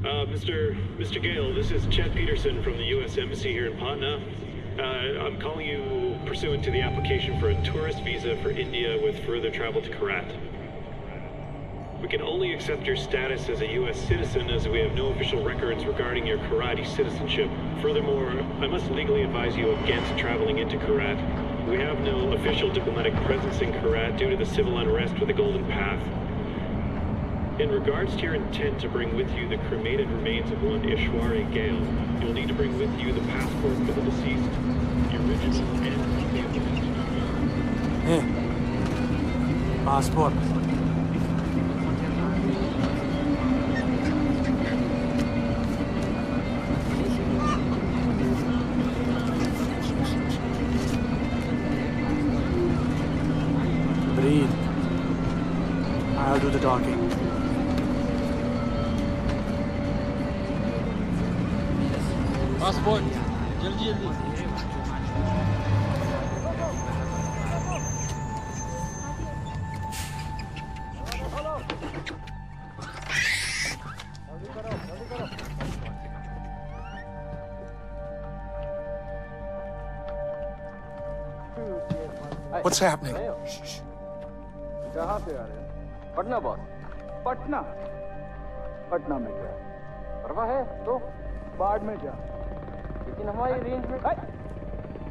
Mr. Gale, this is Chet Peterson from the U.S. Embassy here in Patna. I'm calling you pursuant to the application for a tourist visa for India with further travel to Korat. We can only accept your status as a U.S. citizen as we have no official records regarding your Karati citizenship. Furthermore, I must legally advise you against traveling into Korat. We have no official diplomatic presence in Korat due to the civil unrest with the Golden Path. In regards to your intent to bring with you the cremated remains of one Ishwari Gale, you'll need to bring with you the passport for the deceased, the original and Passport. Breathe. I'll do the talking. Passport जल्दी जल्दी What's happening? कहाँ पे आ रहे हैं? Patna boss. Patna? Patna में क्या? परवाह है तो बाढ़ में जा। लेकिन हमारी रेंज में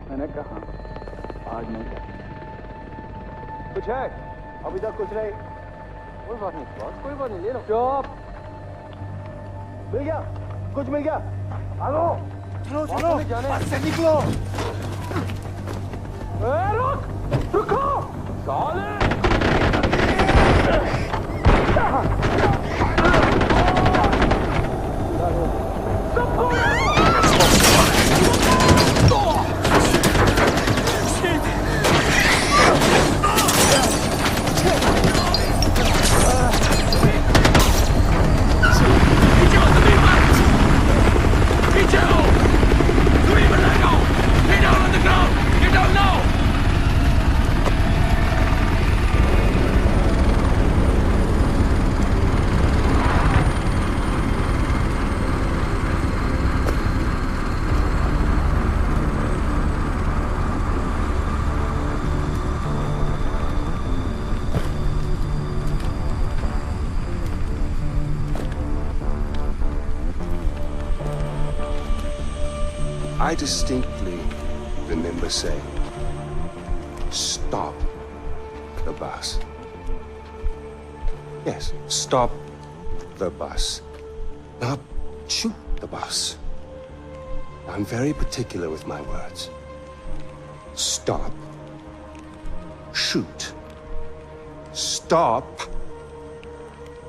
मैंने कहा आज नहीं जा। कुछ है? अभी तक कुछ नहीं। कोई बात नहीं बॉस, कोई बात नहीं, ले लो। चुप। मिल गया? कुछ मिल गया? आलो। चलो चलो। बस से निकलो। रुक! रुको! साले! I distinctly remember saying, stop the bus. Yes, stop the bus. Not shoot the bus. I'm very particular with my words. Stop. Shoot. Stop.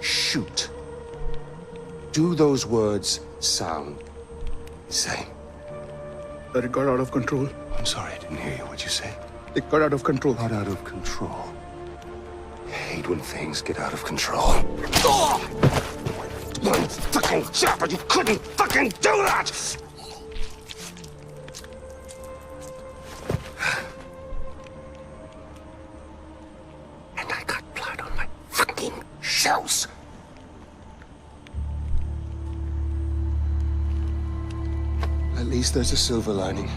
Shoot. Do those words sound the same? It got out of control. I'm sorry, I didn't hear you. What'd you say? It got out of control. Got out of control. I hate when things get out of control. One fucking job, but you couldn't fucking do that! And I got blood on my fucking shoes. At least there's a silver lining.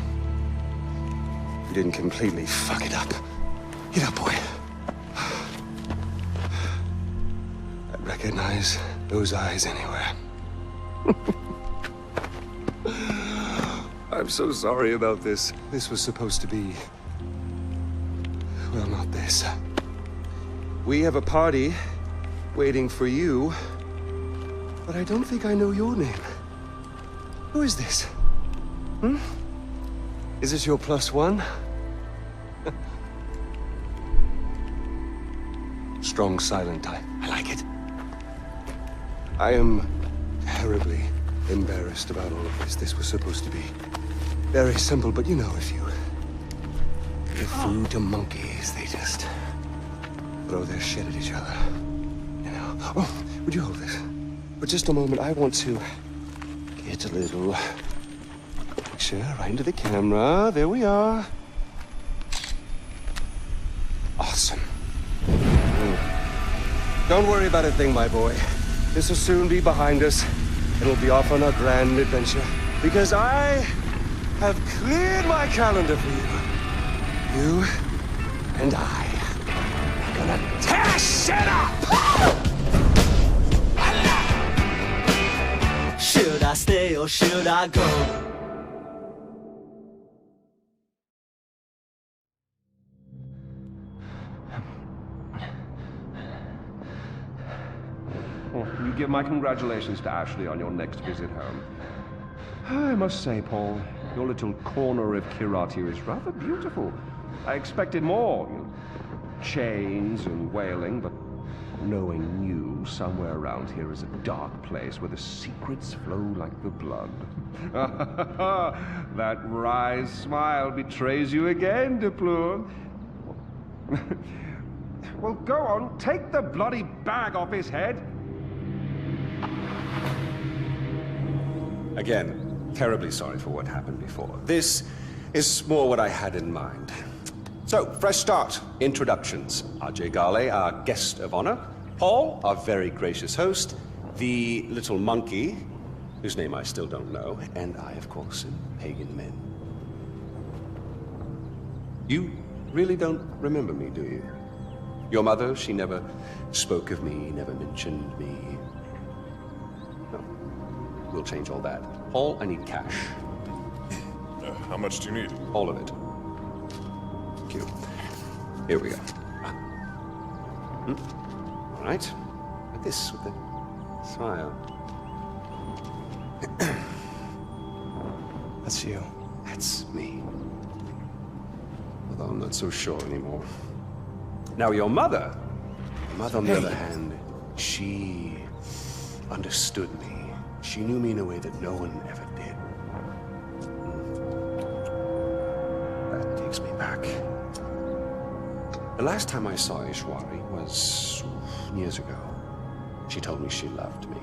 You didn't completely fuck it up. Get up, boy. I'd recognize those eyes anywhere. I'm so sorry about this. This was supposed to be... well, not this. We have a party waiting for you, but I don't think I know your name. Who is this? Hmm? Is this your +1? Strong silent type. I like it. I am terribly embarrassed about all of this. This was supposed to be very simple, but you know, if you give food to monkeys, they just throw their shit at each other. You know? Oh, would you hold this? For just a moment, I want to get a little picture right into the camera. There we are. Awesome. Don't worry about a thing, my boy. This will soon be behind us. and we'll be off on a grand adventure. Because I have cleared my calendar for you. You and I are gonna tear shit up! Should I stay or should I go? You give my congratulations to Ashley on your next visit home. I must say, Paul, your little corner of Kirati is rather beautiful. I expected more. Chains and wailing, but knowing you, somewhere around here is a dark place where the secrets flow like the blood. That wry smile betrays you again, de Pleur. Well, go on, take the bloody bag off his head. Again, terribly sorry for what happened before. This is more what I had in mind. So, fresh start. Introductions. Ajay Ghale, our guest of honor. Paul, our very gracious host. The little monkey, whose name I still don't know. And I, of course, am Pagan Min. You really don't remember me, do you? Your mother, she never spoke of me, never mentioned me. No. We'll change all that. Paul, I need cash. How much do you need? All of it. Thank you. Here we go. All right. Like this, with a smile. That's you. That's me. Although I'm not so sure anymore. Now, your mother on the other hand, she understood me. She knew me in a way that no one ever did. That takes me back. The last time I saw Ishwari was years ago. She told me she loved me.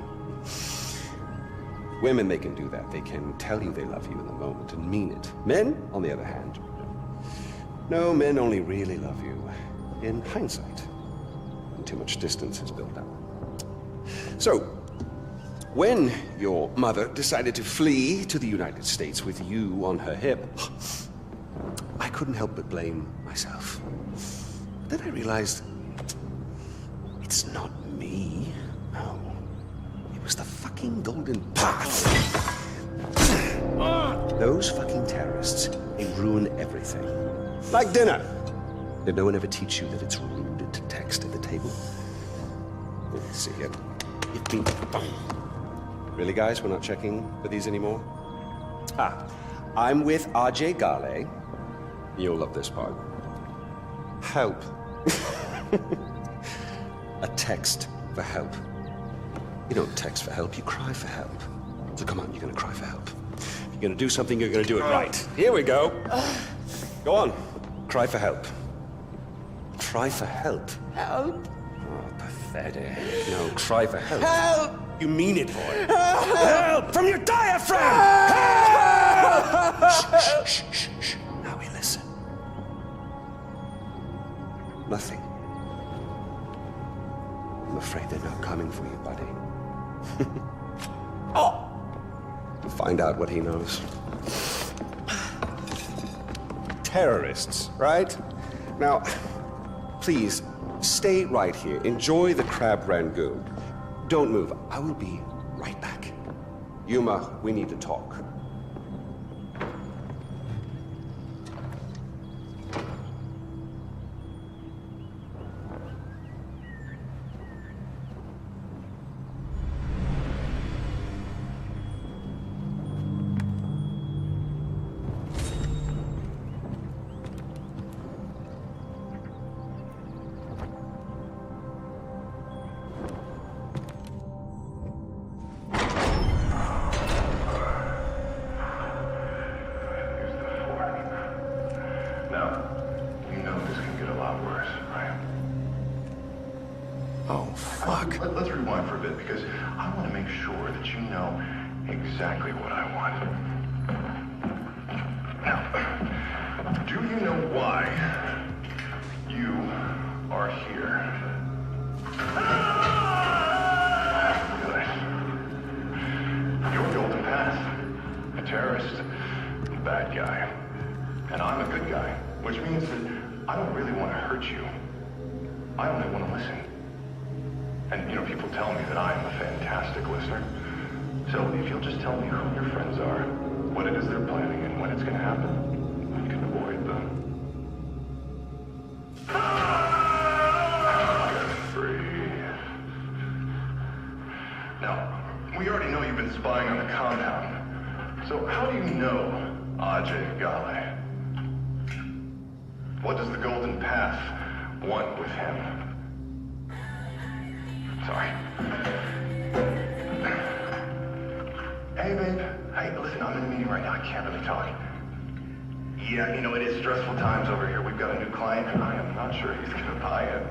Women, they can do that. They can tell you they love you in the moment and mean it. Men, on the other hand, no, men only really love you in hindsight, when too much distance has built up. So, when your mother decided to flee to the United States with you on her hip, I couldn't help but blame myself. Then I realized it's not me. No. It was the fucking Golden Path. Those fucking terrorists, they ruin everything. Like dinner. Did no one ever teach you that it's rude to text at the table? Let's see here. Really, guys? We're not checking for these anymore? I'm with Ajay Ghale. You'll love this part. Help. A text for help. You don't text for help, you cry for help. So come on, you're gonna cry for help. If you're gonna do something, you're gonna do it right. Here we go. Go on. Cry for help. Cry for help. Help! Oh, pathetic. No, cry for help. Help! You mean it, boy. Help! From your diaphragm! Help! Shh, shh, shh, shh. Now we listen. Nothing. I'm afraid they're not coming for you, buddy. Oh! Find out what he knows. Terrorists, right? Now, please, stay right here. Enjoy the crab rangoon. Don't move. I will be right back. Yuma, we need to talk. Let's rewind for a bit, because I want to make sure that you know exactly what I want. Now, do you know why you are here? Good. bad guy. And I'm a good guy, which means that I don't really want to hurt you. I only want to listen. And, you know, people tell me that I am a fantastic listener. So if you'll just tell me who your friends are, what it is they're planning, and when it's going to happen, you can avoid the... Breathe. Now, we already know you've been spying on the compound. So how do you know Ajay Ghale? What does the Golden Path want with him? Sorry. Hey, babe. Hey, listen, I'm in a meeting right now. I can't really talk. Yeah, you know, it is stressful times over here. We've got a new client, and I am not sure he's going to buy it.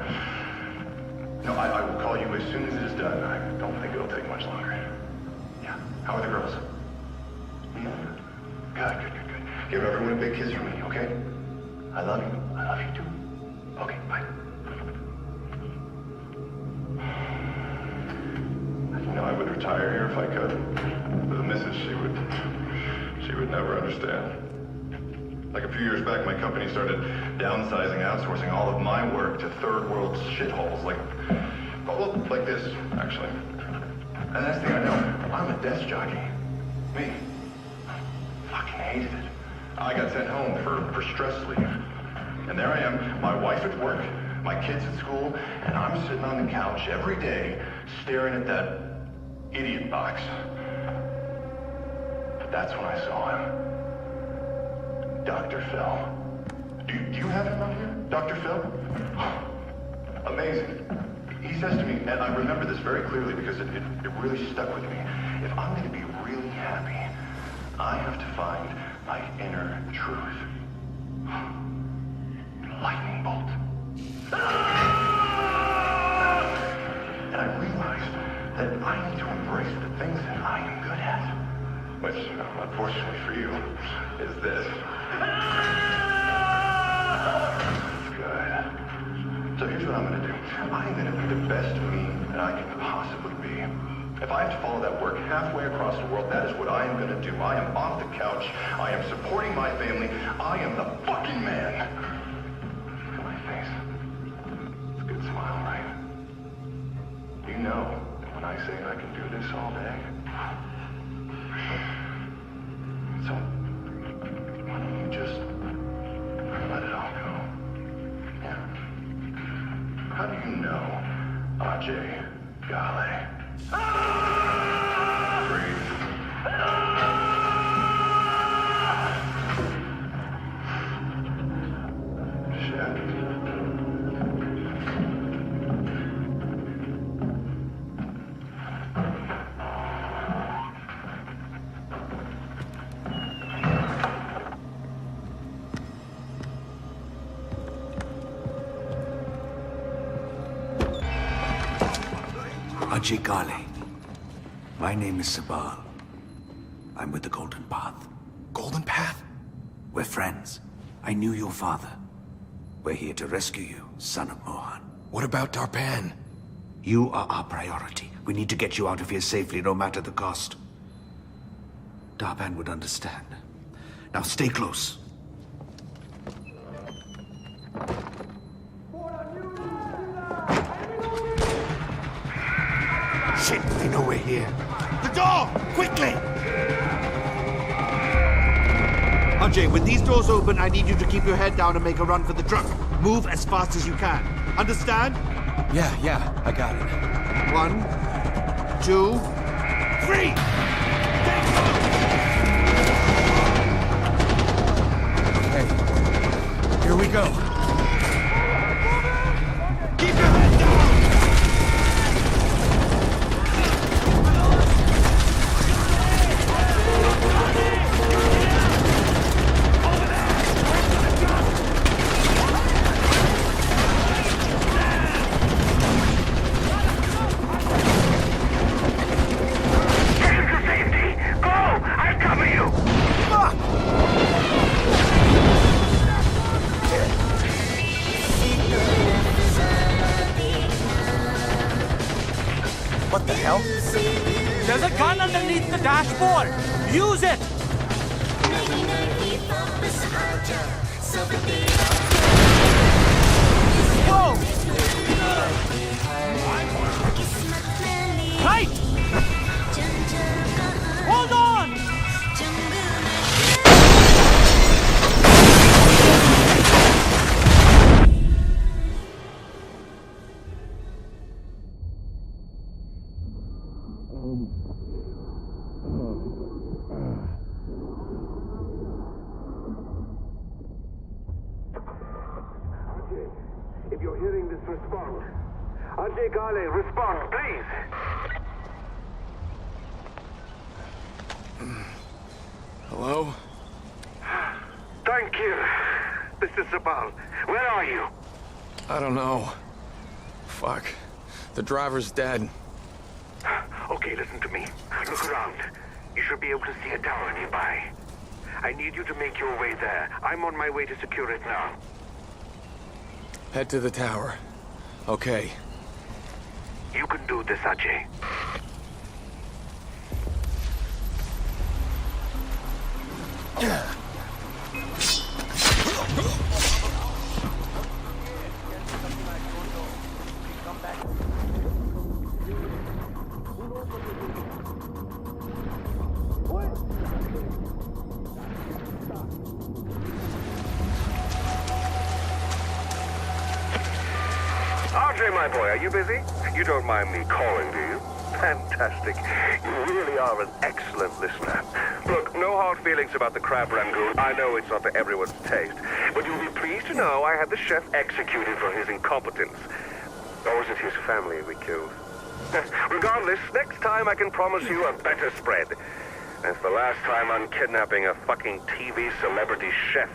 No, I will call you as soon as it is done. I don't think it'll take much longer. Yeah. How are the girls? Yeah. Good. Give everyone a big kiss from me, okay? I love you. I love you too. Okay, bye. You know, I would retire here if I could. But the missus, she would never understand. Like a few years back, my company started downsizing, outsourcing all of my work to third world shitholes, like this, actually. And the next thing I know, I'm a desk jockey. Me. Fucking hated it. I got sent home for stress leave. And there I am, my wife at work, my kids at school, and I'm sitting on the couch every day staring at that idiot box. But that's when I saw him. Dr. Phil. Do you have him on here? Dr. Phil? Amazing. He says to me, and I remember this very clearly because it really stuck with me. If I'm going to be really happy, I have to find my inner truth. Lightning bolt. And I realized that I need to embrace the things that I am good at. Which, unfortunately for you, is this. Good. So here's what I'm going to do. I'm going to be the best me that I can possibly be. If I have to follow that work halfway across the world, that is what I am going to do. I am off the couch. I am supporting my family. I am the fucking man. Look at my face. It's a good smile, right? You know that when I say I can do this all day. So, why don't you just let it all go? Yeah. How do you know Ajay Ghale? Breathe. Shit. Ajay Ghale. My name is Sabal. I'm with the Golden Path. Golden Path? We're friends. I knew your father. We're here to rescue you, son of Mohan. What about Darpan? You are our priority. We need to get you out of here safely, no matter the cost. Darpan would understand. Now stay close. Shit, they know we're here. The door! Quickly! Ajay, when these doors open, I need you to keep your head down and make a run for the truck. Move as fast as you can. Understand? Yeah, I got it. 1, 2, 3! Hey, here we go. Keep your head down! What the hell? There's a gun underneath the dashboard. Use it. Right! Hold on! If you're hearing this, respond. Ajay Gale, respond, please. Hello? Thank you. This is Sabal. Where are you? I don't know. Fuck. The driver's dead. Okay, listen to me. Look around. You should be able to see a tower nearby. I need you to make your way there. I'm on my way to secure it now. Head to the tower. Okay. You can do this, Ajay. Ajay, my boy, are you busy? You don't mind me calling, do you? Fantastic. You really are an excellent listener. Look, no hard feelings about the crab rangoon. I know it's not to everyone's taste. But you'll be pleased to know I had the chef executed for his incompetence. Or was it his family we killed? Regardless, next time I can promise you a better spread. That's the last time I'm kidnapping a fucking TV celebrity chef.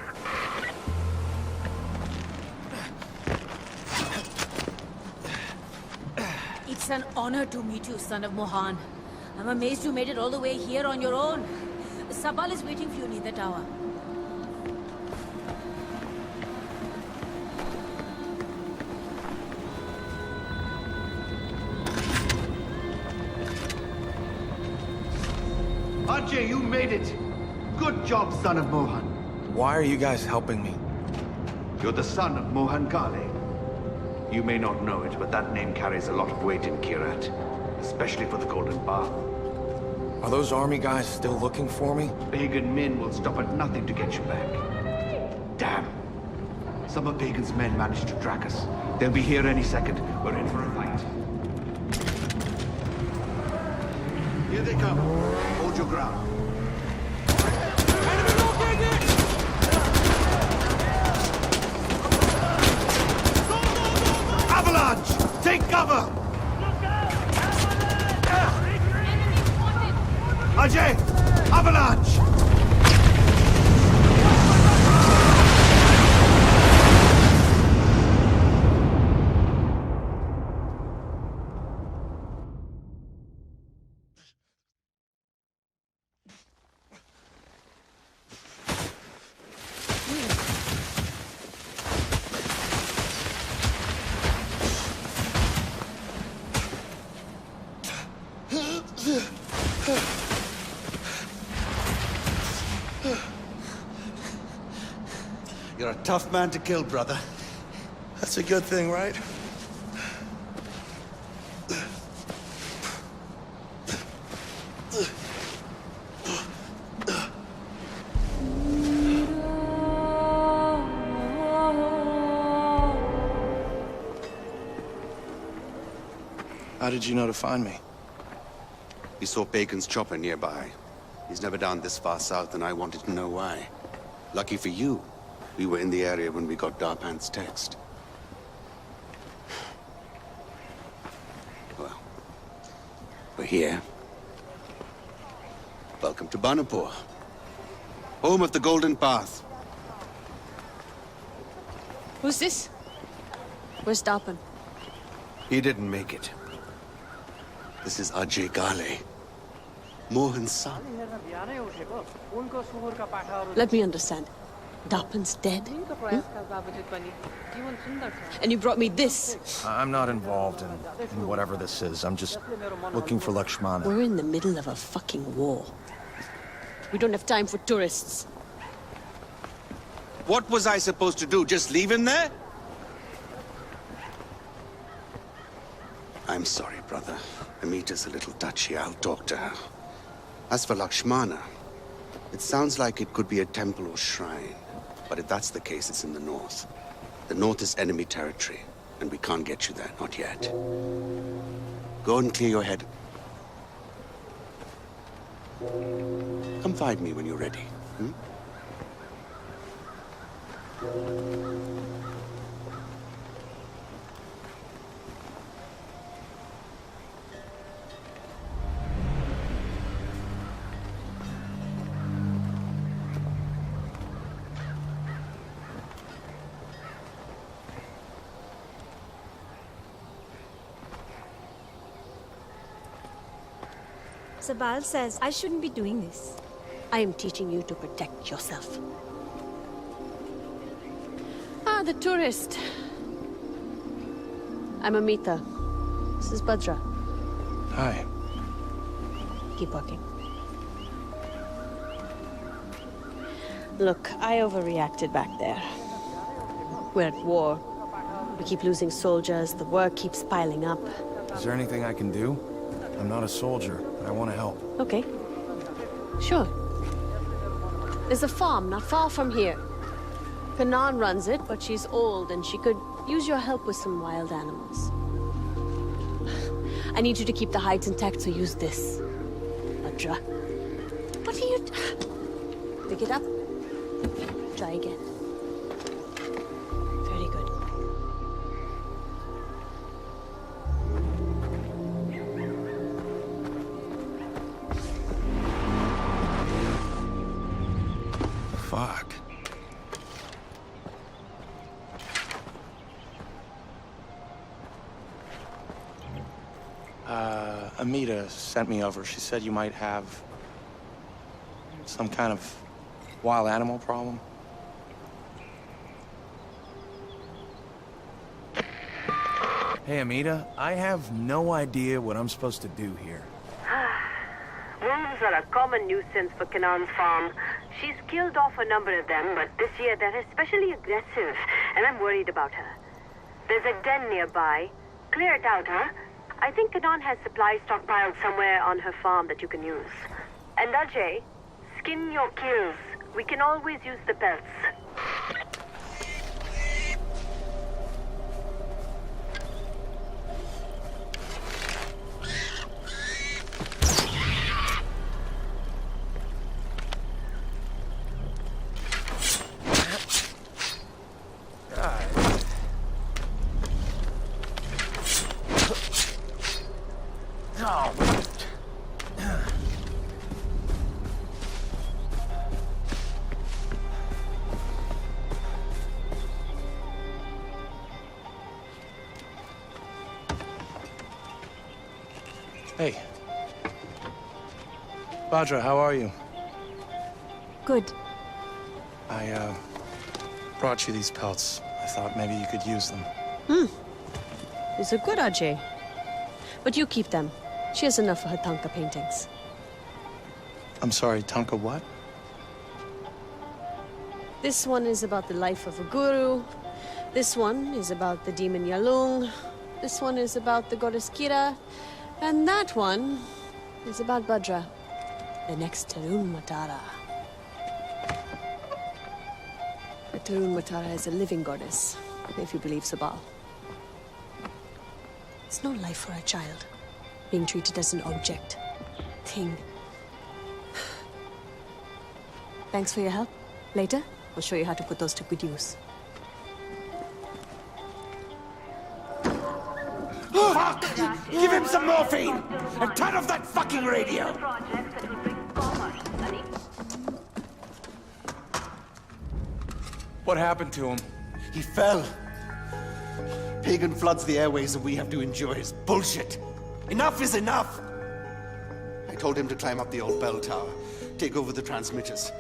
It's an honor to meet you, son of Mohan. I'm amazed you made it all the way here on your own. Sabal is waiting for you near the tower. Ajay, you made it. Good job, son of Mohan. Why are you guys helping me? You're the son of Mohan Gale. You may not know it, but that name carries a lot of weight in Kirat, especially for the Golden Bath. Are those army guys still looking for me? Pagan men will stop at nothing to get you back. Damn. Some of Pagan's men managed to track us. They'll be here any second. We're in for a fight. Here they come. Hold your ground. Avalanche! Take cover! Ajay! Avalanche! You're a tough man to kill, brother. That's a good thing, right? How did you know to find me? We saw Bacon's chopper nearby. He's never down this far south, and I wanted to know why. Lucky for you, we were in the area when we got Darpan's text. Well, we're here. Welcome to Banapur, home of the Golden Path. Who's this? Where's Darpan? He didn't make it. This is Ajay Gale, Mohan's son. Let me understand. Darpan's dead? And you brought me this? I'm not involved in whatever this is. I'm just looking for Lakshmana. We're in the middle of a fucking war. We don't have time for tourists. What was I supposed to do? Just leave him there? I'm sorry, brother. Amita's a little touchy. I'll talk to her. As for Lakshmana, it sounds like it could be a temple or shrine. But if that's the case, it's in the north. The north is enemy territory, and we can't get you there, not yet. Go and clear your head. Come find me when you're ready. Hmm? Sabal says I shouldn't be doing this. I am teaching you to protect yourself. Ah, the tourist. I'm Amita. This is Bhadra. Hi. Keep walking. Look, I overreacted back there. We're at war. We keep losing soldiers, the work keeps piling up. Is there anything I can do? I'm not a soldier, but I want to help. Okay. Sure. There's a farm not far from here. Kanan runs it, but she's old and she could use your help with some wild animals. I need you to keep the hides intact, so use this. Bhadra. What are you... Pick it up. Try again. Very good. Fuck. Amita sent me over. She said you might have some kind of wild animal problem. Hey, Amita, I have no idea what I'm supposed to do here. Wolves are a common nuisance for Kanan's farm. She's killed off a number of them, but this year they're especially aggressive, and I'm worried about her. There's a den nearby. Clear it out, huh? I think Kanan has supplies stockpiled somewhere on her farm that you can use. And Ajay, skin your kills. We can always use the pelts. Hey. Bhadra, how are you? Good. I, brought you these pelts. I thought maybe you could use them. These are good, Ajay. But you keep them. She has enough for her Tanka paintings. I'm sorry, Tanka what? This one is about the life of a guru. This one is about the demon Yalung. This one is about the goddess Kira. And that one is about Bhadra, the next Tarun Matara. The Tarun Matara is a living goddess, if you believe Sabal. It's no life for a child, being treated as an object, thing. Thanks for your help. Later, I'll show you how to put those to good use. Fuck! Give him some morphine! And turn off that fucking radio! What happened to him? He fell. Pagan floods the airways and we have to endure his bullshit. Enough is enough! I told him to climb up the old bell tower, take over the transmitters,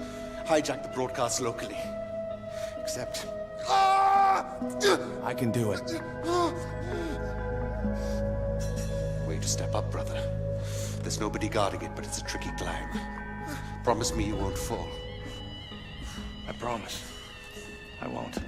hijack the broadcast locally. Except... I can do it. Way to step up, brother. There's nobody guarding it, but it's a tricky climb. Promise me you won't fall. I promise. I won't. The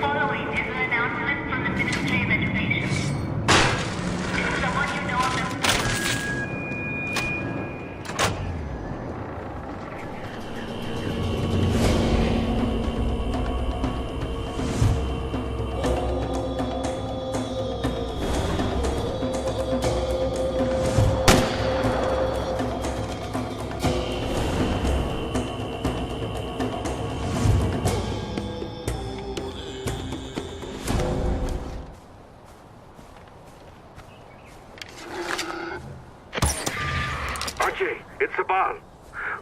following is an announcement from the Ministry of Education. Someone you know of them. Archie, it's Sabal.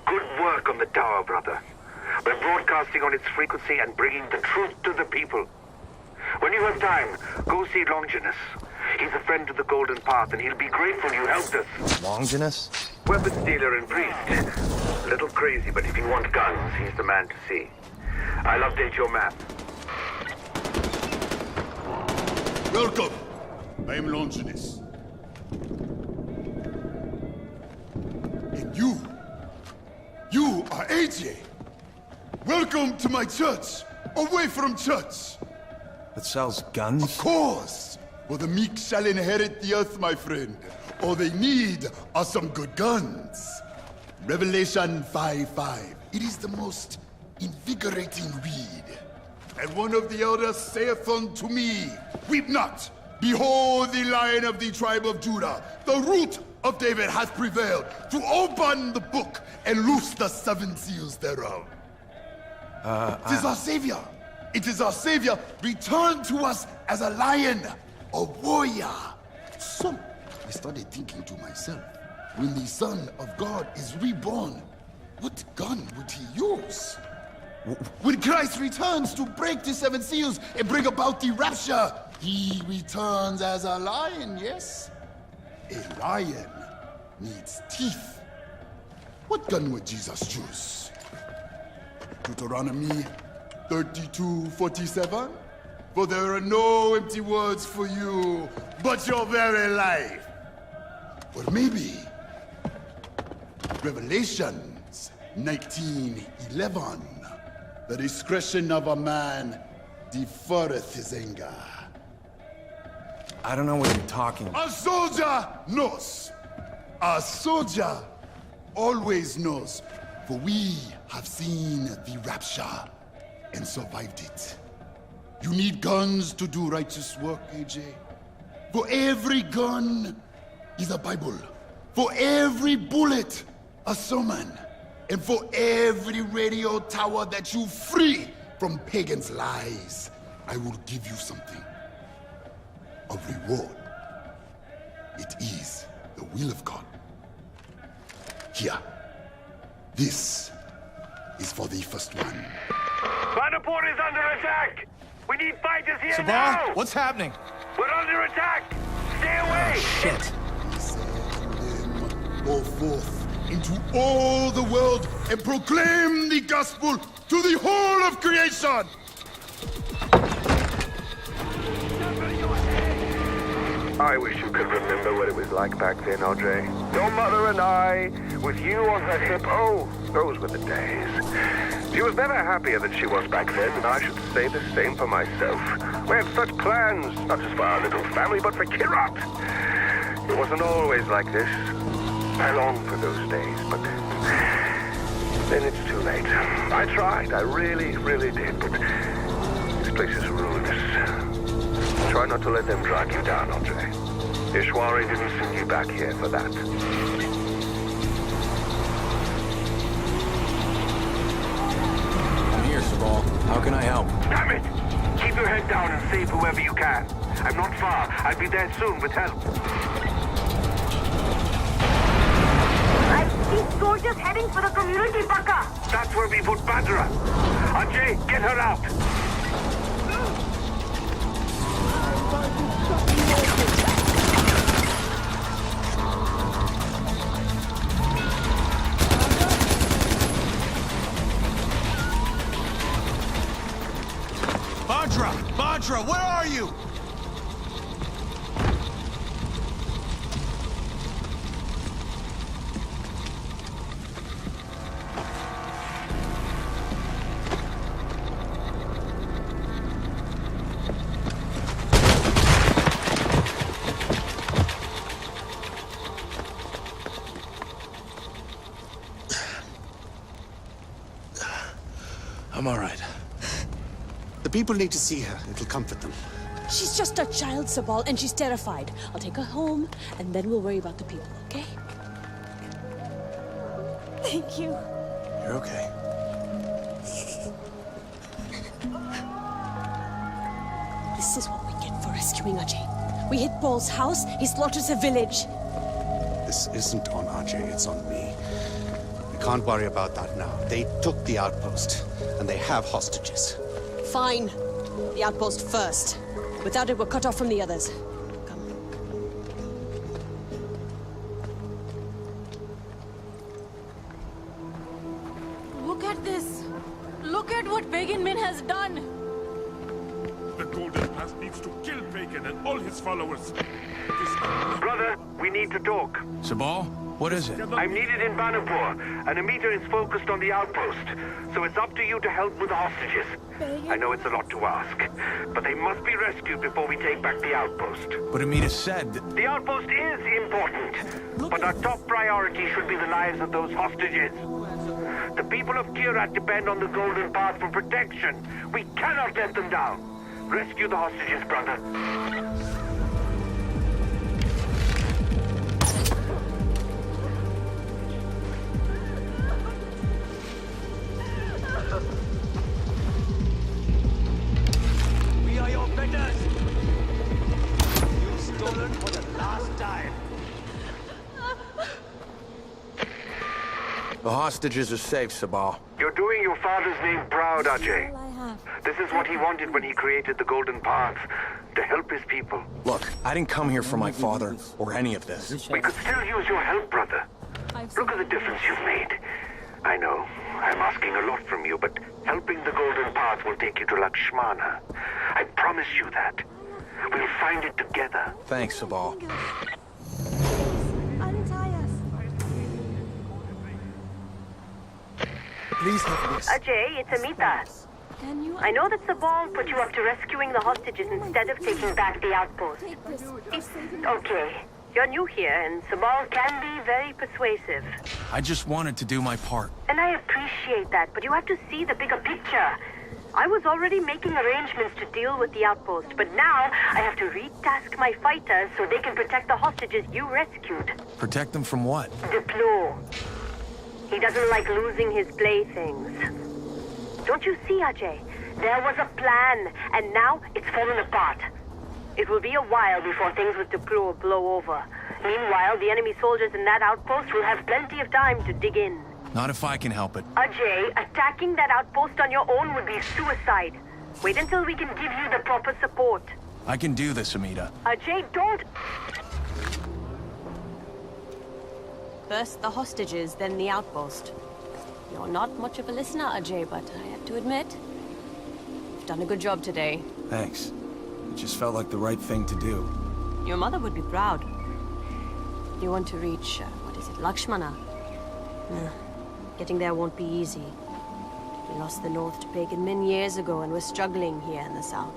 Good work on the tower, brother. We're broadcasting on its frequency and bringing the truth to the people. When you have time, go see Longinus. He's a friend to the Golden Path, and he'll be grateful you helped us. Longinus? Weapons dealer and priest. A little crazy, but if you want guns, he's the man to see. I'll update your map. Welcome. I am Longinus. And you are AJ. Welcome to my church. Away from church. That sells guns? Of course. For the meek shall inherit the earth, my friend. All they need are some good guns. Revelation 5:5. It is the most invigorating read. And one of the elders saith unto me, weep not. Behold, the Lion of the tribe of Judah, the root of David, hath prevailed to open the book and loose the 7 seals thereof. It is our Savior. It is our Savior returned to us as a lion, a warrior. So, I started thinking to myself, when the Son of God is reborn, what gun would he use? When Christ returns to break the 7 seals and bring about the rapture, he returns as a lion, yes? A lion needs teeth. What gun would Jesus choose? Deuteronomy 32:47? For there are no empty words for you, but your very life. Or maybe Revelations 19:11. The discretion of a man deferreth his anger. I don't know what you're talking about. A soldier knows. A soldier always knows. For we have seen the rapture and survived it. You need guns to do righteous work, AJ. For every gun is a Bible. For every bullet, a sermon. And for every radio tower that you free from pagans' lies, I will give you something. A reward. It is the will of God. Here. This is for the first one. Vanderport is under attack! We need fighters here Sabal, now! what's happening? We're under attack! Stay away! Shit. He said to them, go forth into all the world and proclaim the gospel to the whole of creation! I wish you could remember what it was like back then, Audrey. Your mother and I, with you on her hip, oh, those were the days. She was never happier than she was back then, and I should say the same for myself. We had such plans, not just for our little family, but for Kirat. It wasn't always like this. I long for those days, but then it's too late. I tried, I really, really did, but this place is ruinous. Try not to let them drag you down, Andre. Ishwari didn't send you back here for that. I'm here, Sabal. How can I help? Damn it! Keep your head down and save whoever you can. I'm not far. I'll be there soon with help. I see soldiers heading for the community bunker. That's where we put Badra. Ajay, get her out. Bhadra! Bhadra, where are you? I'm all right. The people need to see her. It'll comfort them. She's just a child, Sabal, and she's terrified. I'll take her home, and then we'll worry about the people, okay? Thank you. You're okay. This is what we get for rescuing Ajay. We hit Paul's house, he slaughters a village. This isn't on Ajay, it's on me. We can't worry about that now. They took the outpost, and they have hostages. Fine. The outpost first. Without it, we're cut off from the others. Look at this. Look at what Pagan Min has done. The Golden Path needs to kill Pagan and all his followers. Brother, we need to talk. Sabal, what is it? I'm needed in Banapur, and Amita is focused on the outpost. So it's up to you to help with the hostages. I know it's a lot to ask, but they must be rescued before we take back the outpost. But Amita said that... The outpost is important, but our top priority should be the lives of those hostages. The people of Kyrat depend on the Golden Path for protection. We cannot let them down. Rescue the hostages, brother. We are your betters. You've stolen for the last time. The hostages are safe, Sabal. You're doing your father's name proud, Ajay. This is what he wanted when he created the Golden Path, to help his people. Look, I didn't come here for my father or any of this. We could still use your help, brother. Look at the difference you've made. I know, I'm asking a lot from you, but helping the Golden Path will take you to Lakshmana. I promise you that. We'll find it together. Thanks, Sabal. Please have this. Ajay, it's Amita. I know that Sabal put you up to rescuing the hostages instead of taking back the outpost. Okay. You're new here, and Sabal can be very persuasive. I just wanted to do my part. And I appreciate that, but you have to see the bigger picture. I was already making arrangements to deal with the outpost, but now I have to retask my fighters so they can protect the hostages you rescued. Protect them from what? Diplo. He doesn't like losing his playthings. Don't you see, Ajay? There was a plan, and now it's fallen apart. It will be a while before things with Diplo blow over. Meanwhile, the enemy soldiers in that outpost will have plenty of time to dig in. Not if I can help it. Ajay, attacking that outpost on your own would be suicide. Wait until we can give you the proper support. I can do this, Amita. Ajay, don't... First the hostages, then the outpost. You're not much of a listener, Ajay, but I have to admit, you've done a good job today. Thanks. It just felt like the right thing to do. Your mother would be proud. You want to reach, what is it, Lakshmana? Getting there won't be easy. We lost the north to Pagan Min years ago, and we're struggling here in the south.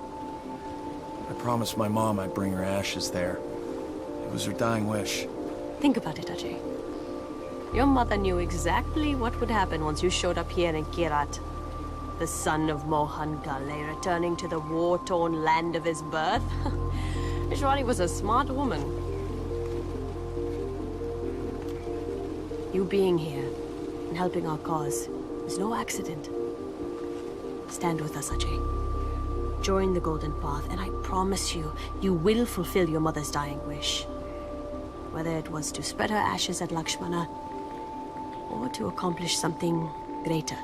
I promised my mom I'd bring her ashes there. It was her dying wish. Think about it, Ajay. Your mother knew exactly what would happen once you showed up here in Kyrat. The son of Mohan Ghale returning to the war-torn land of his birth. Ishwari was a smart woman. You being here and helping our cause is no accident. Stand with us, Ajay. Join the Golden Path, and I promise you, you will fulfill your mother's dying wish. Whether it was to spread her ashes at Lakshmana, or to accomplish something greater.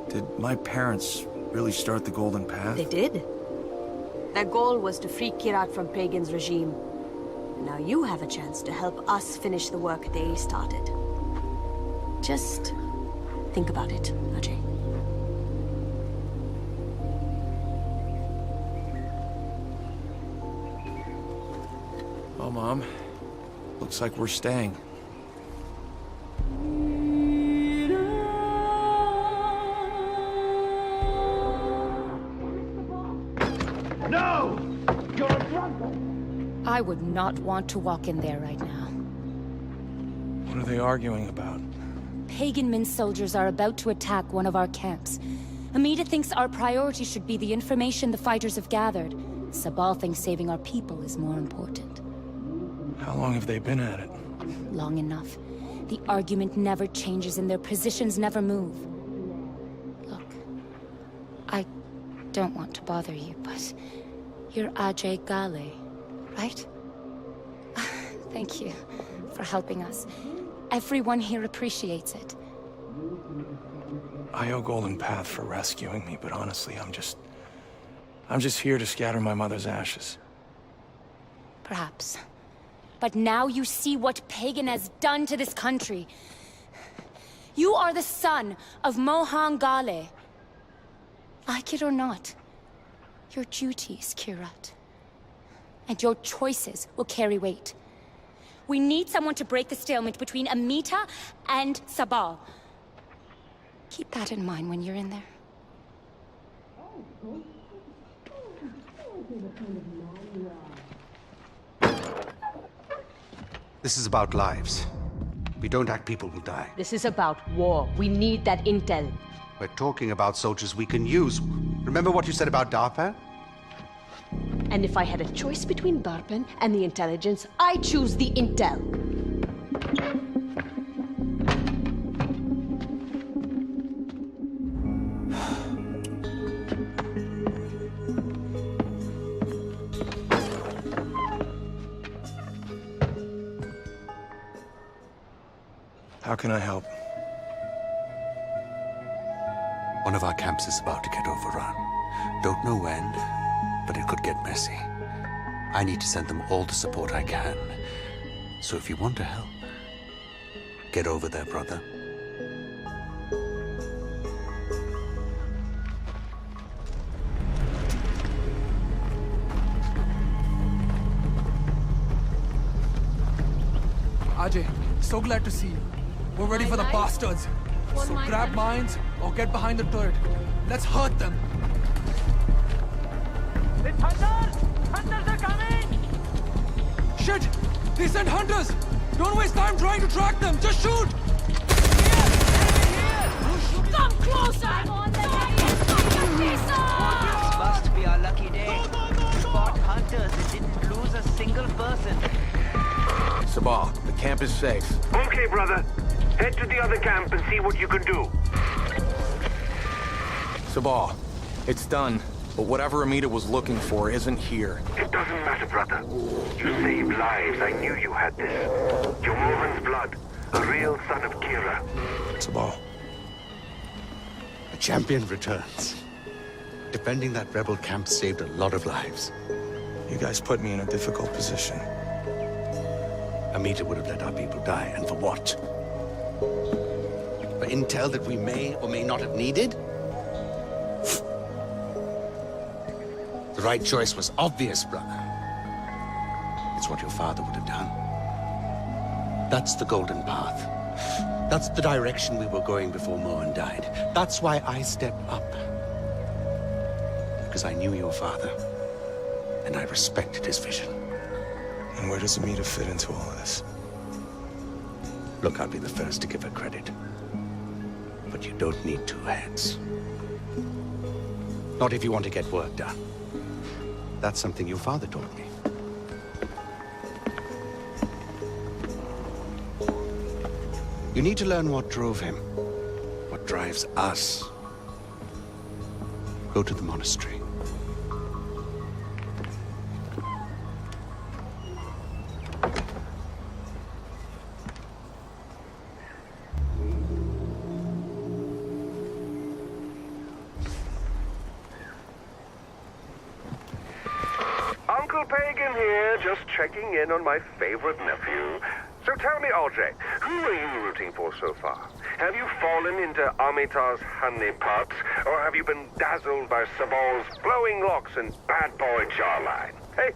Did my parents really start the Golden Path? They did. Their goal was to free Kyrat from Pagan's regime. And now you have a chance to help us finish the work they started. Just Think about it, Ajay. Well, Mom, looks like we're staying. No! You're a drunk! I would not want to walk in there right now. What are they arguing about? Pagan Min soldiers are about to attack one of our camps. Amita thinks our priority should be the information the fighters have gathered. Sabal thinks saving our people is more important. How long have they been at it? Long enough. The argument never changes and their positions never move. Look, I don't want to bother you, but you're Ajay Ghale, right? Thank you for helping us. Everyone here appreciates it. I owe Golden Path for rescuing me, but honestly, I'm just here to scatter my mother's ashes. Perhaps. But now you see what Pagan has done to this country. You are the son of Mohan Ghale. Like it or not, your duties, Kirat. And your choices will carry weight. We need someone to break the stalemate between Amita and Sabal. Keep that in mind when you're in there. This is about lives. If we don't act, people will die. This is about war. We need that intel. We're talking about soldiers we can use. Remember what you said about Darpan? And if I had a choice between Darpan and the intelligence, I choose the intel. How can I help? One of our camps is about to get overrun. Don't know when, but it could get messy. I need to send them all the support I can. So if you want to help, get over there, brother. Ajay, so glad to see you. We're ready for the bastards. So grab mines or get behind the turret. Let's hurt them. It's hunters! Hunters are coming! Shit! They sent hunters! Don't waste time trying to track them! Just shoot! Come closer! I'm on the This must be our lucky day. Fought hunters and didn't lose a single person. Sabal, the camp is safe. Okay, brother. Head to the other camp and see what you can do. Sabal, it's done. But whatever Amita was looking for isn't here. It doesn't matter, brother. You saved lives. I knew you had this. You're Mohan's blood. A real son of Kira. Sabal. A champion returns. Defending that rebel camp saved a lot of lives. You guys put me in a difficult position. Amita would have let our people die, and for what? For intel that we may or may not have needed? The right choice was obvious, brother. It's what your father would have done. That's the golden path. That's the direction we were going before Mohan died. That's why I stepped up. Because I knew your father, and I respected his vision. And where does Amita fit into all of this? Look, I'll be the first to give her credit. But you don't need two heads. Not if you want to get work done. That's something your father taught me. You need to learn what drove him, what drives us. Go to the monastery. Uncle Pagan here, just checking in on my favorite nephew. So tell me, RJ, who are you rooting for so far? Have you fallen into Amitar's honeypots, or have you been dazzled by Sabal's flowing locks and bad boy jawline? Hey,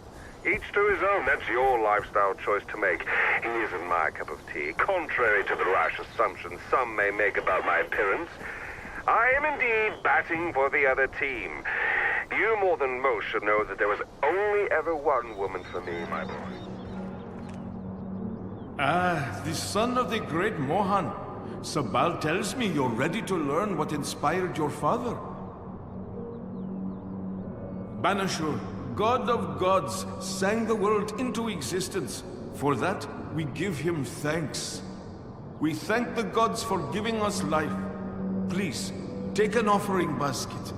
each to his own. That's your lifestyle choice to make. He isn't my cup of tea, contrary to the rash assumptions some may make about my appearance. I am indeed batting for the other team. You more than most should know that there was only ever one woman for me, my boy. Ah, the son of the great Mohan. Sabal tells me you're ready to learn what inspired your father. Banashur, God of gods, sang the world into existence. For that, we give him thanks. We thank the gods for giving us life. Please, take an offering basket.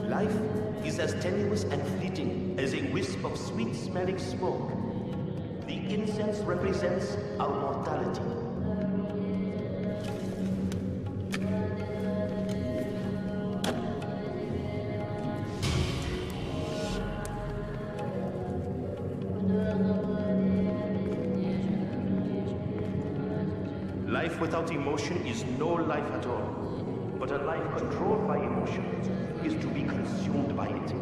Life is as tenuous and fleeting as a wisp of sweet-smelling smoke. The incense represents our mortality. Life without emotion is no life at all. But a life controlled by emotion is to be consumed by it.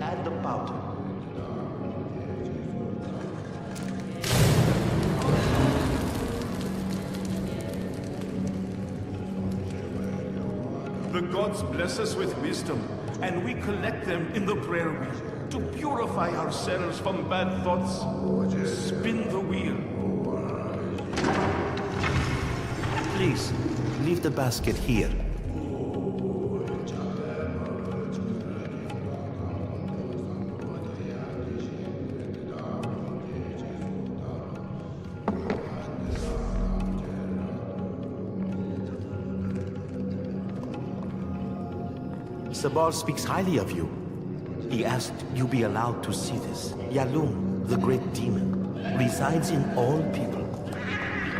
Add the powder. The gods bless us with wisdom, and we collect them in the prayer wheel to purify ourselves from bad thoughts. Spin the wheel. Please, leave the basket here. Sabal speaks highly of you. He asked you be allowed to see this. Yalung, the great demon, resides in all people.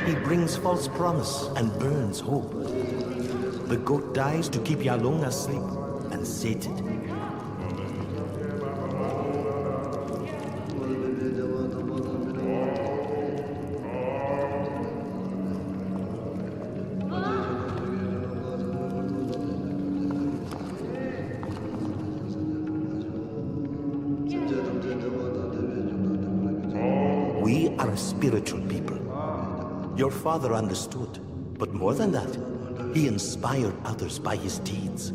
He brings false promise and burns hope. The goat dies to keep Yalung asleep and sated. We are a spiritual people. Your father understood, but more than that, he inspired others by his deeds.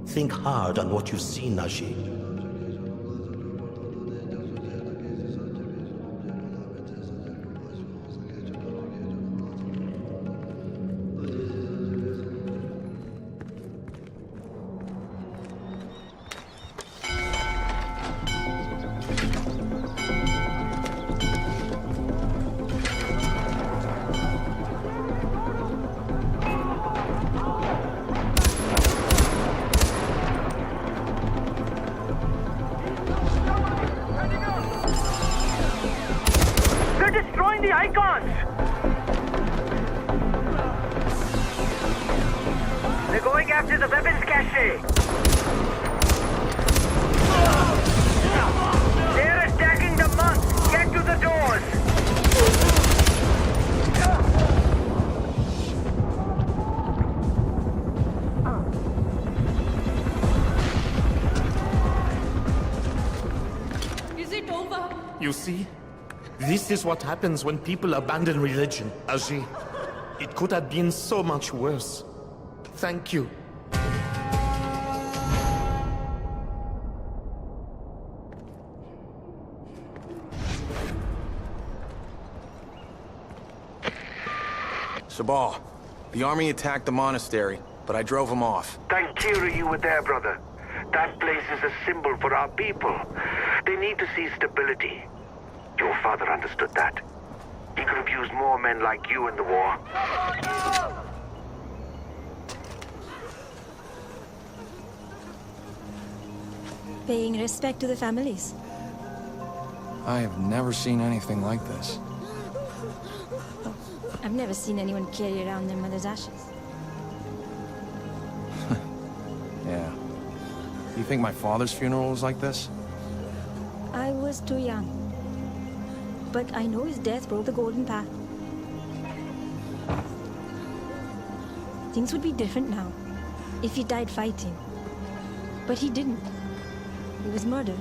Think hard on what you see, Najee. They're destroying the icons! They're going after the weapons cache! They're attacking the monks! Get to the doors! Is it over? You see? This is what happens when people abandon religion, Ajay. It could have been so much worse. Thank you. Sabal, the army attacked the monastery, but I drove them off. Thank you you were there, brother. That place is a symbol for our people. They need to see stability. Your father understood that. He could have used more men like you in the war. Paying respect to the families. I have never seen anything like this. I've never seen anyone carry around their mother's ashes. Yeah. You think my father's funeral was like this? I was too young. But I know his death broke the Golden Path. Things would be different now if he died fighting. But he didn't. He was murdered.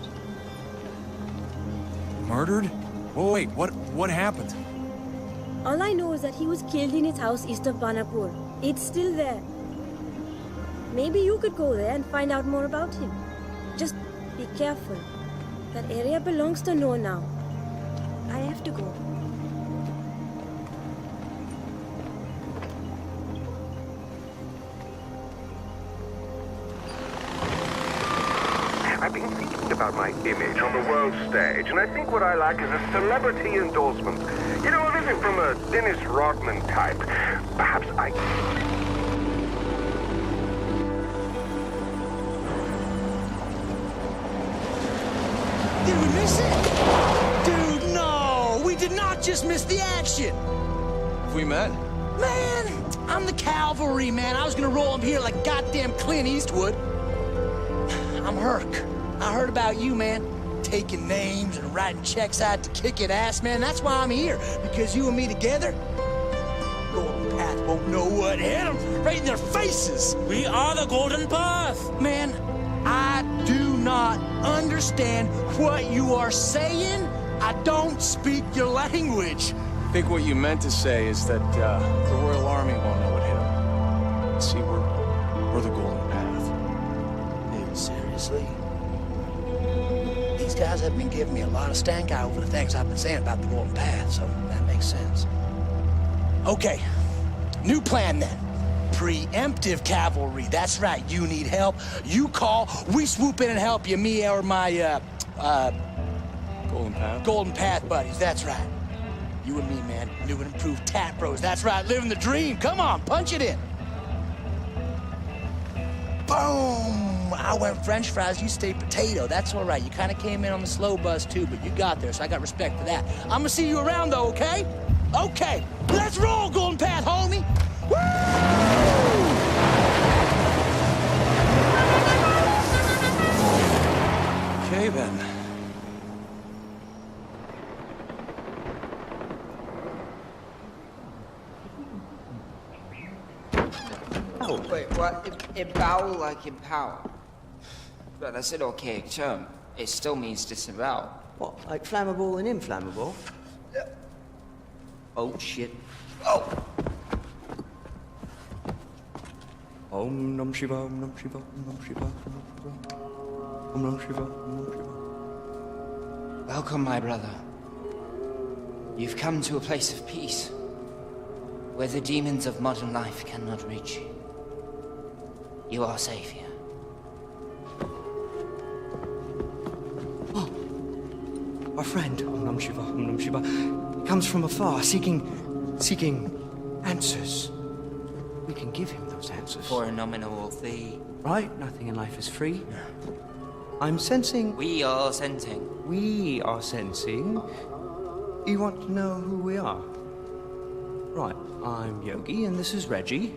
Murdered? Whoa, wait, what happened? All I know is that he was killed in his house east of Banapur. It's still there. Maybe you could go there and find out more about him. Just be careful. That area belongs to Noor now. I have to go. I've been thinking about my image on the world stage, and I think what I like is a celebrity endorsement. You know, everything from a Dennis Rodman type. Perhaps I... Did we miss it? Dude, no! We did not just miss the action! Have we met? Man, I'm the cavalry, man. I was gonna roll up here like goddamn Clint Eastwood. I'm Herc. I heard about you, man. Taking names and writing checks out to kick it ass, man. That's why I'm here. Because you and me together, Golden Path won't know what hit them right in their faces. We are the Golden Path. Man, I do not understand what you are saying. I don't speak your language. I think what you meant to say is that the Royal Army won't know what hit them. See, we're the Golden Path. Dude, seriously? These guys have been giving me a lot of stank eye over the things I've been saying about the Golden Path, so that makes sense. Okay, new plan then. Preemptive cavalry, that's right. You need help, you call, we swoop in and help you, me or my, Golden Path buddies, that's right. You and me, man, new and improved tap bros, that's right, living the dream. Come on, punch it in. Boom! I went French fries, you stayed potato. That's all right. You kind of came in on the slow bus, too, but you got there, so I got respect for that. I'm gonna see you around, though, okay? Okay, let's roll, Golden Path, homie! Okay, then. Oh, wait, what? Empower like empower? Well, that's an archaic term. It still means disavow. What, like flammable and inflammable? Yeah. Oh, shit. Oh! Om Nam Shiva, Om Nam Shiva, Om Nam Shiva, Om Nam Shiva, Om Nam Shiva. Welcome, my brother. You've come to a place of peace, where the demons of modern life cannot reach you. You are safe here. Oh, our friend, Om Nam Shiva, Om Nam Shiva, comes from afar, seeking answers. We can give him those answers. For a nominal fee. Right? Nothing in life is free. I'm sensing... We are sensing. We are sensing... You want to know who we are? Right, I'm Yogi, and this is Reggie.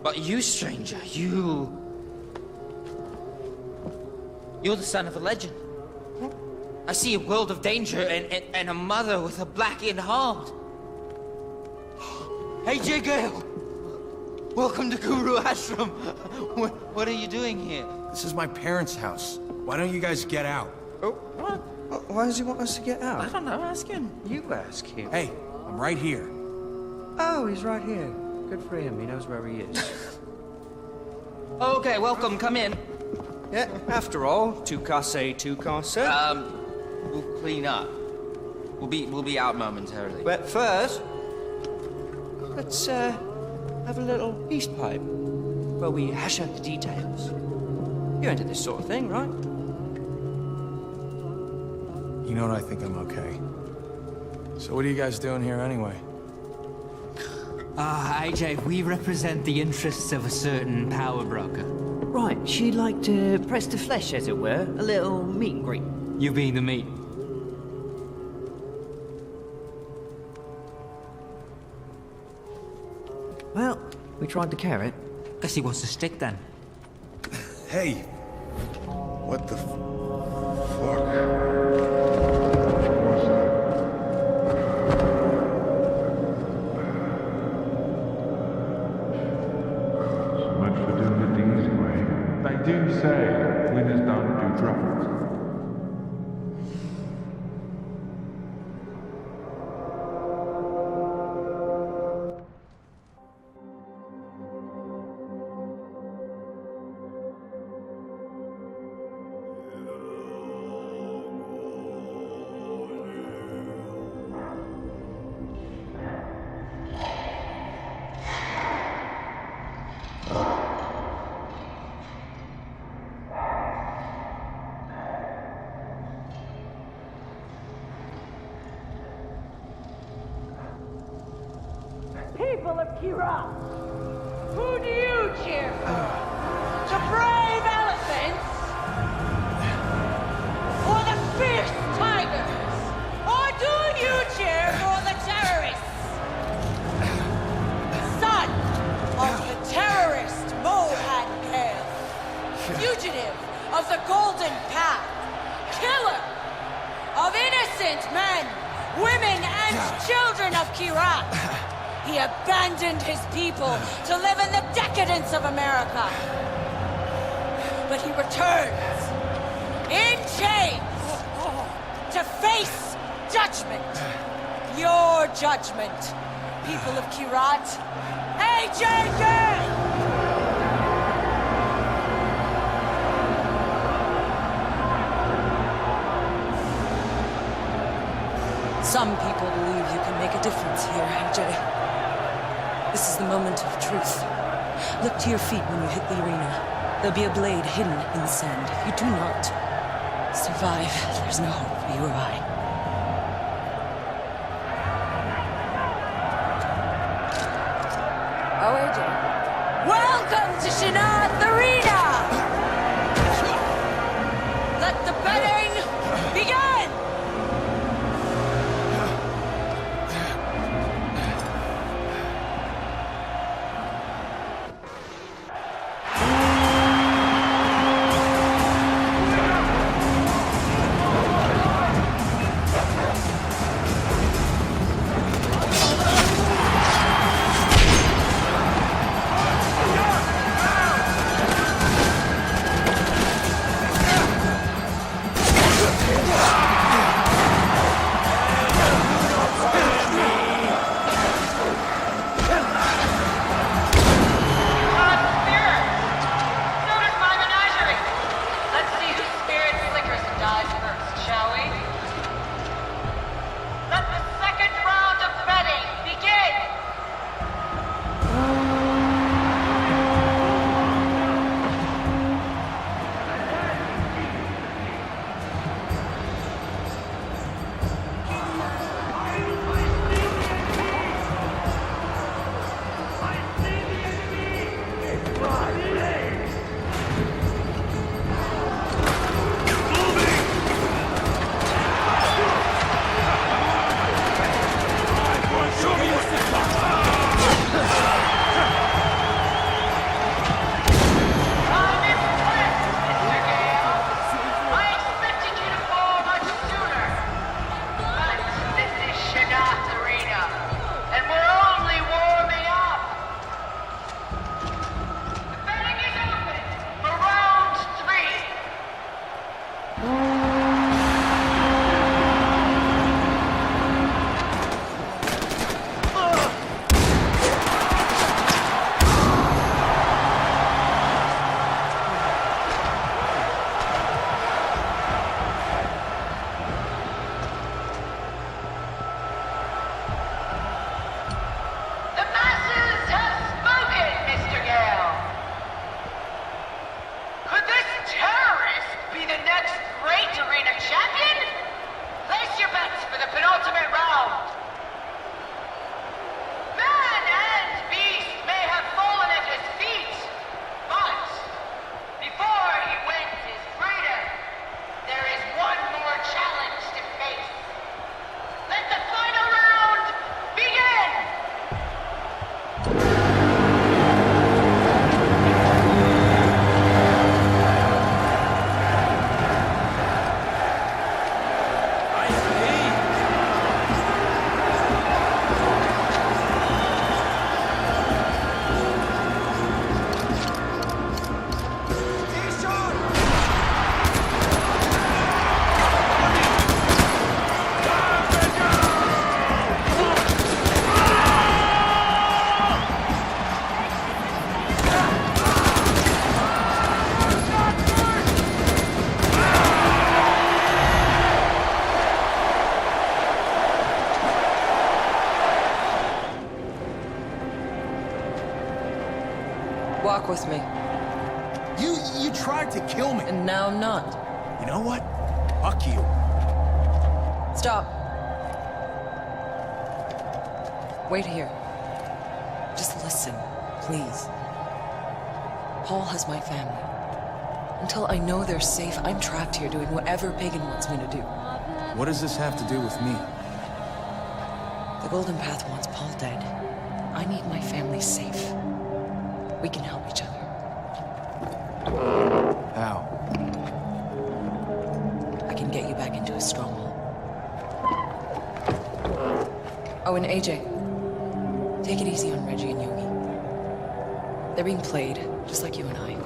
But you, stranger, you're the son of a legend. I see a world of danger and a mother with a blackened heart. Hey, J. Gale! Welcome to Guru Ashram. What are you doing here? This is my parents' house. Why don't you guys get out? Oh, what? Why does he want us to get out? I don't know, ask him. You ask him. Hey, I'm right here. Oh, he's right here. Good for him, he knows where he is. Okay, welcome, come in. Yeah, after all, tu casse. We'll clean up. We'll be out momentarily. But first, let's have a little peace pipe where we hash out the details. You're into this sort of thing, right? You know what, I think I'm okay. So what are you guys doing here anyway? AJ, we represent the interests of a certain power broker. Right, she'd like to press the flesh, as it were. A little meet and greet. You being the meat. Well, we tried the carrot. Guess he wants to stick then. Hey! What the fuck? People of Kirat, who do you cheer for? The brave elephants? Or the fierce tigers? Or do you cheer for the terrorists? Son of the terrorist Mohan Ghal, fugitive of the Golden Path, killer of innocent men, women, and children of Kirat. He abandoned his people to live in the decadence of America. But he returns in chains to face judgment. Your judgment, people of Kirat. AJ! Some people believe you can make a difference here, AJ. This is the moment of truth. Look to your feet when you hit the arena. There'll be a blade hidden in the sand. If you do not survive, there's no hope for you or I. Oh, AJ. Welcome to Shanath Arena! Let the betting begin! Walk with me. You tried to kill me. And now I'm not. You know what? Fuck you. Stop. Wait here. Just listen, please. Paul has my family. Until I know they're safe, I'm trapped here doing whatever Pagan wants me to do. What does this have to do with me? The Golden Path wants Paul dead. I need my family safe. We can help each other. How? I can get you back into a stronghold. Oh, and AJ. Take it easy on Reggie and Yogi. They're being played, just like you and I.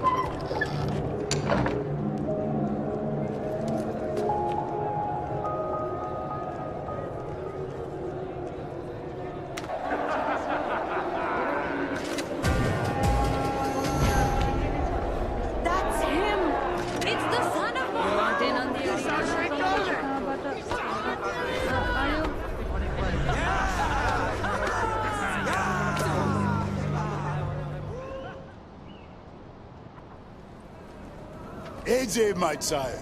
That's him! It's the son of AJ, my child.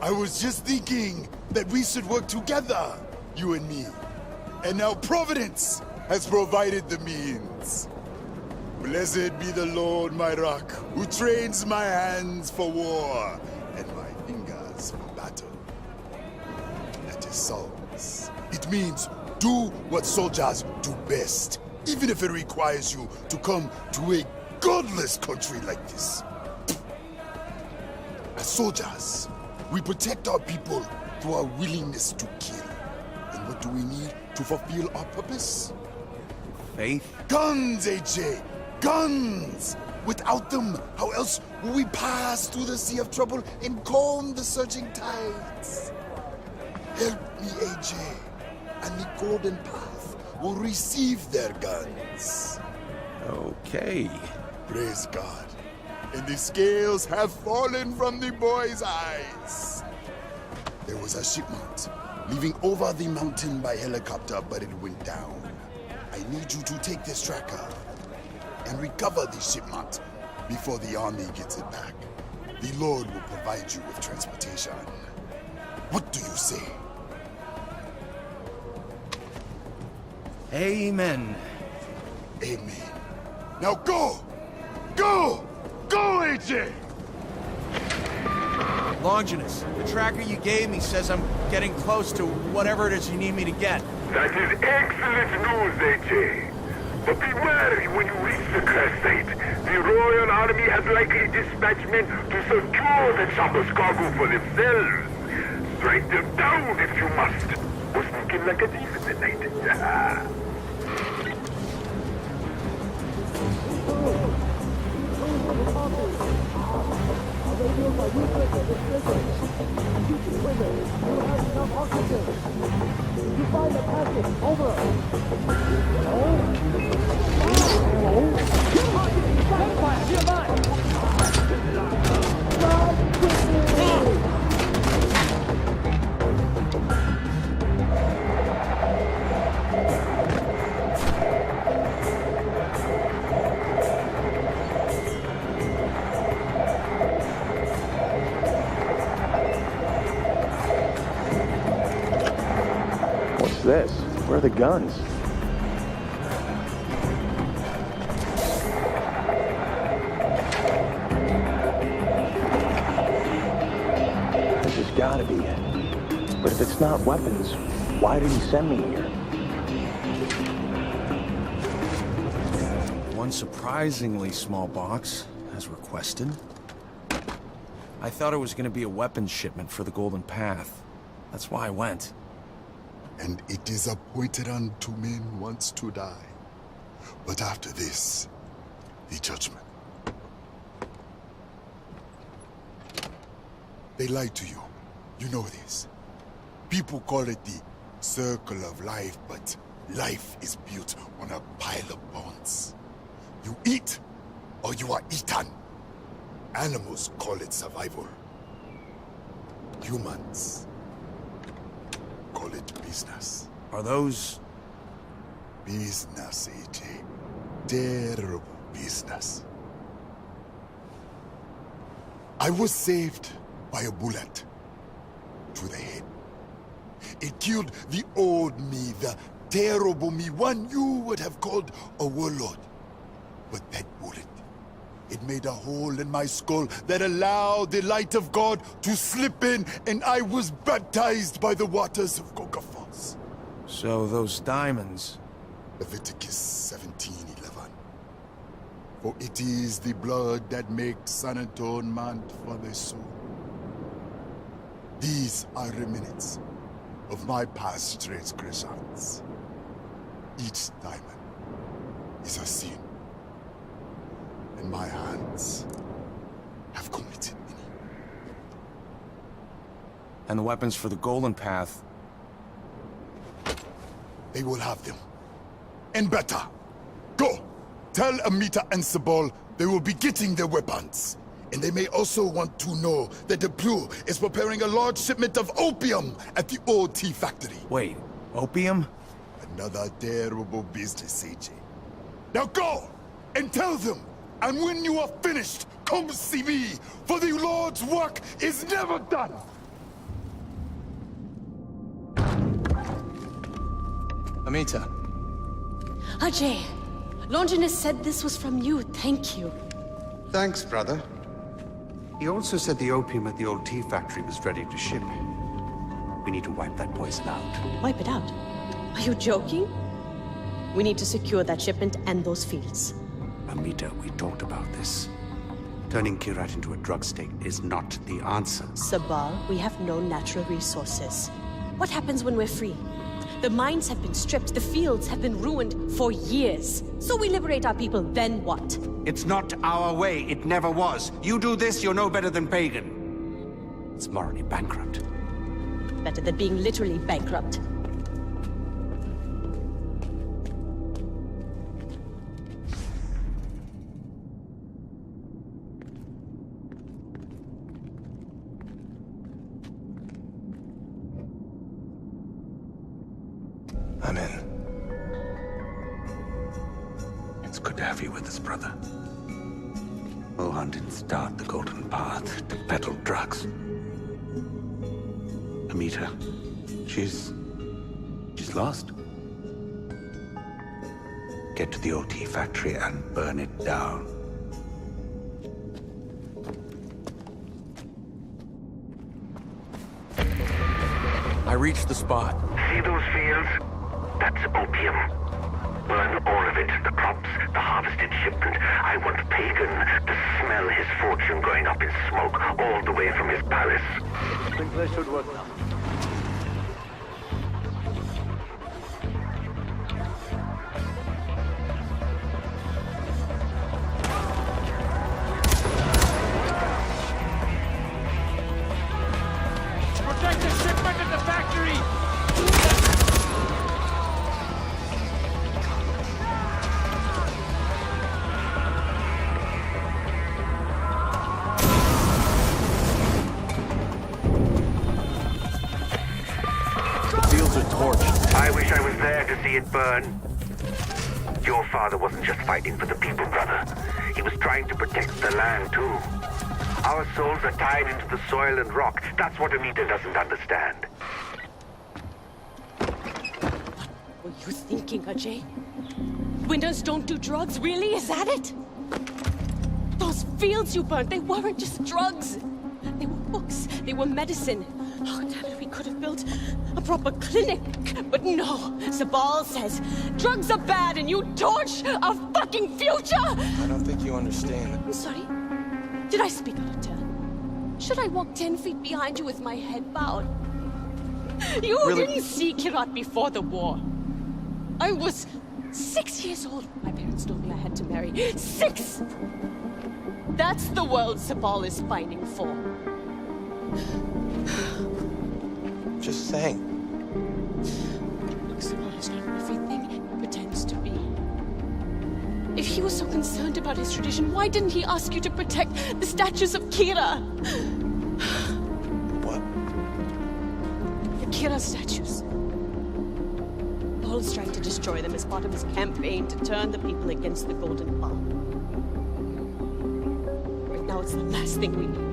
I was just thinking that we should work together, you and me. And now Providence has provided the means. Blessed be the Lord, my rock, who trains my hands for war and my fingers for battle. That is Psalms. It means do what soldiers do best, even if it requires you to come to a godless country like this. As soldiers, we protect our people through our willingness to kill. And what do we need to fulfill our purpose? Faith? Guns, AJ! Guns! Without them, how else will we pass through the sea of trouble and calm the surging tides? Help me, AJ, and the Golden Path will receive their guns. Okay. Praise God. And the scales have fallen from the boy's eyes. There was a shipment leaving over the mountain by helicopter, but it went down. I need you to take this tracker and recover the shipment before the army gets it back. The Lord will provide you with transportation. What do you say? Amen. Amen. Now go! Go! Go, AJ! Longinus, the tracker you gave me says I'm getting close to whatever it is you need me to get. That is excellent news, AJ. But be wary when you reach the Crest. The Royal Army has likely dispatched men to secure the chopper's cargo for themselves. Strike them down if you must. Or sneak in like a thief in the night. What's this? Where are the guns? This has gotta be it. But if it's not weapons, why did he send me here? One surprisingly small box, as requested. I thought it was going to be a weapons shipment for the Golden Path. That's why I went. And it is appointed unto men once to die. But after this, the judgment. They lied to you. You know this. People call it the circle of life, but life is built on a pile of bones. You eat, or you are eaten. Animals call it survival. Humans call it business. Are those... Business, AJ. Terrible business. I was saved by a bullet to the head. It killed the old me, the terrible me, one you would have called a warlord. But that bullet, it made a hole in my skull that allowed the light of God to slip in, and I was baptized by the waters of Coca Falls. So those diamonds... Leviticus 17:11. For it is the blood that makes an atonement for the soul. These are remnants of my past transgressions. Each diamond is a sin, and my hands have committed many. And the weapons for the Golden Path? They will have them. And better. Go! Tell Amita and Sabal they will be getting their weapons. And they may also want to know that the Blue is preparing a large shipment of opium at the old tea factory. Wait, opium? Another terrible business, AJ. Now go! And tell them! And when you are finished, come see me! For the Lord's work is never done! Amita. Ajay, Longinus said this was from you. Thank you. Thanks, brother. He also said the opium at the old tea factory was ready to ship. We need to wipe that poison out. Wipe it out? Are you joking? We need to secure that shipment and those fields. Amita, we talked about this. Turning Kirat into a drug state is not the answer. Sabal, we have no natural resources. What happens when we're free? The mines have been stripped, the fields have been ruined for years. So we liberate our people, then what? It's not our way. It never was. You do this, you're no better than Pagan. It's morally bankrupt. Better than being literally bankrupt. I'm in. It's good to have you with us, brother. Mohan didn't start the Golden Path to peddle drugs. Amita, she's lost. Get to the OT factory and burn it down. I reached the spot. See those fields? That's opium. Burn all of it. The crops, the harvested shipment. I want Pagan to smell his fortune going up in smoke all the way from his palace. Sprinkler should work now. Protect the shipment at the factory! Fields are torched. I wish I was there to see it burn. Your father wasn't just fighting for the people, brother. He was trying to protect the land, too. Our souls are tied into the soil and rock. That's what Amita doesn't understand. What were you thinking, Ajay? Winners don't do drugs, really? Is that it? Those fields you burnt, they weren't just drugs. They were books, they were medicine. Oh, damn it, we could have built a proper clinic. But no, Sabal says drugs are bad and you torch our fucking future! I don't think you understand. I'm sorry. Did I speak out of turn? Should I walk 10 feet behind you with my head bowed? You Really? didn't see Kirat before the war. I was 6 years old. My parents told me I had to marry. 6! That's the world Sabal is fighting for. Just saying. Look, Sabal is not everything he pretends to be. If he was so concerned about his tradition, why didn't he ask you to protect the statues of Kira? What? The Kira statues. Paul's trying to destroy them as part of his campaign to turn the people against the Golden Path. Right now, it's the last thing we need.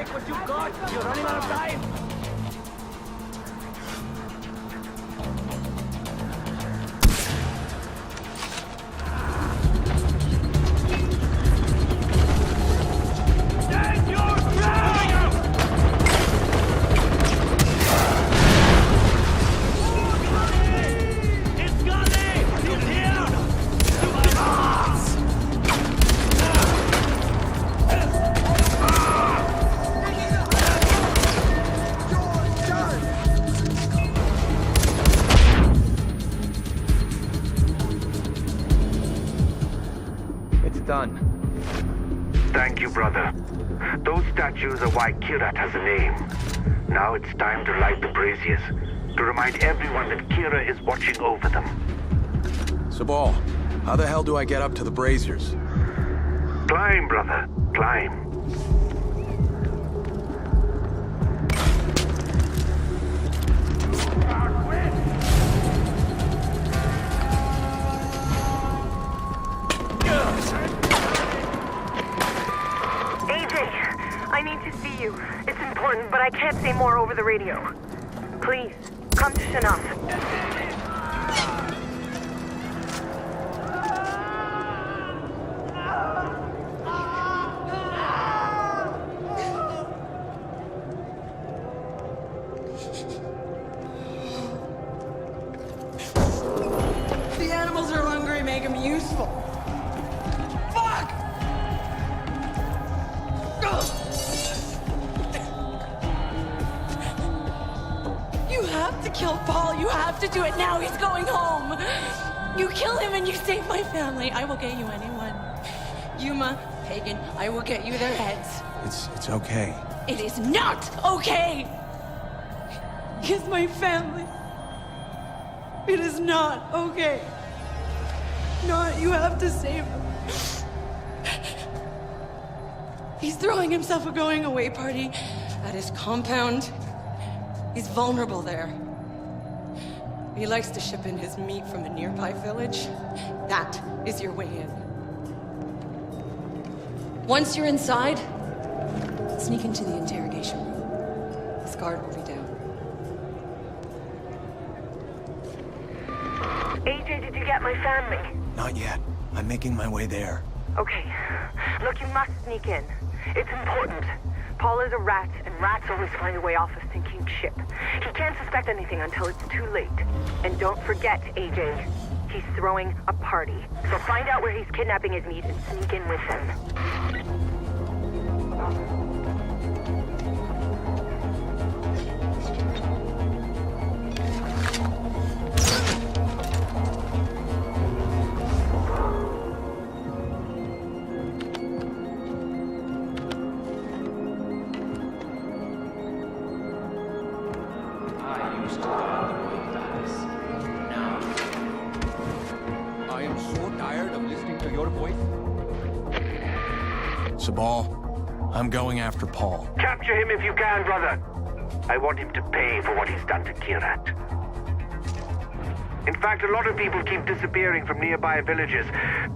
Get what you've got! You're running out of time! Stand your ground! It's Gandhi! He's here! To my boss! It's done. Thank you, brother. Those statues are why Kyrat has a name. Now it's time to light the braziers, to remind everyone that Kira is watching over them. Sabal, how the hell do I get up to the braziers? Climb, brother. Climb. I need to see you. It's important, but I can't say more over the radio. Please, come to Shanaf. The animals are hungry, make them useful. Fuck! You have to kill Paul. You have to do it now. He's going home. You kill him and you save my family. I will get you anyone. Yuma, Pagan, I will get you their heads. It's okay. It is not okay! Kiss my family. It is not okay. Not, you have to save him. He's throwing himself a going away party at his compound. He's vulnerable there. He likes to ship in his meat from a nearby village. That is your way in. Once you're inside, sneak into the interrogation room. This guard will be down. AJ, did you get my family? Not yet. I'm making my way there. Okay. Look, you must sneak in. It's important. Paul is a rat, and rats always find a way off a sinking ship. He can't suspect anything until it's too late. And don't forget, AJ, he's throwing a party. So find out where he's kidnapping his meat and sneak in with him. I am so tired of listening to your voice. Sabal, I'm going after Paul. Capture him if you can, brother. I want him to pay for what he's done to Kyrat. In fact, a lot of people keep disappearing from nearby villages.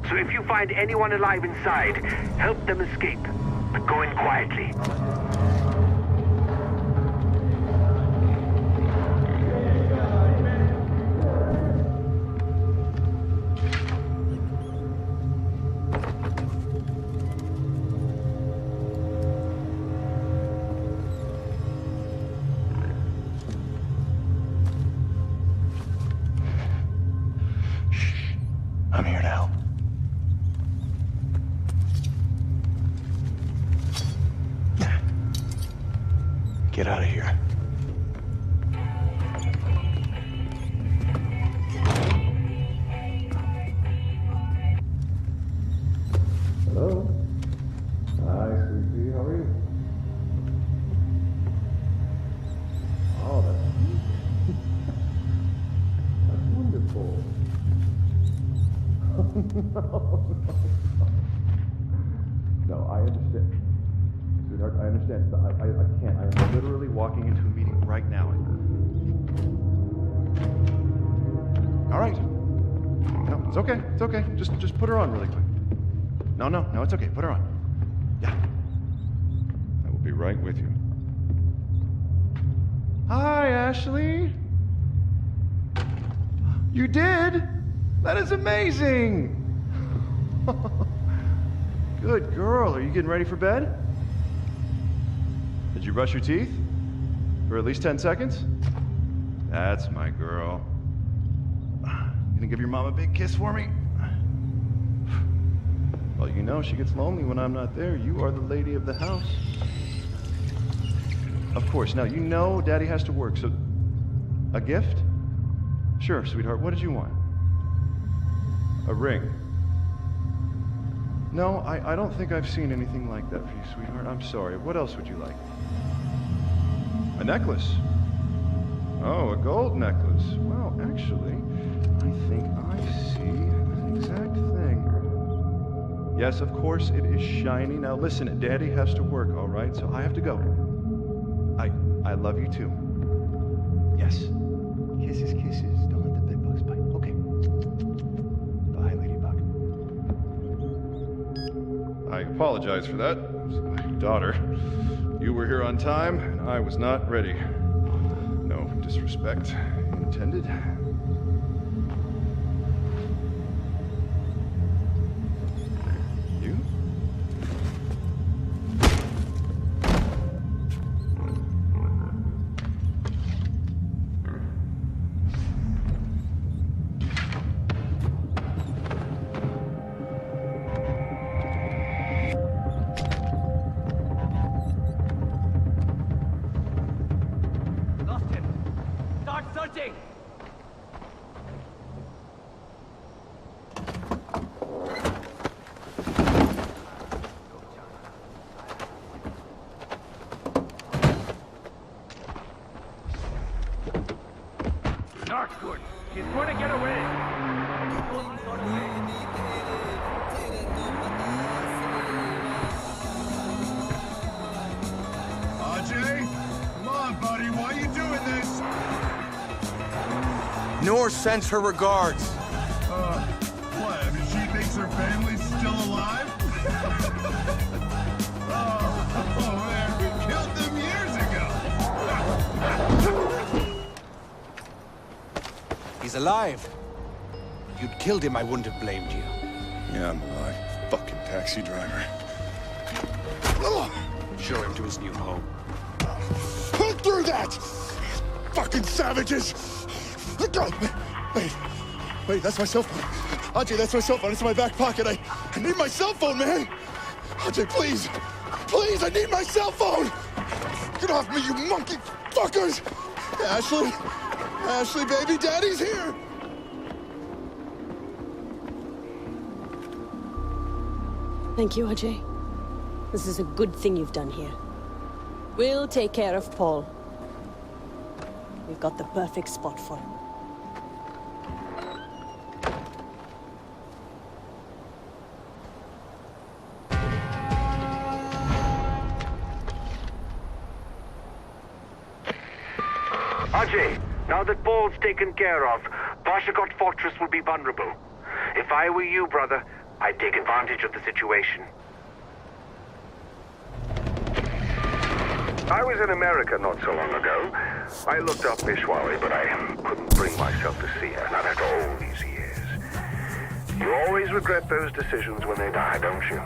So if you find anyone alive inside, help them escape. But go in quietly. I'm here to help. Get out of here. Hello? Hi, sweetie. How are you? Oh, that's wonderful. No, I understand. Sweetheart, I understand. I can't. I am literally walking into a meeting right now. All right. No, it's okay. It's okay. Just put her on really quick. No, it's okay. Put her on. Yeah. be right with you. Hi, Ashley. You did? That is amazing. Good girl. Are you getting ready for bed? Did you brush your teeth? For at least 10 seconds? That's my girl. Gonna give your mom a big kiss for me? Well, you know she gets lonely when I'm not there. You are the lady of the house. Of course. Now, you know Daddy has to work, so... A gift? Sure, sweetheart. What did you want? A ring. No, I don't think I've seen anything like that for you, sweetheart. I'm sorry. What else would you like? A necklace. Oh, a gold necklace. Well, actually, I think I see an exact thing. Yes, of course, it is shiny. Now listen, Daddy has to work, all right? So I have to go. I love you too. Yes. Kisses, kisses. Don't let the bed bugs bite. Okay. Bye, Ladybug. I apologize for that. It was my daughter. You were here on time, and I was not ready. No disrespect intended. You? Lost him. Start searching. Not good. He's going to get away. Ajay? Come on, buddy. Why are you doing this? Noor sends her regards. What? I mean, she thinks her family's still alive? oh, man. We killed them years ago. He's alive. If you'd killed him, I wouldn't have blamed you. Yeah, I'm alive. Fucking taxi driver. Show him to his new home. Who threw that? Fucking savages! Wait, that's my cell phone. Ajay, that's my cell phone. It's in my back pocket. I need my cell phone, man! Ajay, please! Please, I need my cell phone! Get off me, you monkey fuckers! Ashley! Ashley, baby, Daddy's here! Thank you, Ajay. This is a good thing you've done here. We'll take care of Paul. We've got the perfect spot for him. Ajay, now that Paul's taken care of, Bashakot Fortress will be vulnerable. If I were you, brother, I'd take advantage of the situation. I was in America not so long ago. I looked up Ishwari, but I couldn't bring myself to see her, not after all these years. You always regret those decisions when they die, don't you?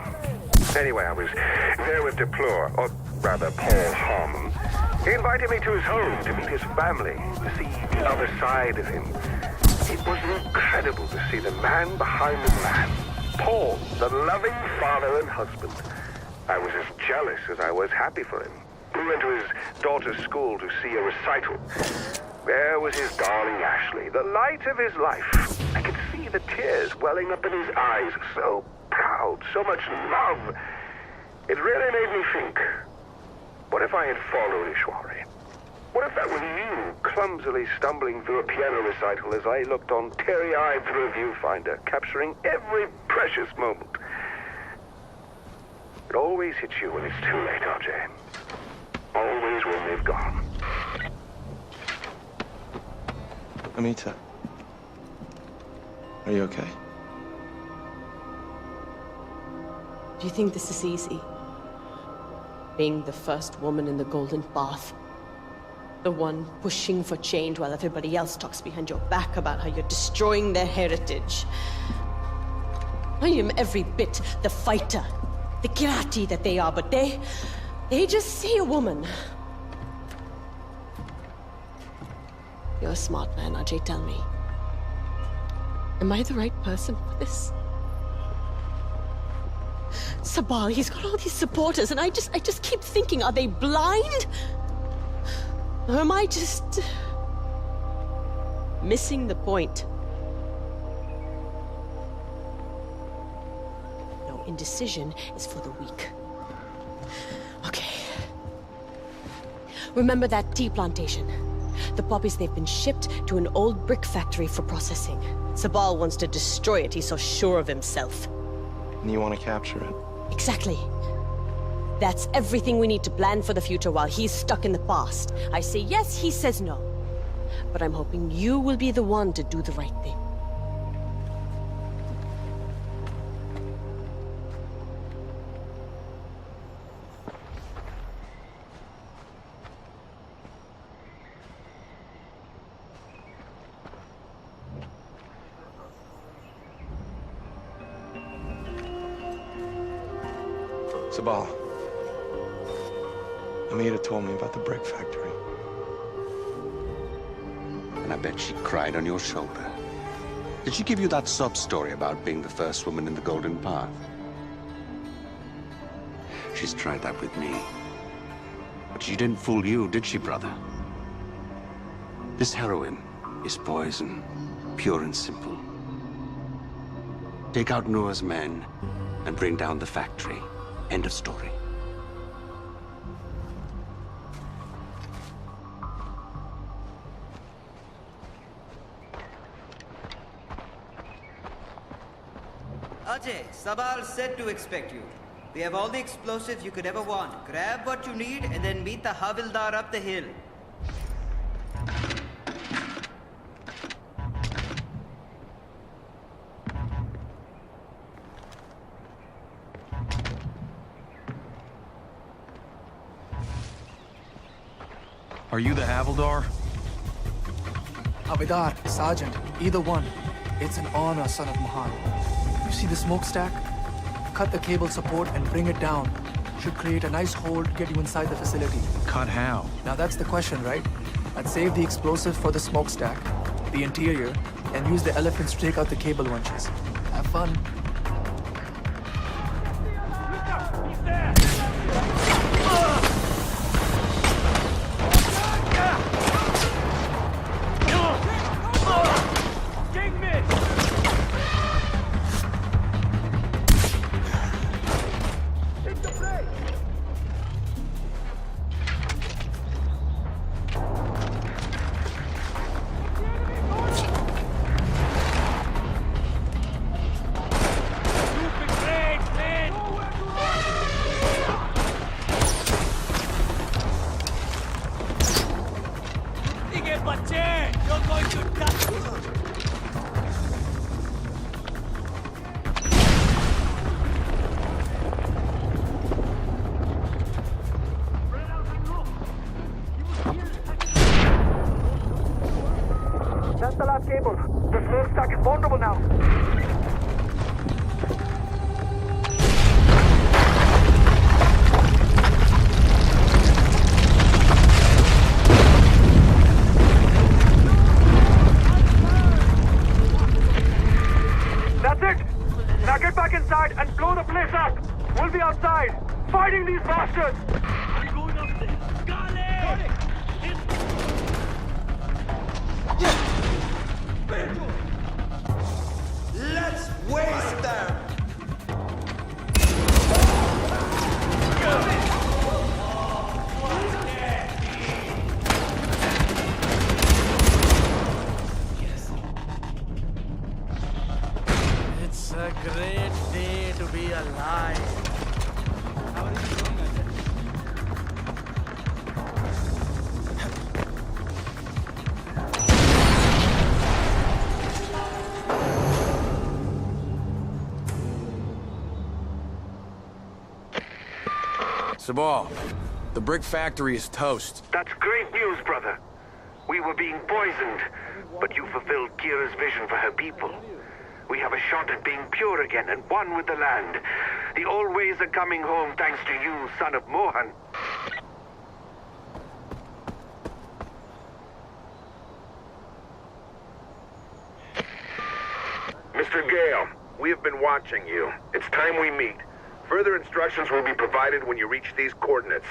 Anyway, I was there with Deplore, or rather Paul Harmon. He invited me to his home to meet his family, to see the other side of him. It was incredible to see the man behind the man. Paul, the loving father and husband. I was as jealous as I was happy for him. We went to his daughter's school to see a recital. There was his darling Ashley, the light of his life. I could see the tears welling up in his eyes. So proud, so much love. It really made me think. What if I had followed Ishwari? What if that was you, clumsily stumbling through a piano recital as I looked on teary-eyed through a viewfinder, capturing every precious moment? It always hits you when it's too late, Ajay. Always when they've gone. Amita, are you okay? Do you think this is easy? Being the first woman in the Golden Path. The one pushing for change while everybody else talks behind your back about how you're destroying their heritage. I am every bit the fighter, the Kirati that they are, but they just see a woman. You're a smart man, Ajay, tell me. Am I the right person for this? Sabal, he's got all these supporters, and I just keep thinking, are they blind? Or am I just missing the point? No, indecision is for the weak. Okay. Remember that tea plantation? The poppies, they've been shipped to an old brick factory for processing. Sabal wants to destroy it, he's so sure of himself. And you want to capture it? Exactly. That's everything we need to plan for the future while he's stuck in the past. I say yes, he says no. But I'm hoping you will be the one to do the right thing. Sabal. Amita told me about the brick factory. And I bet she cried on your shoulder. Did she give you that sub-story about being the first woman in the Golden Path? She's tried that with me. But she didn't fool you, did she, brother? This heroin is poison, pure and simple. Take out Noah's men and bring down the factory. End of story. Ajay, Sabal said to expect you. We have all the explosives you could ever want. Grab what you need and then meet the Havildar up the hill. Are you the Havildar? Havildar, Sergeant, either one. It's an honor, son of Mahan. You see the smokestack? Cut the cable support and bring it down. Should create a nice hole to get you inside the facility. Cut how? Now that's the question, right? I'd save the explosive for the smokestack, the interior, and use the elephants to take out the cable winches. Have fun. That's the last cable. The smokestack is vulnerable now. That's it! Now get back inside and blow the place up! We'll be outside, fighting these bastards! We're going up there! Got it! Let's waste them! It's a great day to be alive. How are you doing, Ajay? Sabal, the brick factory is toast. That's great news, brother. We were being poisoned, but you fulfilled Kira's vision for her people. We have a shot at being pure again and one with the land. The old ways are coming home thanks to you, son of Mohan. Mr. Gale, we have been watching you. It's time we meet. Further instructions will be provided when you reach these coordinates.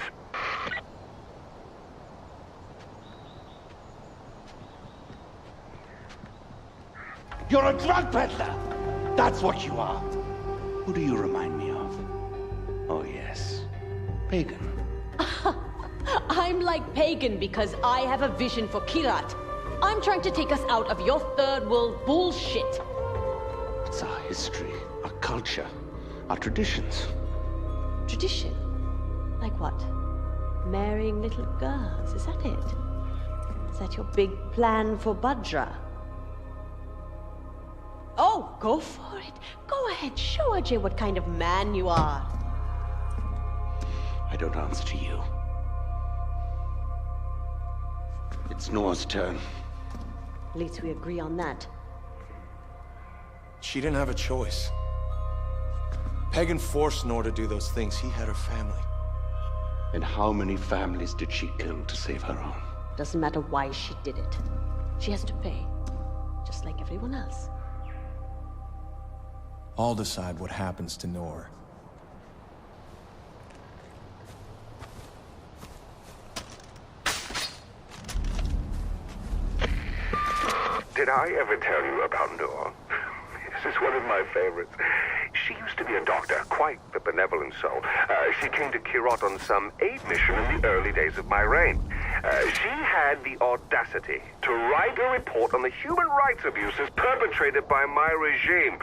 You're a drug peddler! That's what you are. Who do you remind me of? Oh, yes. Pagan. I'm like Pagan because I have a vision for Kirat. I'm trying to take us out of your third world bullshit. It's our history, our culture, our traditions. Tradition? Like what? Marrying little girls, is that it? Is that your big plan for Bhadra? Oh, go for it. Go ahead, show Ajay what kind of man you are. I don't answer to you. It's Noah's turn. At least we agree on that. She didn't have a choice. Pagan forced Noor to do those things. He had her family. And how many families did she kill to save her own? Doesn't matter why she did it. She has to pay. Just like everyone else. I'll decide what happens to Noor. Did I ever tell you about Noor? This is one of my favorites. She used to be a doctor, quite the benevolent soul. She came to Kirat on some aid mission in the early days of my reign. She had the audacity to write a report on the human rights abuses perpetrated by my regime.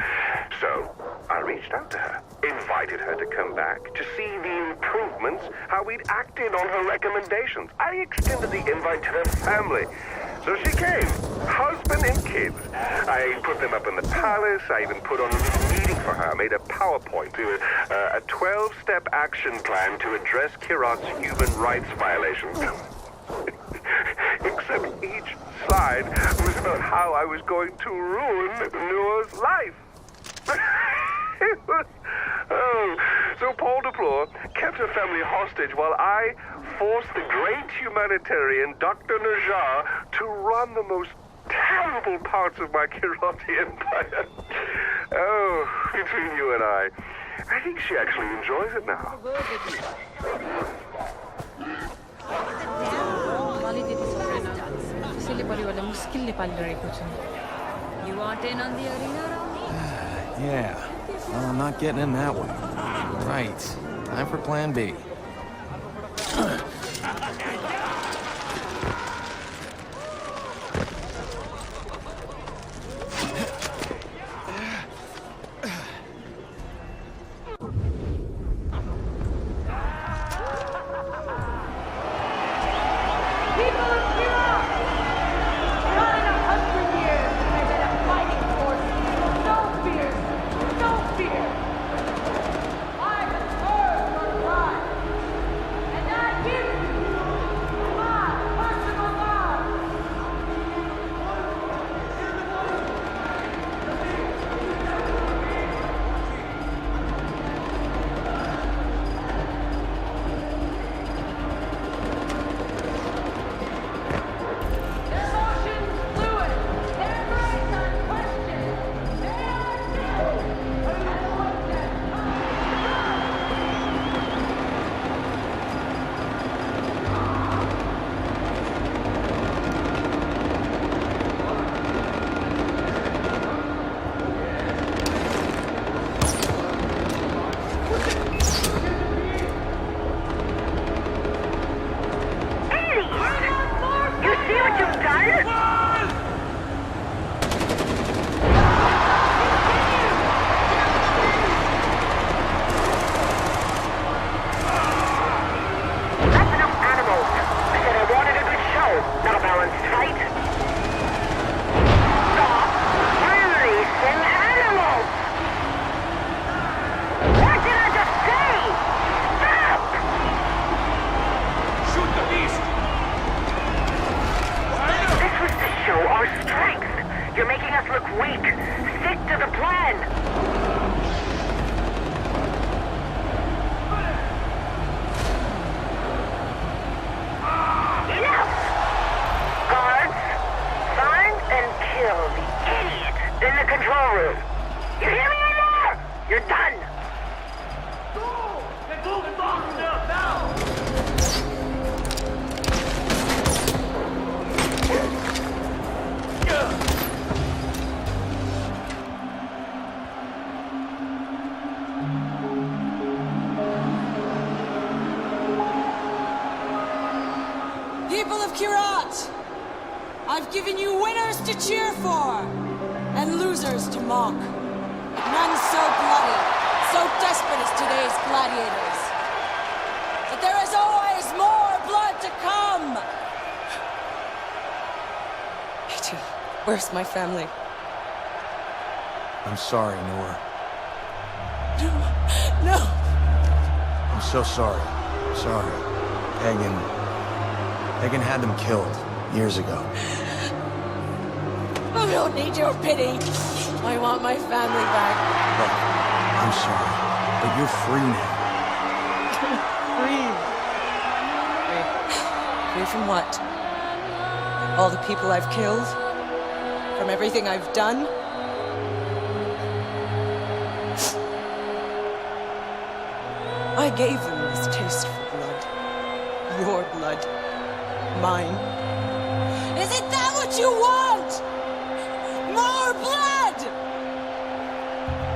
So I reached out to her, invited her to come back to see the improvements, how we'd acted on her recommendations. I extended the invite to her family. So she came, husband and kids. I put them up in the palace. I even put on a little meeting for her. I made a PowerPoint to a 12-step action plan to address Kirat's human rights violations. Except each slide was about how I was going to ruin Noor's life. So Paul Duplore kept her family hostage while I forced the great humanitarian Dr. Najjar to run the most terrible parts of my Kirati empire. Oh, between you and I think she actually enjoys it now. You want in on the arena? Yeah. Well, I'm not getting in that way. Right. Time for plan B. I have heard your cry, and I give People of Kirat, I've given you winners to cheer for and losers to mock. But none so bloody, so desperate as today's gladiators. But there is always more blood to come. Me too. Where's my family? I'm sorry, Noor. No. I'm so sorry. Sorry. Pagan had them killed years ago. I don't need your pity. I want my family back. Look, I'm sorry, but you're free now. Free? Free from what? All the people I've killed? From everything I've done? I gave them this taste for blood. Your blood. Mine. Is it that what you want? More blood!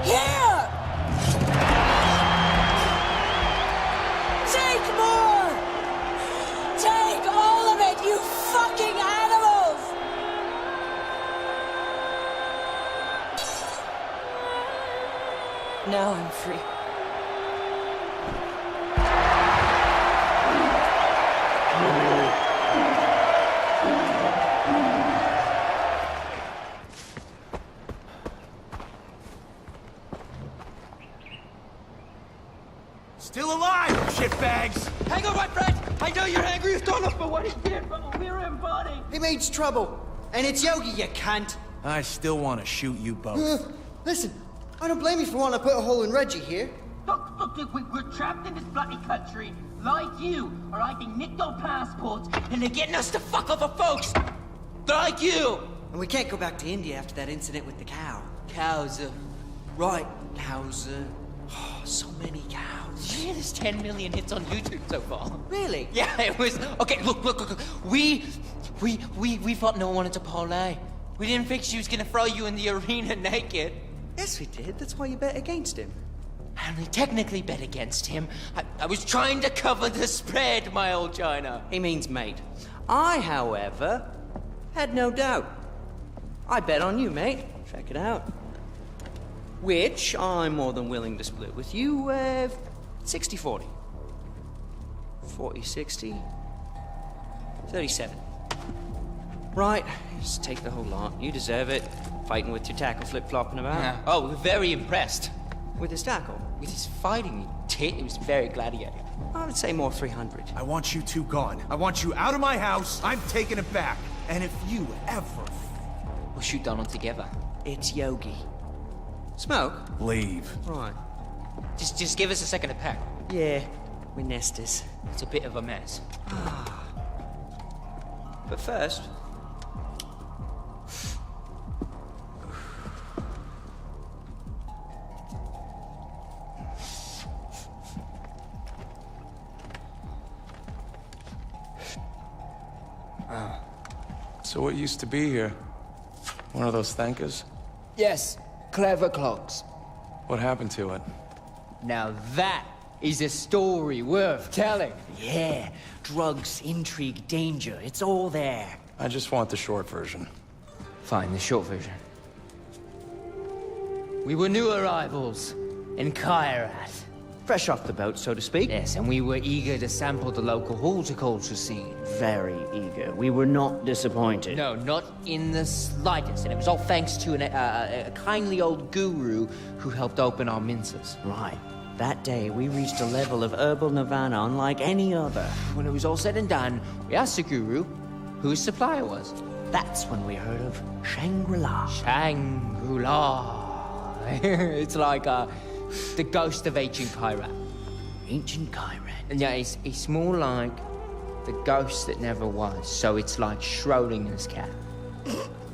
Here! Take more! Take all of it, you fucking animals! Now I'm free. Still alive, shitbags! Hang on, my friend! I know you're angry with Donald for what he did, but we're in body! He means trouble. And it's Yogi, you cunt. I still want to shoot you both. Listen, I don't blame you for wanting to put a hole in Reggie here. Look, we're trapped in this bloody country. Like you, are hiding nicked our passports, and they're getting us to fuck other folks. Like you! And we can't go back to India after that incident with the cow. Cows, Right, cows, oh, so many cows. Yeah, there's 10 million hits on YouTube so far. Really? Yeah, it was... Okay, look. We thought no one wanted to parlay. We didn't think she was gonna throw you in the arena naked. Yes, we did. That's why you bet against him. I only technically bet against him. I was trying to cover the spread, my old China. He means mate. I, however, had no doubt. I bet on you, mate. Check it out. Which I'm more than willing to split with you, 60-40. 40-60. 37. Right, just take the whole lot. You deserve it. Fighting with your tackle flip-flopping about. Yeah. Oh, we're very impressed. With his tackle? With his fighting, it was very gladiator. I would say more 300. I want you two gone. I want you out of my house. I'm taking it back. And if you ever... We'll shoot Donald together. It's Yogi. Smoke? Leave. Right. Just give us a second to pack. Yeah, we're nesters. It's a bit of a mess. But first... So what used to be here? One of those thankers? Yes, clever clogs. What happened to it? Now that is a story worth telling. Yeah, drugs, intrigue, danger, it's all there. I just want the short version. Fine, the short version. We were new arrivals in Kyrat. Fresh off the boat, so to speak. Yes, and we were eager to sample the local horticulture scene. Very eager. We were not disappointed. No, not in the slightest. And it was all thanks to a kindly old guru who helped open our minces. Right. That day, we reached a level of herbal nirvana unlike any other. When it was all said and done, we asked the guru who his supplier was. That's when we heard of Shangri-La. Shangri-La. It's like the ghost of ancient Kyrat. Ancient Kyrat. And yeah, it's more like the ghost that never was. So it's like Schrodinger's cat.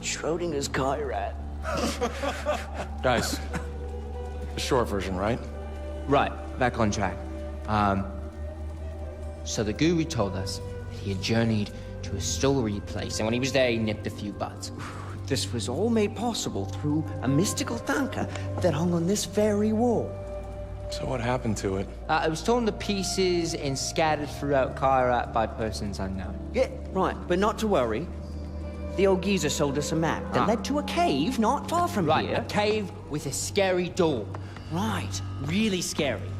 Schrodinger's Kyrat. Guys, the short version, right? Right, back on track. So the guru told us that he had journeyed to a storied place, and when he was there, he nipped a few buds. This was all made possible through a mystical tanka that hung on this very wall. So what happened to it? It was torn to pieces and scattered throughout Kyrat by persons unknown. Yeah, right, but not to worry. The old geezer sold us a map that led to a cave not far from here. A cave with a scary door. Right, really scary.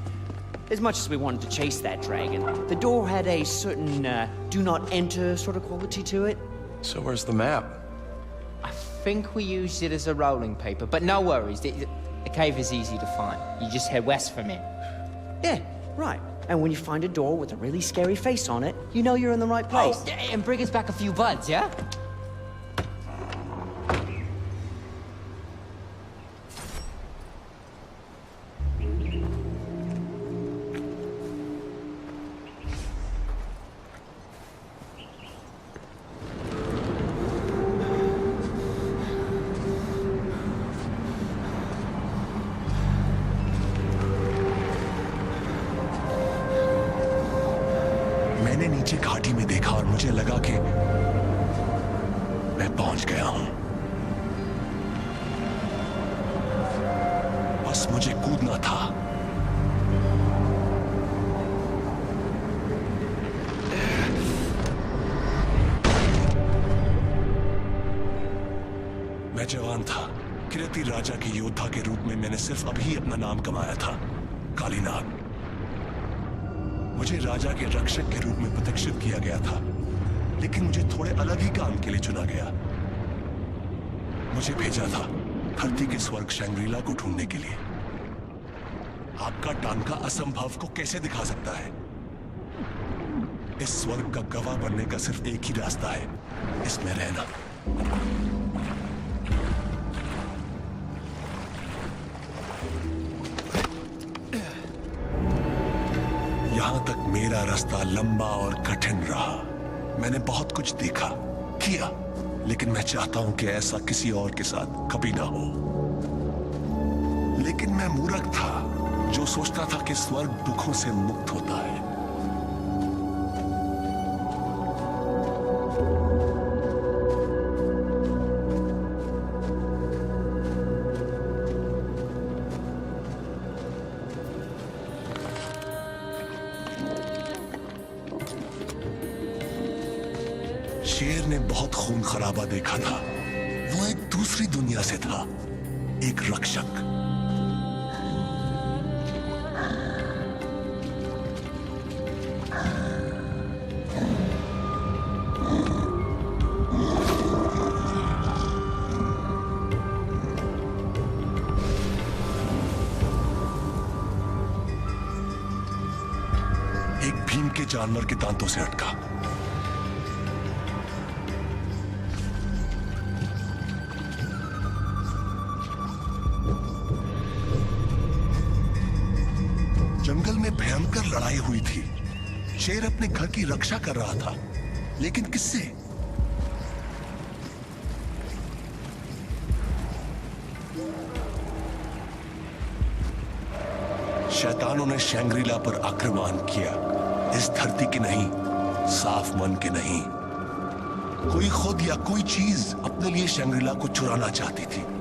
As much as we wanted to chase that dragon, the door had a certain do not enter sort of quality to it. So where's the map? I think we used it as a rolling paper, but no worries. The cave is easy to find. You just head west from it. Yeah, right. And when you find a door with a really scary face on it, you know you're in the right place. Oh, yeah, and bring us back a few buds, yeah? मैंने नीचे घाटी में देखा और मुझे लगा कि मैं पहुंच गया हूं। बस मुझे कूदना था। मैं जवान था। किरती राजा के योद्धा के रूप में मैंने सिर्फ अभी अपना नाम कमाया था, कालीनाग। मुझे राजा के रक्षक के रूप में प्रतिष्ठित किया गया था, लेकिन मुझे थोड़े अलग ही काम के लिए चुना गया। मुझे भेजा था धरती के स्वर्ग शैंग्रीला को ढूंढने के लिए। आपका टांका असंभव को कैसे दिखा सकता है? इस स्वर्ग का गवाह बनने का सिर्फ एक ही रास्ता है, इसमें रहना। यहां तक मेरा रास्ता लंबा और कठिन रहा। मैंने बहुत कुछ देखा, किया, लेकिन मैं चाहता हूं कि ऐसा किसी और के साथ कभी ना हो। लेकिन मैं मूर्ख था जो सोचता था कि स्वर्ग दुखों से मुक्त होता है। शेर ने बहुत खून खराबा देखा था। वो एक दूसरी दुनिया से था, एक रक्षक। एक भीम के जानवर के दांतों से अटका। जंगल में भयंकर लड़ाई हुई थी। शेर अपने घर की रक्षा कर रहा था, लेकिन किससे? शैतानों ने शैंग्रीला पर आक्रमण किया। इस धरती के नहीं, साफ मन के नहीं। कोई खुद या कोई चीज अपने लिए शैंग्रीला को चुराना चाहती थी।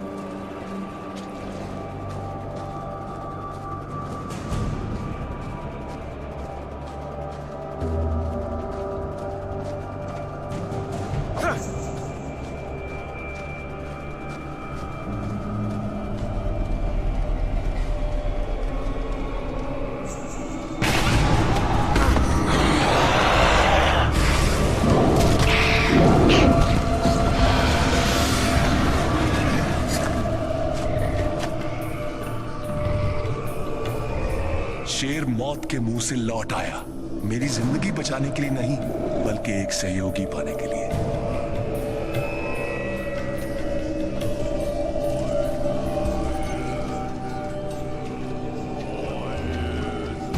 शेर मौत के मुंह से लौट आया, मेरी जिंदगी बचाने के लिए नहीं, बल्कि एक सहयोगी पाने के लिए।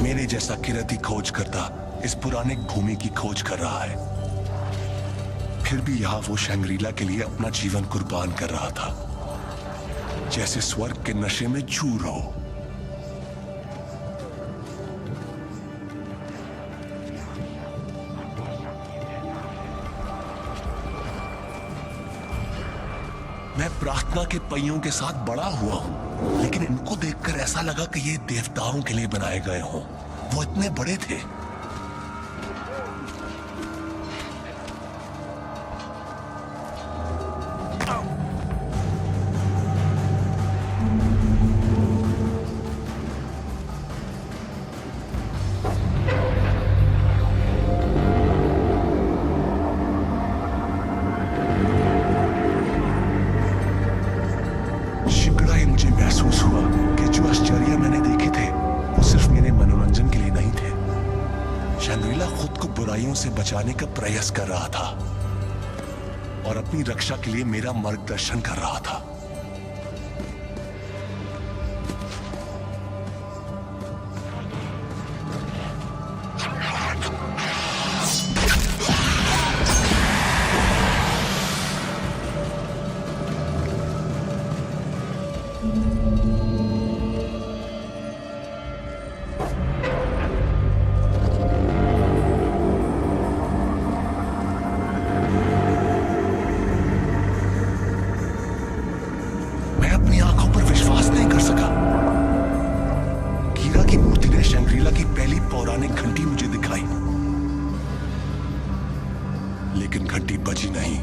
मेरे जैसा किरती खोज करता इस पुराने भूमि की खोज कर रहा है। फिर भी यहां वो शैंग्रीला के लिए अपना जीवन कुर्बान कर रहा था, जैसे स्वर्ग के नशे में चूर हो। मैं प्रार्थना के पहियों के साथ बड़ा हुआ हूं, लेकिन इनको देखकर ऐसा लगा कि ये देवताओं के लिए बनाए गए हों। वो इतने बड़े थे। से बचाने का प्रयास कर रहा था और अपनी रक्षा के लिए मेरा मार्गदर्शन कर रहा था। लेकिन घंटी बजी नहीं।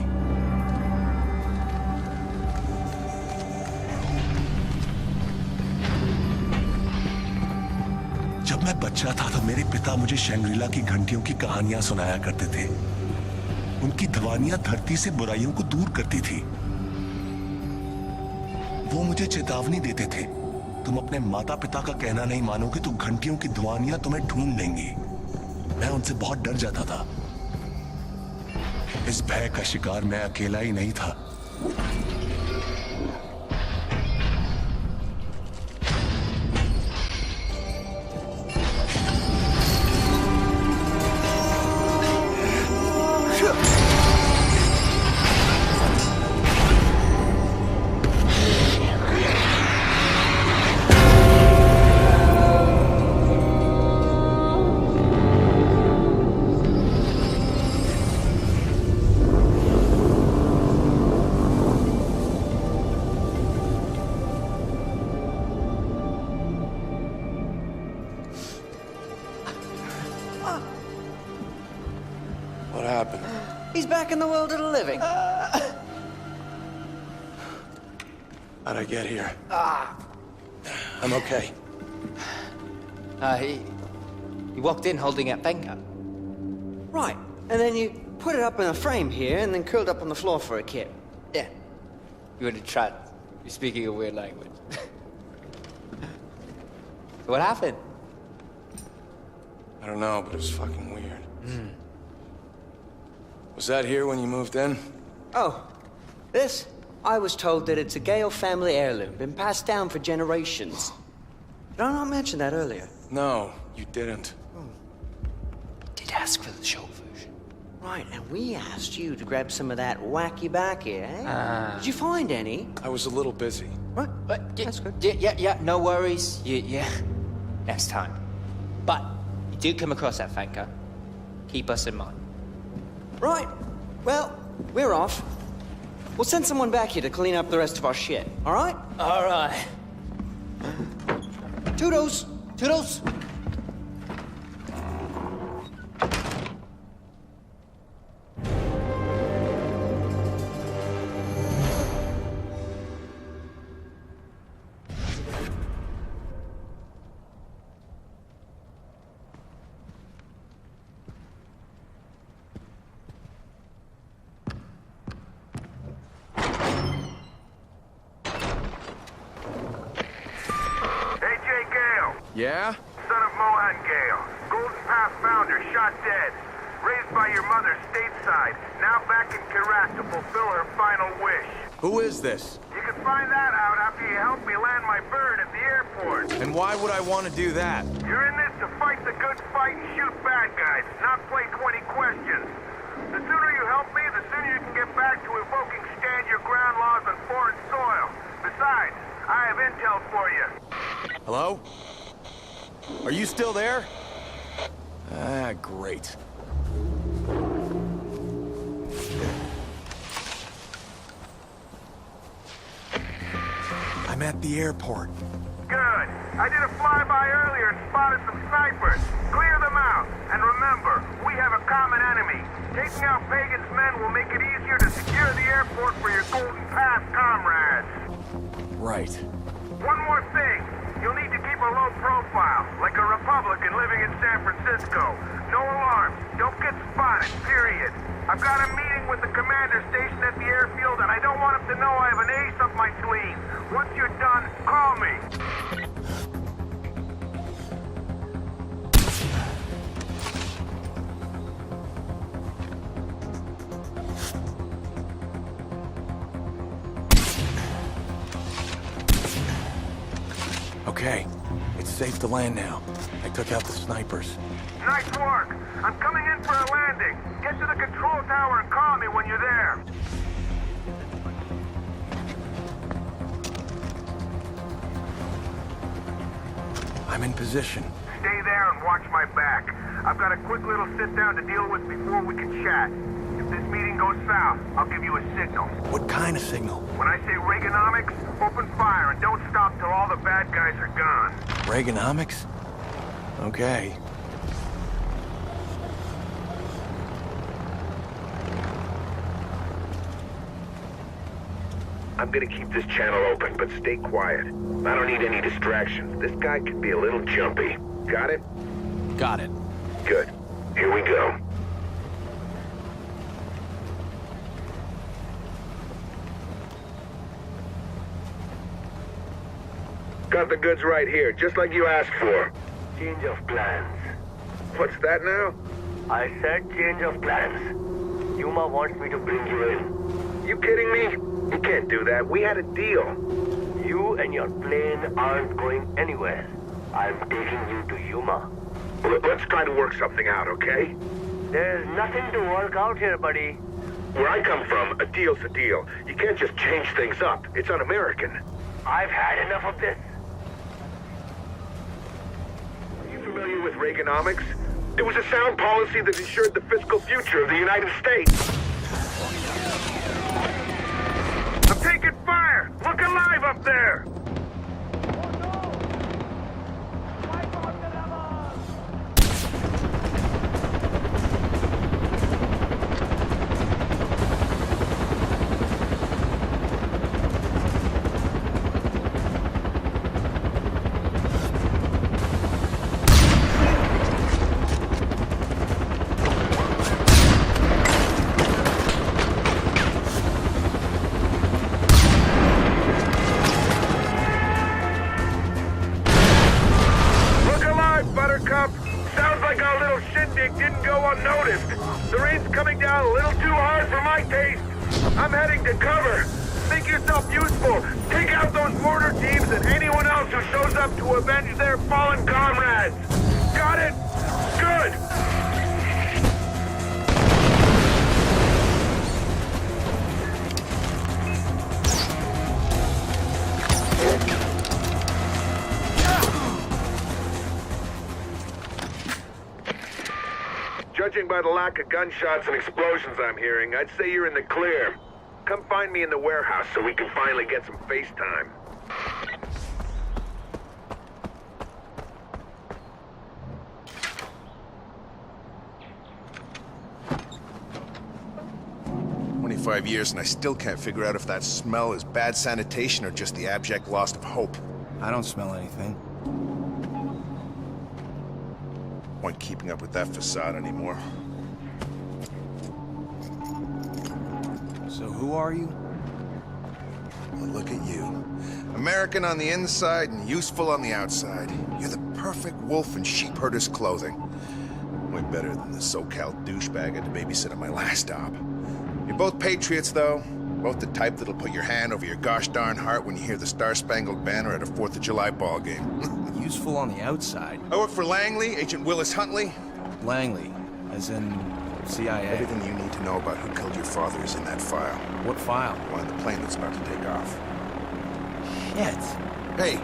जब मैं बच्चा था तो मेरे पिता मुझे शंग्रीला की घंटियों की कहानियां सुनाया करते थे। उनकी ध्वनियां धरती से बुराइयों को दूर करती थी। वो मुझे चेतावनी देते थे, तुम अपने माता पिता का कहना नहीं मानोगे तो घंटियों की ध्वनियां तुम्हें ढूंढ लेंगी। मैं उनसे बहुत डर जाता था। इस भय का शिकार मैं अकेला ही नहीं था। What happened? He's back in the world of the living. How'd I get here? I'm okay. He walked in holding a finger. Right, and then you put it up in a frame here and then curled up on the floor for a kip. Yeah. You would have tried. You're speaking a weird language. What happened? I don't know, but it was fucking weird. Was that here when you moved in? Oh, this? I was told that it's a Gale family heirloom, been passed down for generations. Did I not mention that earlier? No, you didn't. Did ask for the short version. Right, and we asked you to grab some of that wacky backy, eh? Did you find any? I was a little busy. Right, that's good. Yeah, no worries. Yeah, next time. But you do come across that fanker. Keep us in mind. Right. Well, we're off. We'll send someone back here to clean up the rest of our shit, all right? All right. Toodles! Toodles! Yeah? Son of Mohan Gale. Golden Path founder, shot dead. Raised by your mother stateside. Now back in Kirat to fulfill her final wish. Who is this? You can find that out after you help me land my bird at the airport. And why would I want to do that? You're in this to fight the good fight and shoot bad guys, not play 20 questions. The sooner you help me, the sooner you can get back to evoking stand your ground laws on foreign soil. Besides, I have intel for you. Hello? Are you still there? Ah, great. I'm at the airport. Good. I did a flyby earlier and spotted some snipers. Clear them out. And remember, we have a common enemy. Taking out Pagan's men will make it easier to secure the airport for your Golden Path comrades. Right. One more thing. You'll need to keep a low profile, like a Republican living in San Francisco. No alarms. Don't get spotted, period. I've got a meeting with the commander stationed at the airfield, and I don't want him to know I have an ace up my sleeve. Once you're done, call me. Okay, it's safe to land now. I took out the snipers. Nice work. I'm coming in for a landing. Get to the control tower and call me when you're there. I'm in position. Stay there and watch my back. I've got a quick little sit-down to deal with before we can chat. If this meeting goes south, I'll give you a signal. What kind of signal? When I say Reaganomics, open fire and don't stop till all the bad guys are gone. Reaganomics? Okay. I'm gonna keep this channel open, but stay quiet. I don't need any distractions. This guy could be a little jumpy. Got it? Got it. Good. Here we go. Got the goods right here, just like you asked for. Change of plans. What's that now? I said change of plans. Yuma wants me to bring you in. You kidding me? You can't do that. We had a deal. You and your plane aren't going anywhere. I'm taking you to Yuma. Let's try to work something out, okay? There's nothing to work out here, buddy. Where I come from, a deal's a deal. You can't just change things up. It's un-American. I've had enough of this. Are you familiar with Reaganomics? It was a sound policy that ensured the fiscal future of the United States. I'm taking fire! Look alive up there! Didn't go unnoticed. The rain's coming down a little too hard for my taste. I'm heading to cover. Make yourself useful. Take out those mortar teams and anyone else who shows up to avenge their fallen comrades. Got it? Good. Judging by the lack of gunshots and explosions I'm hearing, I'd say you're in the clear. Come find me in the warehouse so we can finally get some FaceTime. "25 years and I still can't figure out if that smell is bad sanitation or just the abject loss of hope." I don't smell anything. Point keeping up with that facade anymore. So who are you? Well, look at you. American on the inside and useful on the outside. You're the perfect wolf in sheep herder's clothing. Way better than the SoCal douchebag I had to babysit at my last stop. You're both patriots, though. Both the type that'll put your hand over your gosh darn heart when you hear the Star-Spangled Banner at a 4th of July ball game. Useful on the outside. I work for Langley, Agent Willis Huntley. Langley, as in CIA. Everything you need to know about who killed your father is in that file. What file? One on the plane that's about to take off. Shit. Hey,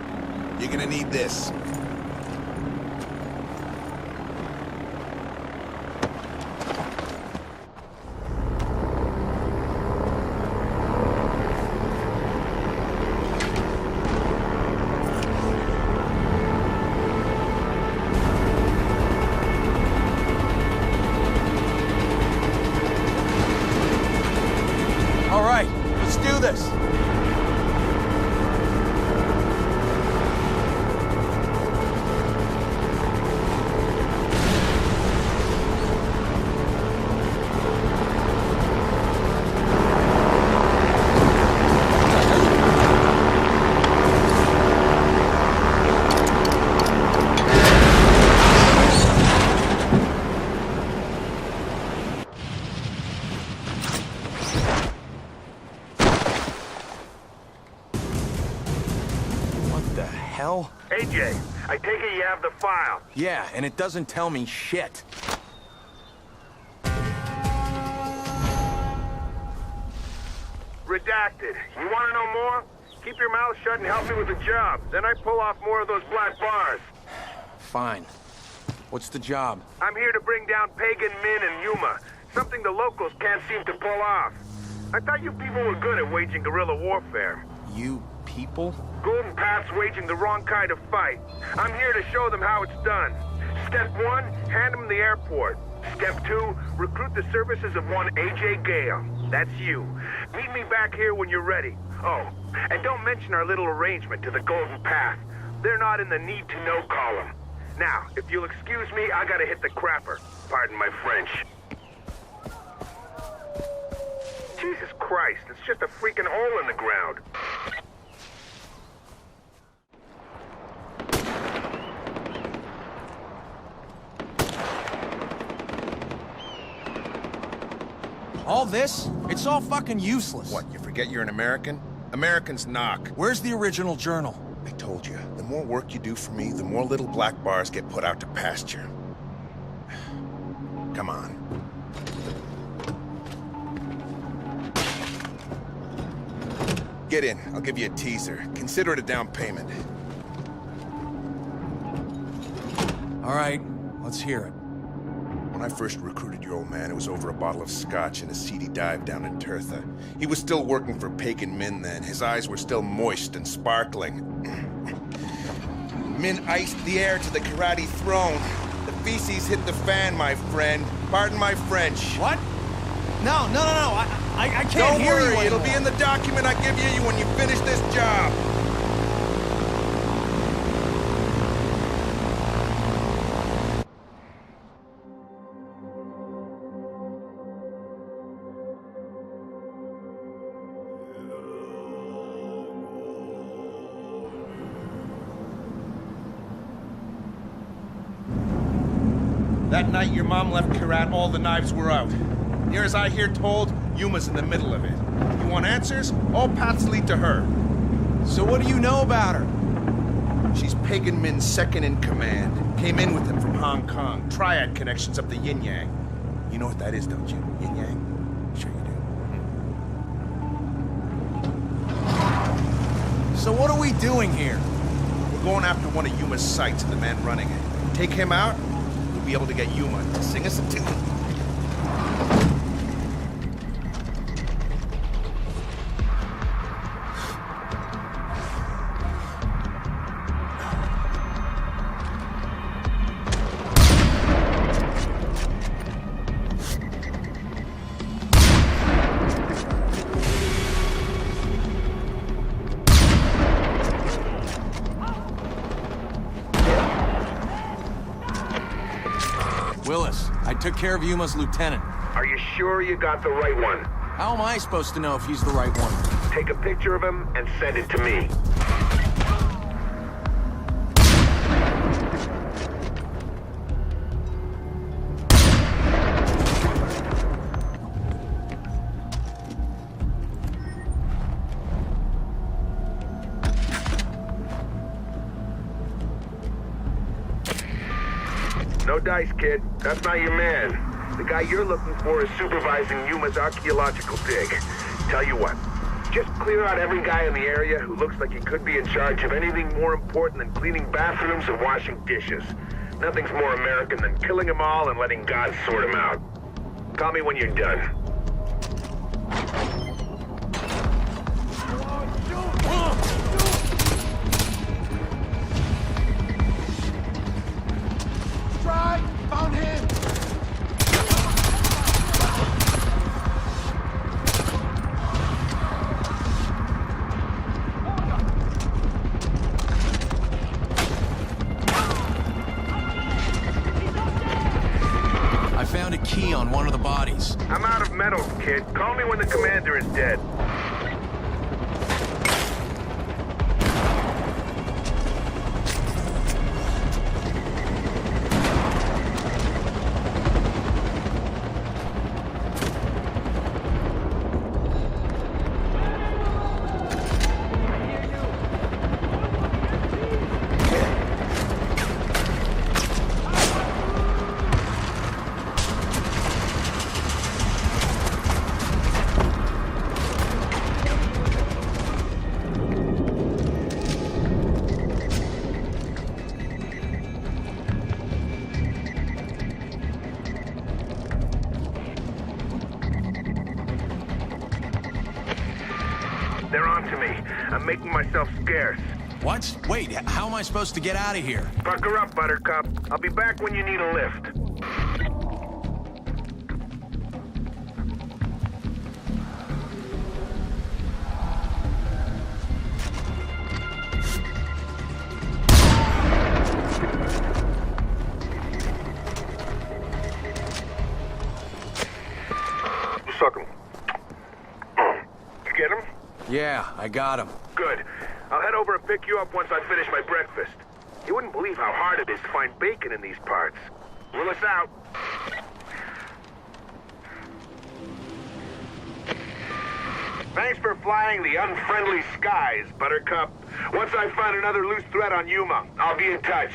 you're gonna need this. this! Hell? AJ, I take it you have the file. Yeah, and it doesn't tell me shit. Redacted. You want to know more? Keep your mouth shut and help me with the job. Then I pull off more of those black bars. Fine. What's the job? I'm here to bring down Pagan Min and Yuma. Something the locals can't seem to pull off. I thought you people were good at waging guerrilla warfare. You people? Golden Path's waging the wrong kind of fight. I'm here to show them how it's done. Step 1, hand them the airport. Step 2, recruit the services of one AJ Gale. That's you. Meet me back here when you're ready. Oh, and don't mention our little arrangement to the Golden Path. They're not in the need-to-know column. Now, if you'll excuse me, I gotta hit the crapper. Pardon my French. Jesus Christ, it's just a freaking hole in the ground. All this? It's all fucking useless. What, you forget you're an American? Americans knock. Where's the original journal? I told you, the more work you do for me, the more little black bars get put out to pasture. Come on. Get in. I'll give you a teaser. Consider it a down payment. All right, let's hear it. When I first recruited your old man, it was over a bottle of scotch and a seedy dive down in Tirtha. He was still working for Pagan Min then. His eyes were still moist and sparkling. Min iced the heir to the karate throne. The feces hit the fan, my friend. Pardon my French. What? No. I can't Don't hear worry, you it'll anymore. be in the document I give you when you finish this job. That night your mom left Kyrat, all the knives were out. Near as I hear told, Yuma's in the middle of it. You want answers? All paths lead to her. So what do you know about her? She's Pagan Min's second in command. Came in with him from Hong Kong. Triad connections up the yin-yang. You know what that is, don't you? Yin-yang? Sure you do. So what are we doing here? We're going after one of Yuma's sites and the man running it. Take him out, we'll be able to get Yuma to sing us a tune. Willis, I took care of Yuma's lieutenant. Are you sure you got the right one? How am I supposed to know if he's the right one? Take a picture of him and send it to me. No dice, kid. That's not your man. The guy you're looking for is supervising Yuma's archaeological dig. Tell you what, just clear out every guy in the area who looks like he could be in charge of anything more important than cleaning bathrooms and washing dishes. Nothing's more American than killing them all and letting God sort them out. Call me when you're done. Found him! found a key on one of the bodies. I'm out of metals, kid. Call me when the commander is dead. They're onto me. I'm making myself scarce. What? Wait, how am I supposed to get out of here? Bucker up, Buttercup. I'll be back when you need a lift. Suck him. You get him? Yeah, I got him. Good. I'll head over and pick you up once I finish my breakfast. You wouldn't believe how hard it is to find bacon in these parts. Willis out. Thanks for flying the unfriendly skies, Buttercup. Once I find another loose thread on Yuma, I'll be in touch.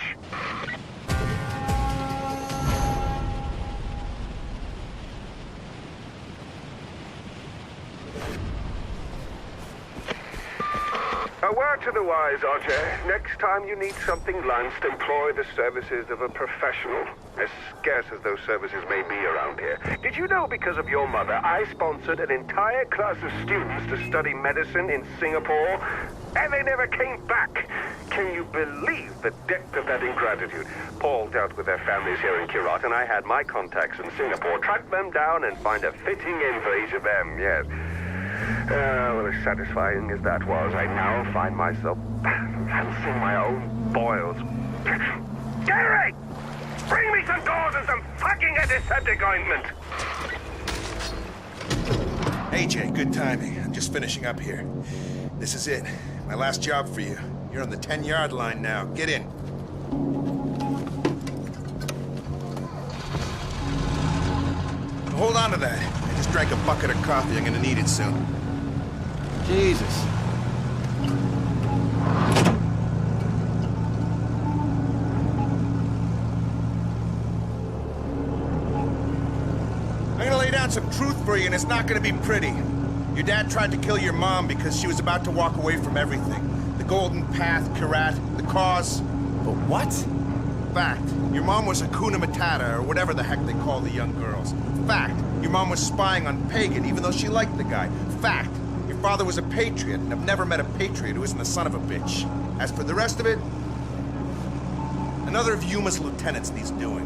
A word to the wise, Archer. Next time you need something lanced, employ the services of a professional. As scarce as those services may be around here. Did you know because of your mother, I sponsored an entire class of students to study medicine in Singapore? And they never came back. Can you believe the depth of that ingratitude? Paul dealt with their families here in Kirat, and I had my contacts in Singapore. Track them down and find a fitting end for each of them, yes. Well, as satisfying as that was, I now find myself lancing my own boils. Gary! Bring me some gauze and some fucking antiseptic ointment! AJ, good timing. I'm just finishing up here. This is it. My last job for you. You're on the 10-yard line now. Get in. Hold on to that. I just drank a bucket of coffee. I'm gonna need it soon. Jesus. I'm gonna lay down some truth for you, and it's not gonna be pretty. Your dad tried to kill your mom because she was about to walk away from everything. The Golden Path, Kirat, the cause. But what? Fact. Your mom was a Kuna Matata, or whatever the heck they call the young girls. Fact. Your mom was spying on Pagan, even though she liked the guy. Fact. Your father was a patriot, and I've never met a patriot who isn't the son of a bitch. As for the rest of it, another of Yuma's lieutenants needs doing.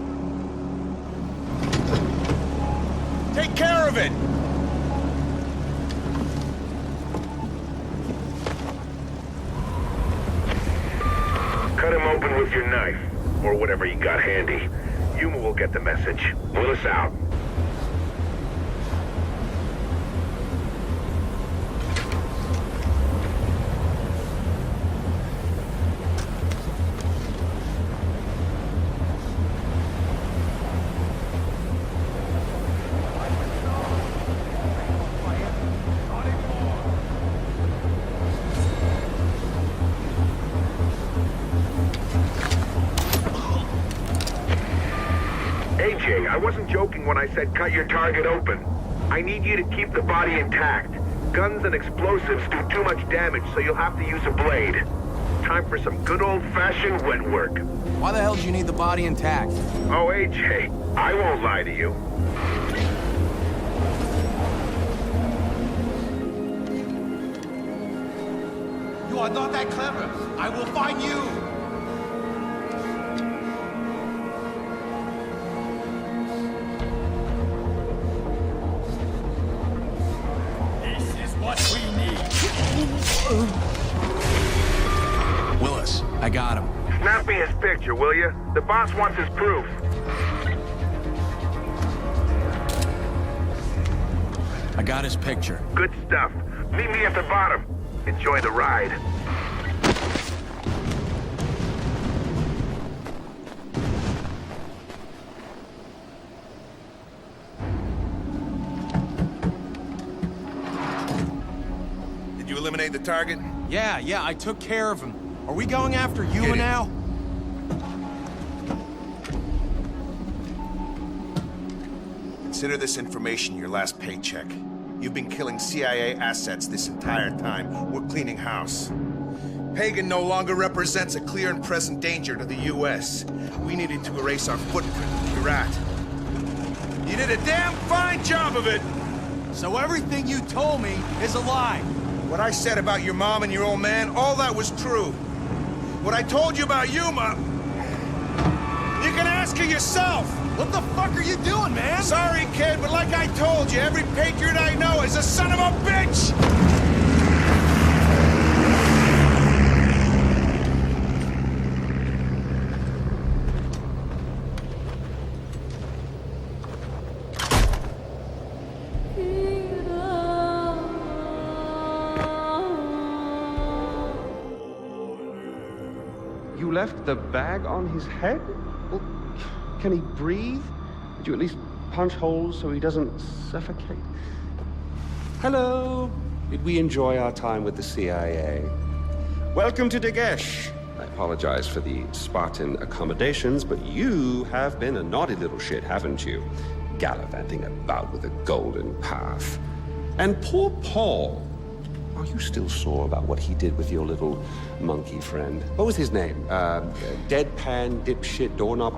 Take care of it! Cut him open with your knife, or whatever you got handy. Yuma will get the message. Willis out. AJ, I wasn't joking when I said cut your target open. I need you to keep the body intact. Guns and explosives do too much damage, so you'll have to use a blade. Time for some good old-fashioned wet work. Why the hell do you need the body intact? Oh, AJ, I won't lie to you. You are not that clever. I will find you. Willis, I got him. Snap me his picture, will you? The boss wants his proof. I got his picture. Good stuff. Meet me at the bottom. Enjoy the ride. Did you eliminate the target? Yeah, I took care of him. Are we going after Yuma now? Consider this information your last paycheck. You've been killing CIA assets this entire time. We're cleaning house. Pagan no longer represents a clear and present danger to the U.S. We needed to erase our footprint in Iraq. You did a damn fine job of it! So everything you told me is a lie. What I said about your mom and your old man, all that was true. What I told you about Yuma, you can ask her yourself! What the fuck are you doing, man? Sorry, kid, but like I told you, every patriot I know is a son of a bitch! You left the bag on his head? Well, can he breathe? Did you at least punch holes so he doesn't suffocate? Hello. Did we enjoy our time with the CIA? Welcome to Dagesh. I apologize for the Spartan accommodations, but you have been a naughty little shit, haven't you? Gallivanting about with a golden path. And poor Paul. Are you still sore about what he did with your little monkey friend? What was his name? Deadpan, dipshit, doorknob?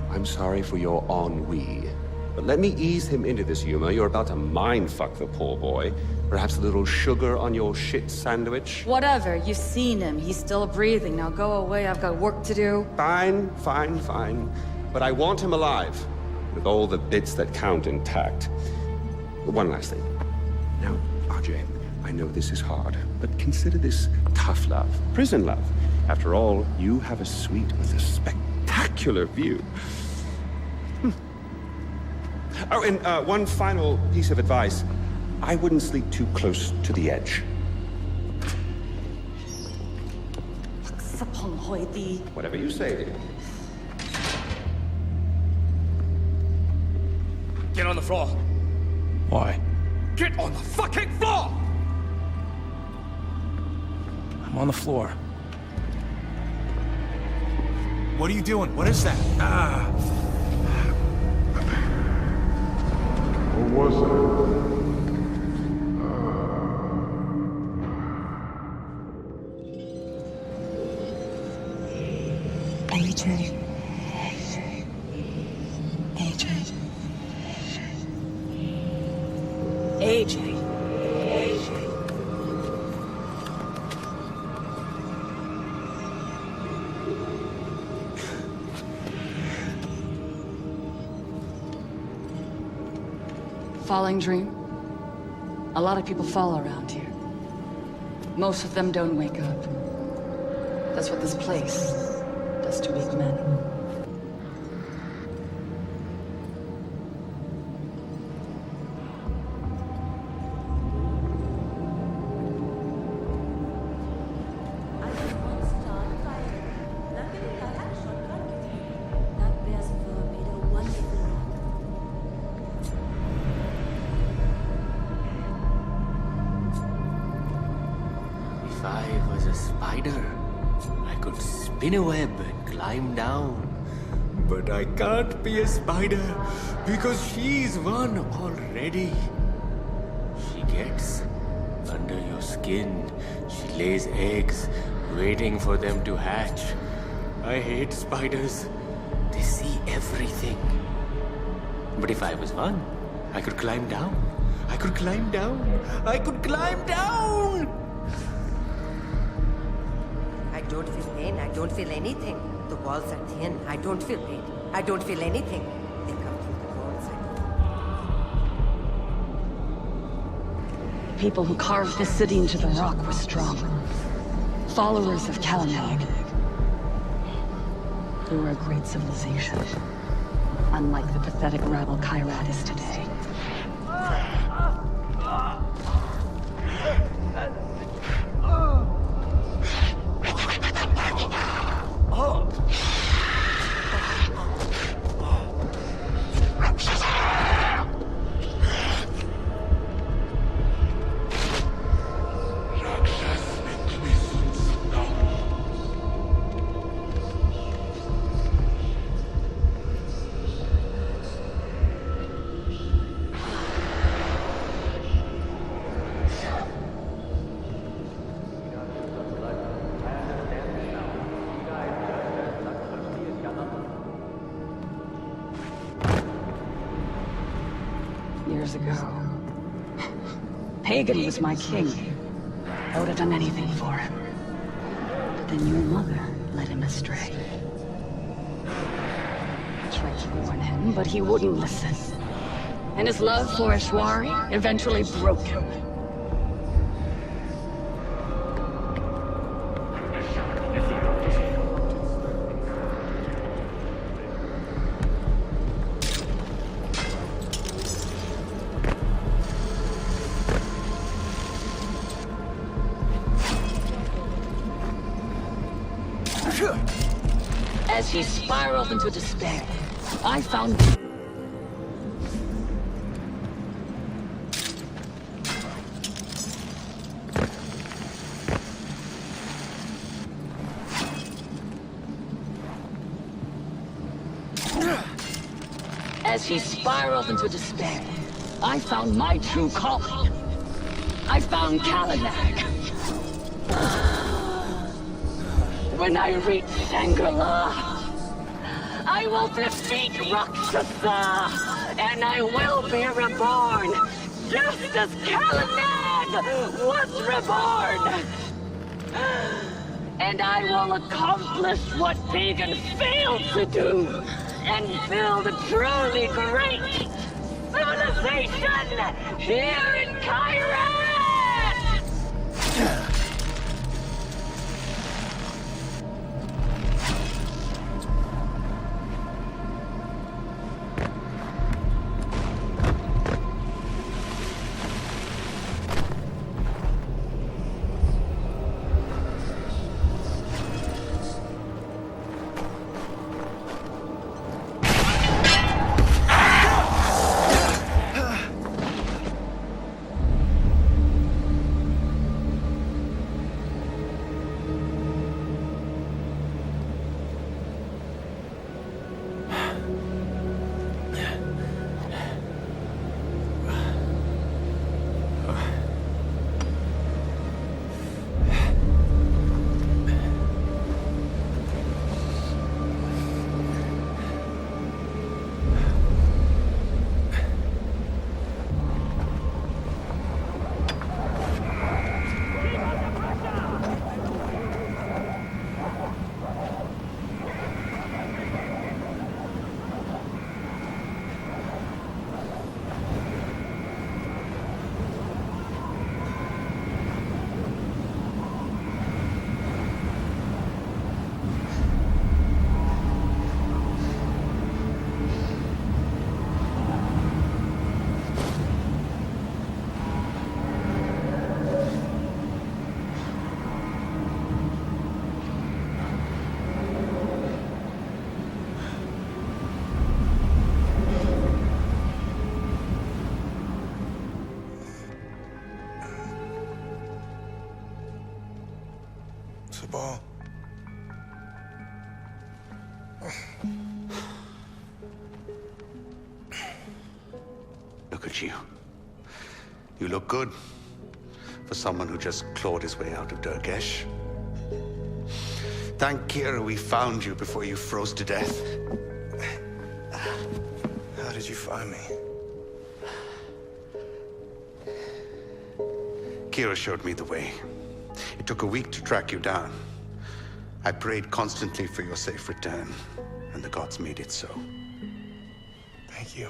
I'm sorry for your ennui. But let me ease him into this, Yuma. You're about to mind-fuck the poor boy. Perhaps a little sugar on your shit sandwich? Whatever, you've seen him. He's still breathing. Now go away, I've got work to do. Fine. But I want him alive, with all the bits that count intact. One last thing. Now, RJ, I know this is hard, but consider this tough love, prison love. After all, you have a suite with a spectacular view. Oh, and one final piece of advice. I wouldn't sleep too close to the edge. Whatever you say, dear. Get on the floor. Why? Get on the fucking floor! I'm on the floor. What are you doing? What is that? Ah! What was that? AJ. Falling dream? A lot of people fall around here. Most of them don't wake up. That's what this place does to weak men. If I was a spider, I could spin a web and climb down. But I can't be a spider because she's one already. She gets under your skin. She lays eggs, waiting for them to hatch. I hate spiders. They see everything. But if I was one, I could climb down. I could climb down. I could climb down! I don't feel pain. I don't feel anything. The walls are thin. I don't feel pain. I don't feel anything. They come through the walls. The people who carved this city into the rock were strong. Followers of Kalamag. They were a great civilization. Unlike the pathetic rabble Kyrat is today. Years ago, Pagan was my king. I would have done anything for him. But then your mother led him astray. I tried to warn him, but he wouldn't listen. And his love for Ashwari eventually broke him. As he spiraled into despair, I found... As he spiraled into despair, I found my true calling. I found Kalanag. When I reach Shangri-La, I will defeat Rakshasa, and I will be reborn, just as Kalanag was reborn. And I will accomplish what Pagan failed to do, and build a truly great civilization here in Kyrat! Sabal. Look at you. You look good for someone who just clawed his way out of Durgesh. Thank Kira we found you before you froze to death. How did you find me? Kira showed me the way. It took a week to track you down. I prayed constantly for your safe return, and the gods made it so. Thank you.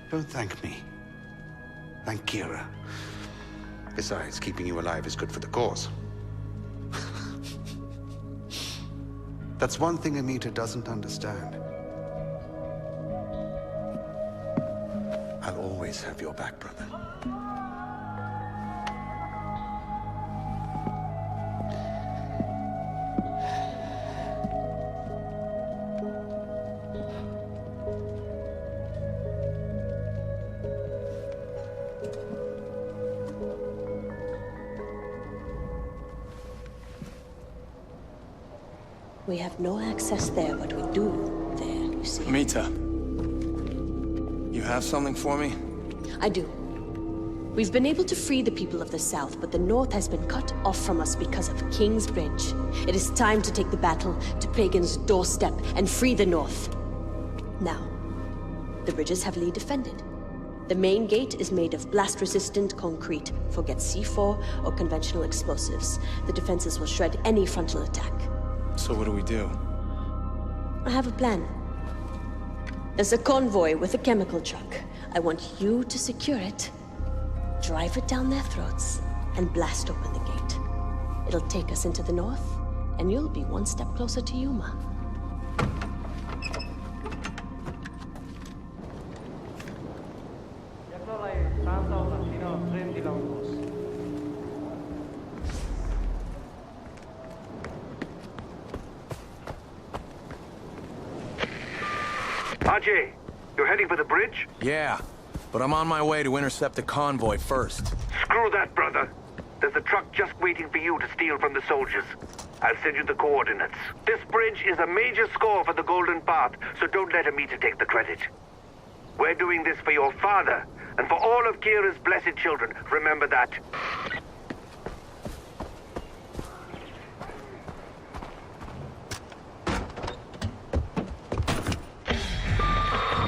Don't thank me. Thank Kira. Besides, keeping you alive is good for the cause. That's one thing Amita doesn't understand. I'll always have your back, brother. We have no access there, but we do there, you see. Mita, you have something for me? I do. We've been able to free the people of the South, but the North has been cut off from us because of King's Bridge. It is time to take the battle to Pagan's doorstep and free the North. Now, the bridge is heavily defended. The main gate is made of blast-resistant concrete. Forget C4 or conventional explosives. The defenses will shred any frontal attack. So what do we do? I have a plan. There's a convoy with a chemical truck. I want you to secure it, drive it down their throats, and blast open the gate. It'll take us into the north, and you'll be one step closer to Yuma. Ajay, you're heading for the bridge? Yeah, but I'm on my way to intercept the convoy first. Screw that, brother. There's a truck just waiting for you to steal from the soldiers. I'll send you the coordinates. This bridge is a major score for the Golden Path, so don't let Amita take the credit. We're doing this for your father, and for all of Kira's blessed children. Remember that.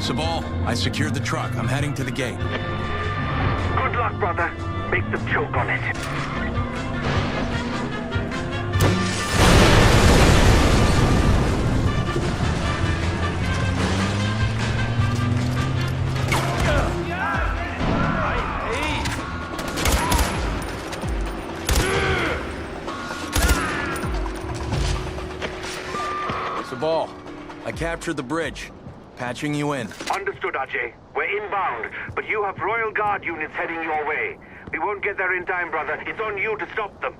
Sabal, I secured the truck. I'm heading to the gate. Good luck, brother. Make them choke on it. Sabal, I captured the bridge. Patching you in. Understood, Ajay. We're inbound, but you have Royal Guard units heading your way. We won't get there in time, brother. It's on you to stop them.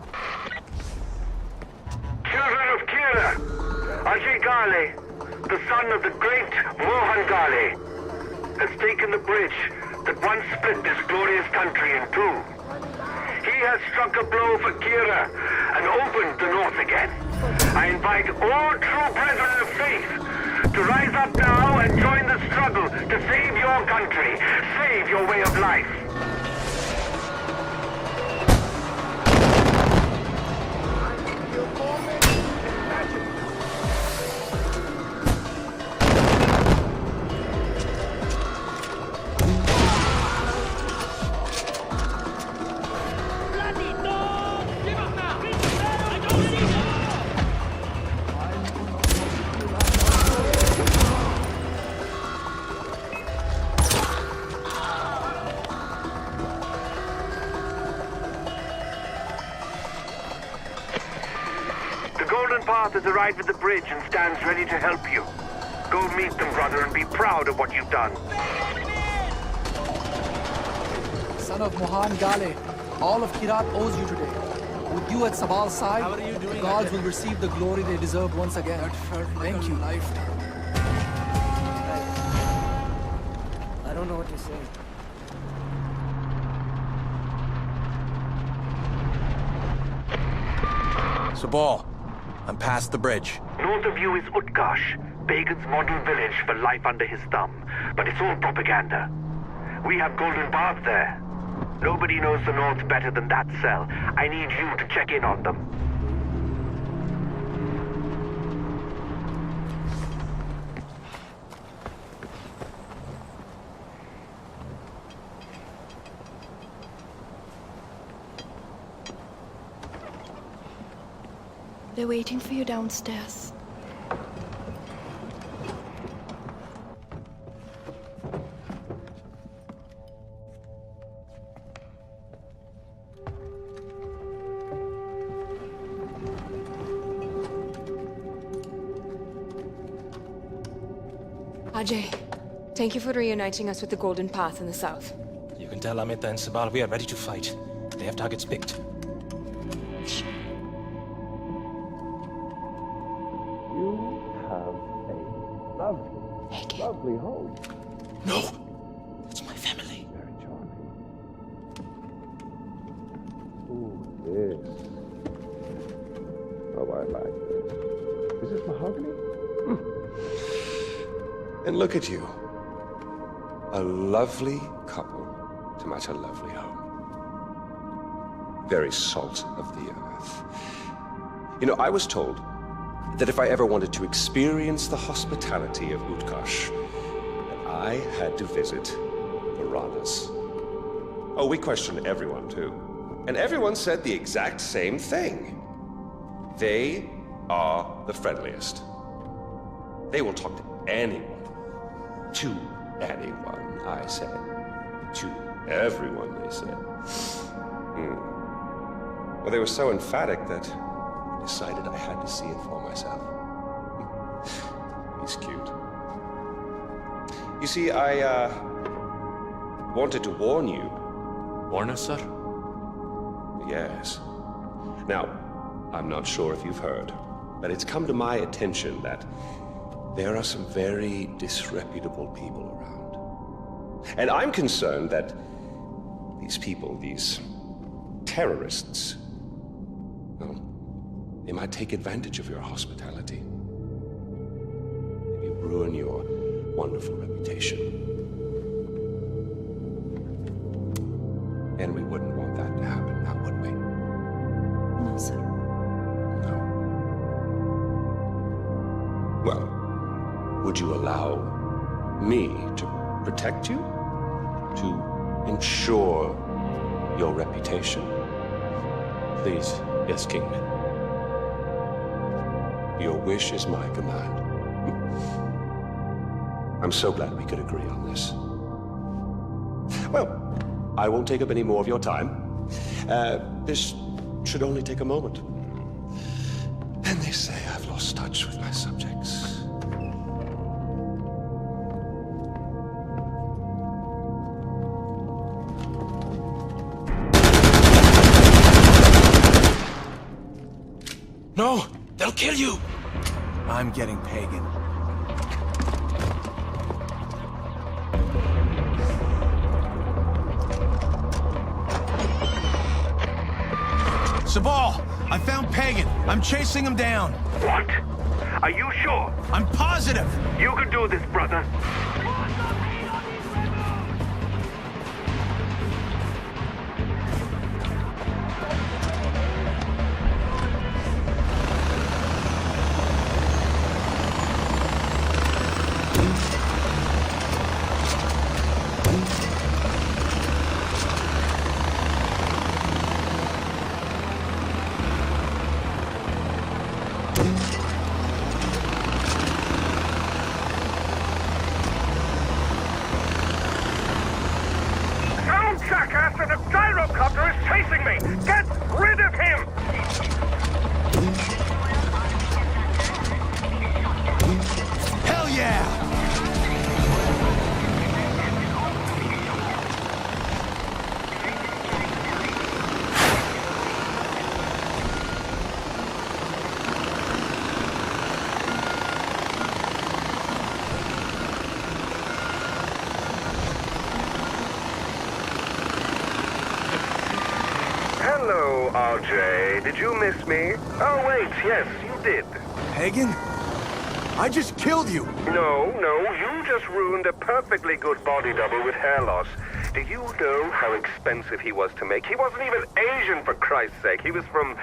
Children of Kira, Ajay Ghale, the son of the great Mohan Ghale, has taken the bridge that once split this glorious country in two. He has struck a blow for Kira and opened the north again. I invite all true brethren of faith to rise up now and join the struggle to save your country, save your way of life. Has arrived at the bridge and stands ready to help you. Go meet them, brother, and be proud of what you've done. Son of Mohan Ghale, all of Kirat owes you today. With you at Sabal's side, the gods will receive the glory they deserve once again. Thank you. I don't know what to say. Sabal, I'm past the bridge. North of you is Utkarsh, Pagan's model village for life under his thumb. But it's all propaganda. We have Golden Path there. Nobody knows the North better than that cell. I need you to check in on them. They're waiting for you downstairs. Ajay, Thank you for reuniting us with the Golden Path in the south. You can tell Amita and Sabal we are ready to fight. They have targets picked. You have a lovely home. No! It's my family. Very charming. Ooh, this. Oh, I like this. Is this mahogany? And look at you. A lovely couple to match a lovely home. Very salt of the earth. You know, I was told that if I ever wanted to experience the hospitality of Utkarsh, that I had to visit the Ranas. Oh, we questioned everyone, too. And everyone said the exact same thing. They are the friendliest. They will talk to anyone. To anyone, I said. To everyone, they said. Well, they were so emphatic that I decided I had to see it for myself. He's cute. You see, I wanted to warn you. Warn us, sir? Yes. Now, I'm not sure if you've heard, but it's come to my attention that there are some very disreputable people around. And I'm concerned that these people, these terrorists, well, they might take advantage of your hospitality. Maybe ruin your wonderful reputation. And we wouldn't want that to happen, now would we? No, sir. No. Well, would you allow me to protect you? To ensure your reputation? Please, yes, Kingman. Your wish is my command. I'm so glad we could agree on this. Well, I won't take up any more of your time. This should only take a moment. And they say I've lost touch with my subjects. No! They'll kill you! I'm getting pagan. Sabal! I found Pagan. I'm chasing him down. What? Are you sure? I'm positive! You can do this, brother. Jackass, and a gyrocopter is chasing me! Get rid of him! Hell yeah! Hello, RJ. Did you miss me? Oh, wait, yes, you did. Pagan? I just killed you! No, you just ruined a perfectly good body double with hair loss. Do you know how expensive he was to make? He wasn't even Asian, for Christ's sake. He was from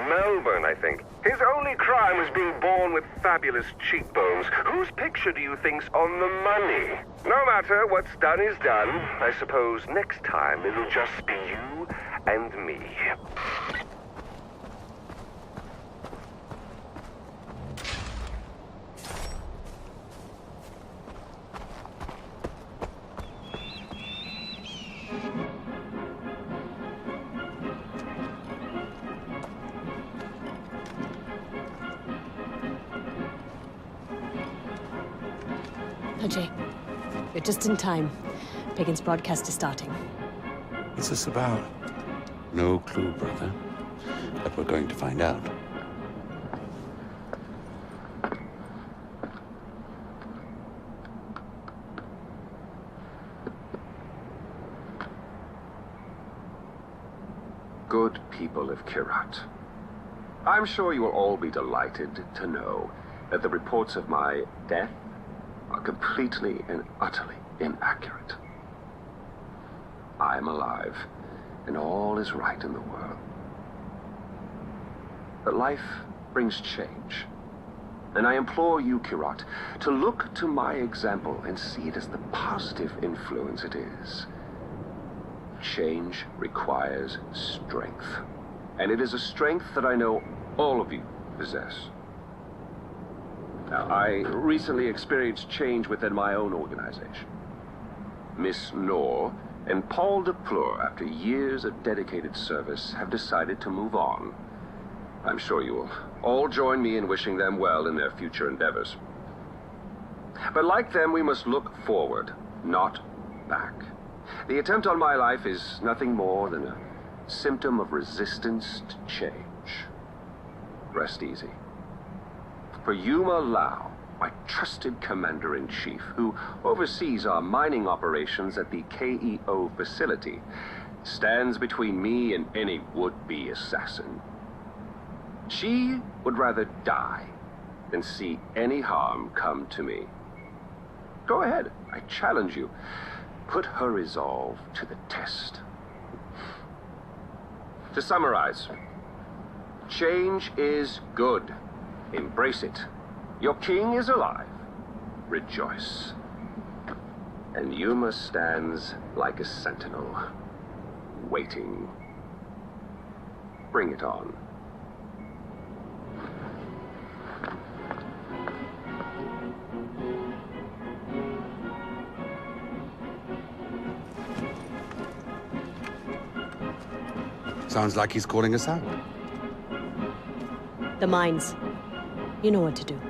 Melbourne, I think. His only crime was being born with fabulous cheekbones. Whose picture do you think's on the money? No matter, what's done is done. I suppose next time it'll just be you and me. Ajay, You're just in time. Pagan's broadcast is starting. What's this about? No clue, brother. But we're going to find out. Good people of Kyrat. I'm sure you will all be delighted to know that the reports of my death are completely and utterly inaccurate. I am alive, and all is right in the world. But life brings change, and I implore you, Kyrat, to look to my example and see it as the positive influence it is. Change requires strength, and it is a strength that I know all of you possess. Now, I recently experienced change within my own organization. Miss Noor and Paul Dupleur, after years of dedicated service, have decided to move on. I'm sure you will all join me in wishing them well in their future endeavors. But like them, we must look forward, not back. The attempt on my life is nothing more than a symptom of resistance to change. Rest easy. For Yuma Lau, my trusted commander-in-chief, who oversees our mining operations at the KEO facility, stands between me and any would-be assassin. She would rather die than see any harm come to me. Go ahead, I challenge you. Put her resolve to the test. To summarize, change is good. Embrace it. Your king is alive. Rejoice. And Yuma stands like a sentinel, waiting. Bring it on. Sounds like he's calling us out. The mines. You know what to do.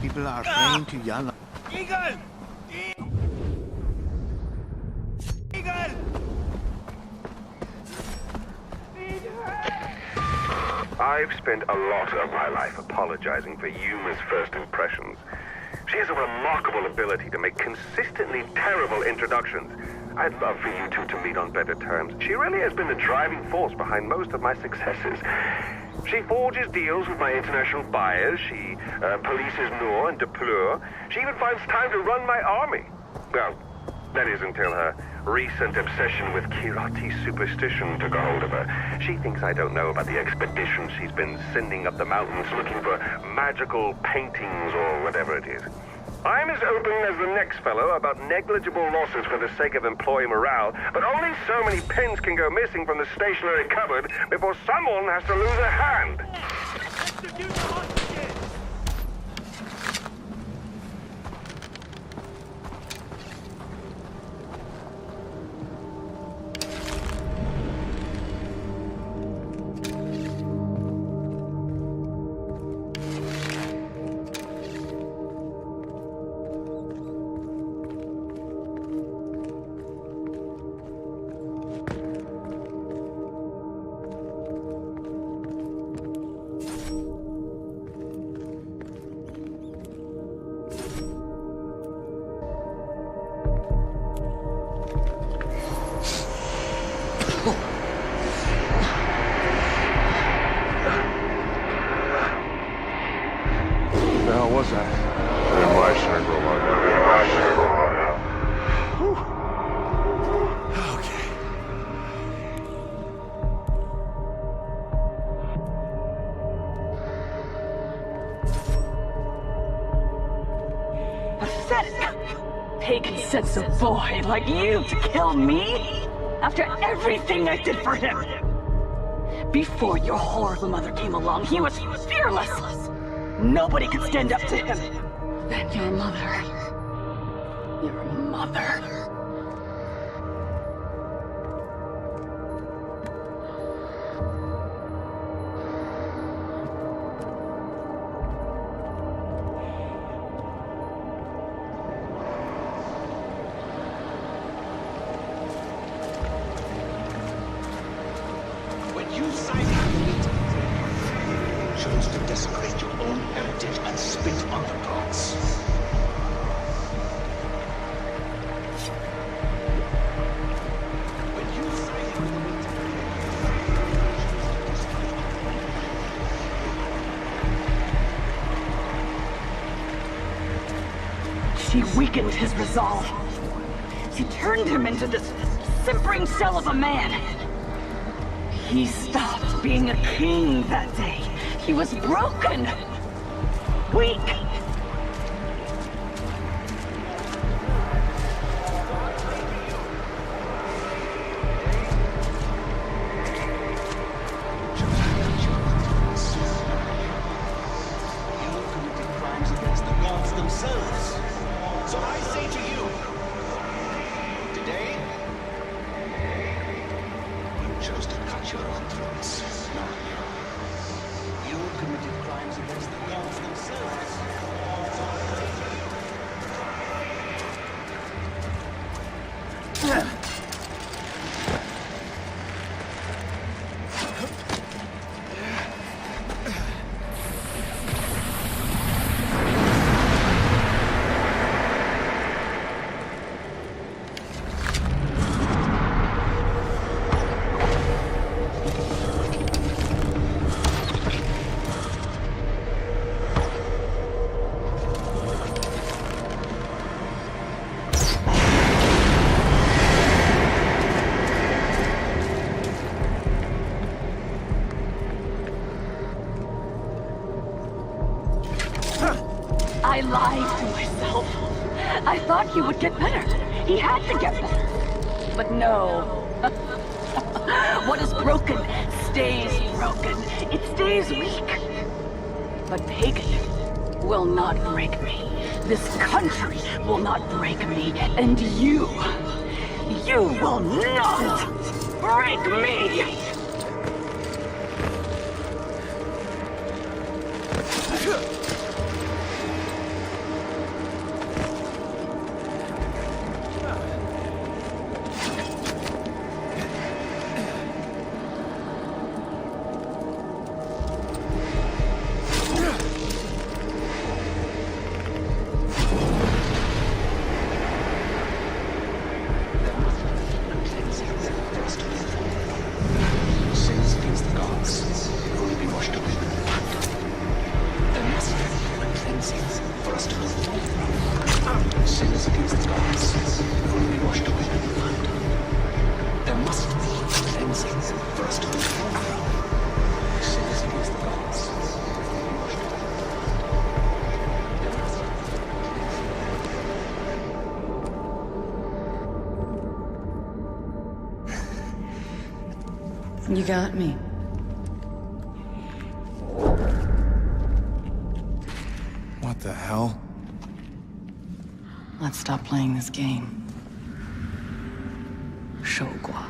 People are praying to Yala. Eagle! Eagle! I've spent a lot of my life apologizing for Yuma's first impressions. She has a remarkable ability to make consistently terrible introductions. I'd love for you two to meet on better terms. She really has been the driving force behind most of my successes. She forges deals with my international buyers. She polices Noor and Dupleur. She even finds time to run my army. Well, that is until her recent obsession with Kirati superstition took a hold of her. She thinks I don't know about the expeditions she's been sending up the mountains looking for magical paintings or whatever it is. I'm as open as the next fellow about negligible losses for the sake of employee morale, but only so many pins can go missing from the stationery cupboard before someone has to lose a hand. sense of boy like you to kill me? After everything I did for him? Before your horrible mother came along, he was fearless. Nobody could stand up to him. Then your mother. Your mother. When you signed the meeting, you chose to desecrate your own heritage and spit on the gods. When you signed the meeting, She weakened his resolve. She turned him into this simpering shell of a man. He stopped being a king that day. He was broken. Weak. crimes against the gods themselves. So I say to you, today, you chose to cut your own throats. No. You committed crimes against the gods themselves. I lied to myself. I thought he would get better. He had to get better. But no. What is broken stays broken. It stays weak. But Pagan will not break me. This country will not break me. And you will not break me. You got me. What the hell? Let's stop playing this game. 守寡.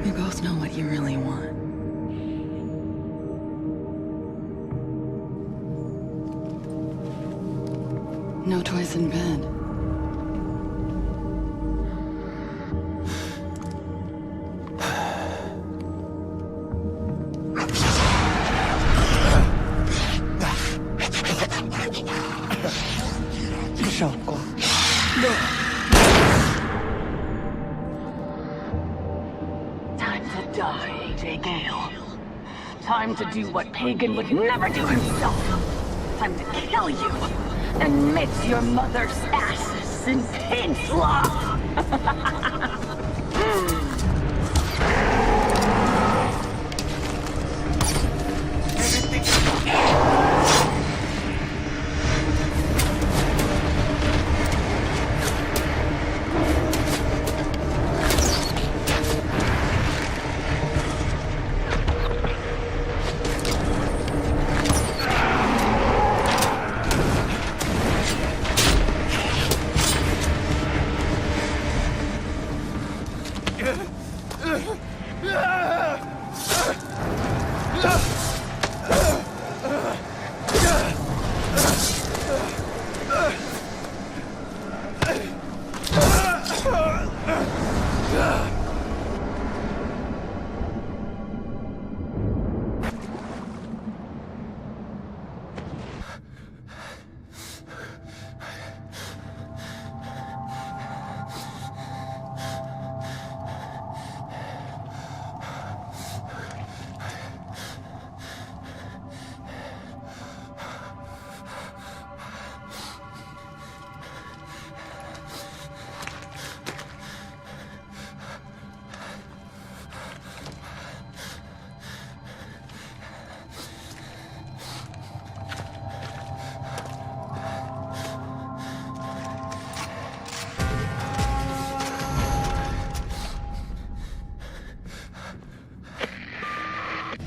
We both know what you really want. No toys in bed. Time to die, AJ Gale. Time to do what Pagan would never do himself. Time to kill you and mix your mother's ashes in pig slop.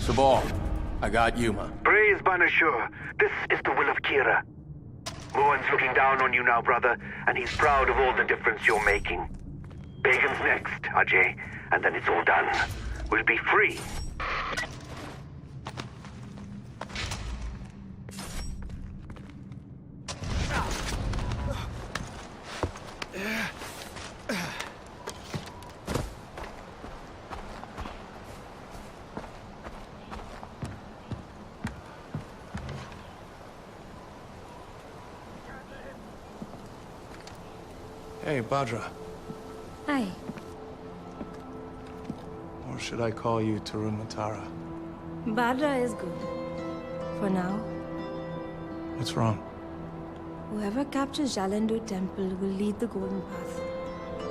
Sabal, I got Yuma. Praise Banashur. This is the will of Kira. Mohan's looking down on you now, brother, and he's proud of all the difference you're making. Pagan's next, Ajay, and then it's all done. We'll be free. Hey, Badra. Hi. Or should I call you Tarun Matara? Badra is good. For now. What's wrong? Whoever captures Jalandur Temple will lead the Golden Path.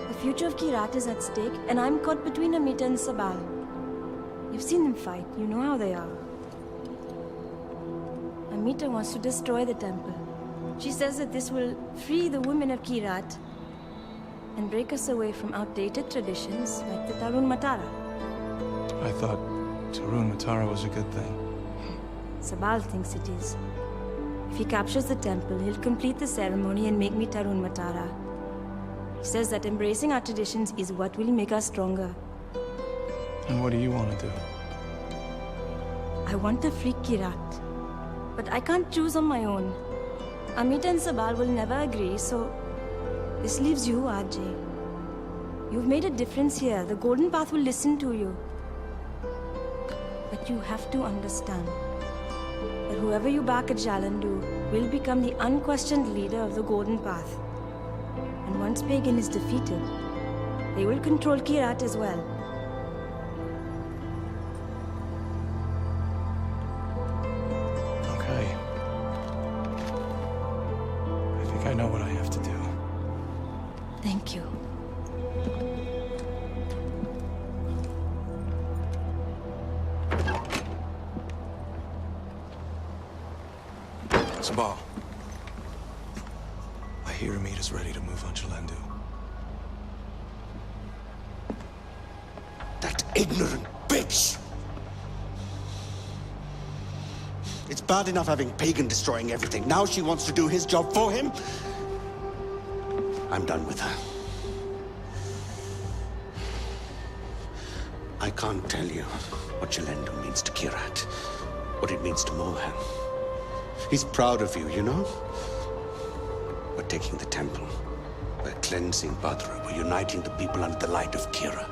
The future of Kirat is at stake, and I'm caught between Amita and Sabal. You've seen them fight. You know how they are. Amita wants to destroy the temple. She says that this will free the women of Kirat and break us away from outdated traditions like the Tarun Matara. I thought Tarun Matara was a good thing. Sabal thinks it is. If he captures the temple, he'll complete the ceremony and make me Tarun Matara. He says that embracing our traditions is what will make us stronger. And what do you want to do? I want to free Kirat. But I can't choose on my own. Amita and Sabal will never agree, so this leaves you, Ajay. You've made a difference here. The Golden Path will listen to you. But you have to understand that whoever you back at Jalandur will become the unquestioned leader of the Golden Path. And once Pagan is defeated, they will control Kirat as well. Okay. I think I know what I have to do. Thank you. Sabal. I hear Amita's ready to move on Jalandur. That ignorant bitch! It's bad enough having Pagan destroying everything. Now she wants to do his job for him? I'm done with her. I can't tell you what Jalandur means to Kirat, what it means to Mohan. He's proud of you, you know? We're taking the temple. We're cleansing Badra. We're uniting the people under the light of Kira.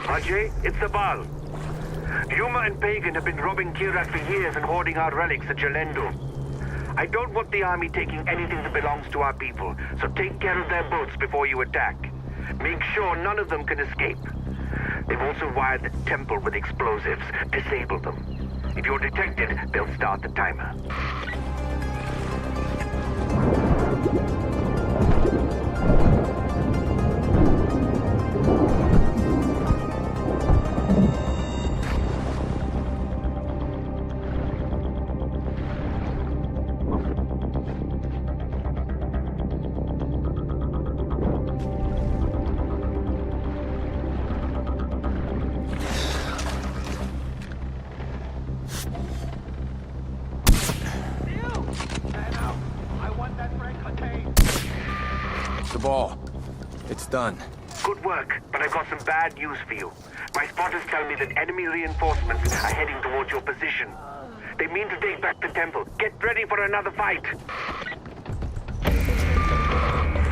Ajay, it's Sabal. Yuma and Pagan have been robbing Kirat for years and hoarding our relics at Jalandur. I don't want the army taking anything that belongs to our people, so take care of their boats before you attack. Make sure none of them can escape. They've also wired the temple with explosives. Disable them. If you're detected, they'll start the timer. Sabal, it's done. Good work, but I've got some bad news for you. My spotters tell me that enemy reinforcements are heading towards your position. They mean to take back the temple. Get ready for another fight.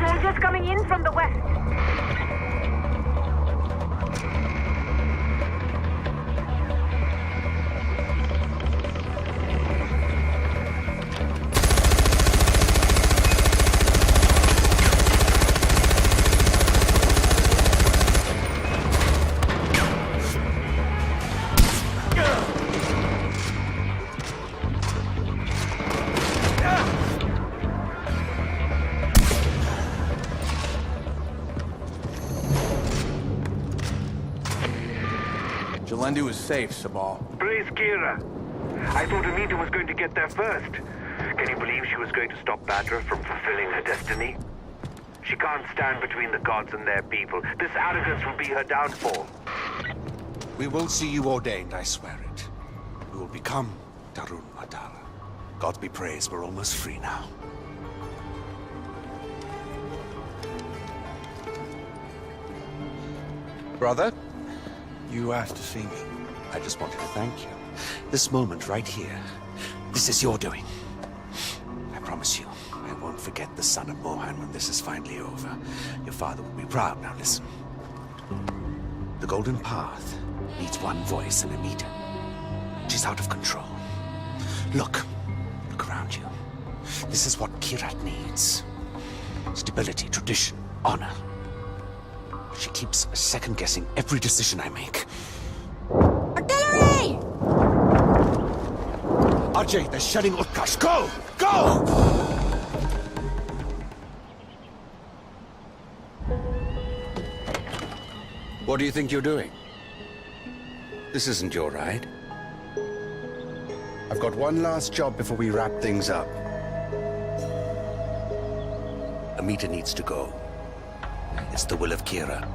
Soldiers coming in from the west. Jalendu is safe, Sabal. Praise Kira. I thought Amita was going to get there first. Can you believe she was going to stop Badra from fulfilling her destiny? She can't stand between the gods and their people. This arrogance will be her downfall. We will see you ordained, I swear it. We will become Darun Adara. God be praised, we're almost free now. Brother? You asked to see me. I just wanted to thank you. This moment right here, this is your doing. I promise you, I won't forget the son of Mohan when this is finally over. Your father will be proud. Now listen. The Golden Path needs one voice in Amita. She's out of control. Look around you. This is what Kirat needs. Stability, tradition, honor. She keeps second-guessing every decision I make. Artillery! Ajay, they're shelling Utkarsh. Go! Go! What do you think you're doing? This isn't your ride. I've got one last job before we wrap things up. Amita needs to go. It's the will of Kira.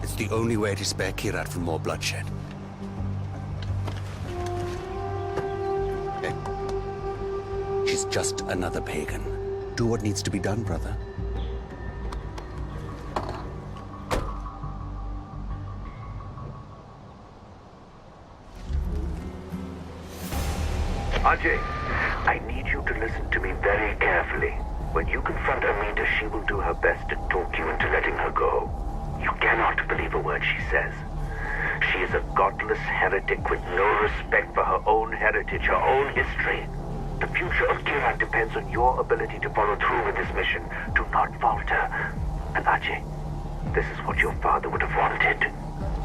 It's the only way to spare Kirat from more bloodshed. Okay. She's just another pagan. Do what needs to be done, brother. Ajay, I need you to listen to me very carefully. When you confront Amita, she will do her best to talk you into letting her go. You cannot believe a word she says. She is a godless heretic with no respect for her own heritage, her own history. The future of Kirat depends on your ability to follow through with this mission. Do not falter. And Ajay, this is what your father would have wanted.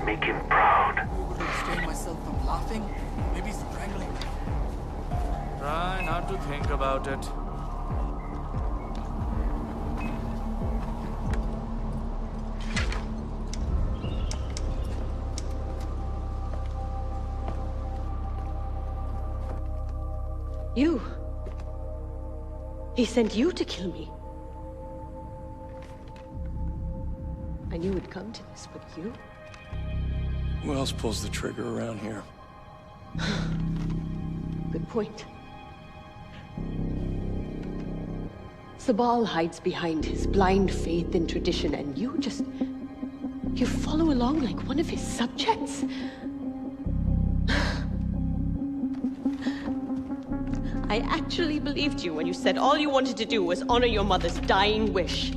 Make him proud. To restrain myself from laughing, maybe strangling. Try not to think about it. You. He sent you to kill me. I knew it'd come to this, but you? Who else pulls the trigger around here? Good point. Sabal hides behind his blind faith in tradition, and you follow along like one of his subjects? I actually believed you when you said all you wanted to do was honor your mother's dying wish.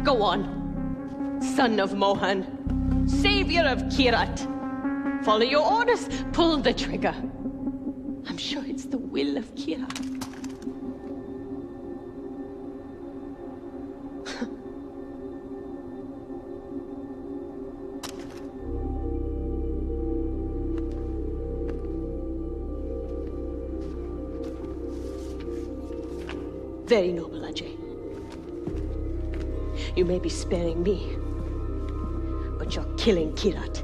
Go on, son of Mohan, savior of Kirat. Follow your orders, pull the trigger. I'm sure it's the will of Kira. Very noble, Ajay. You may be sparing me, but you're killing Kirat.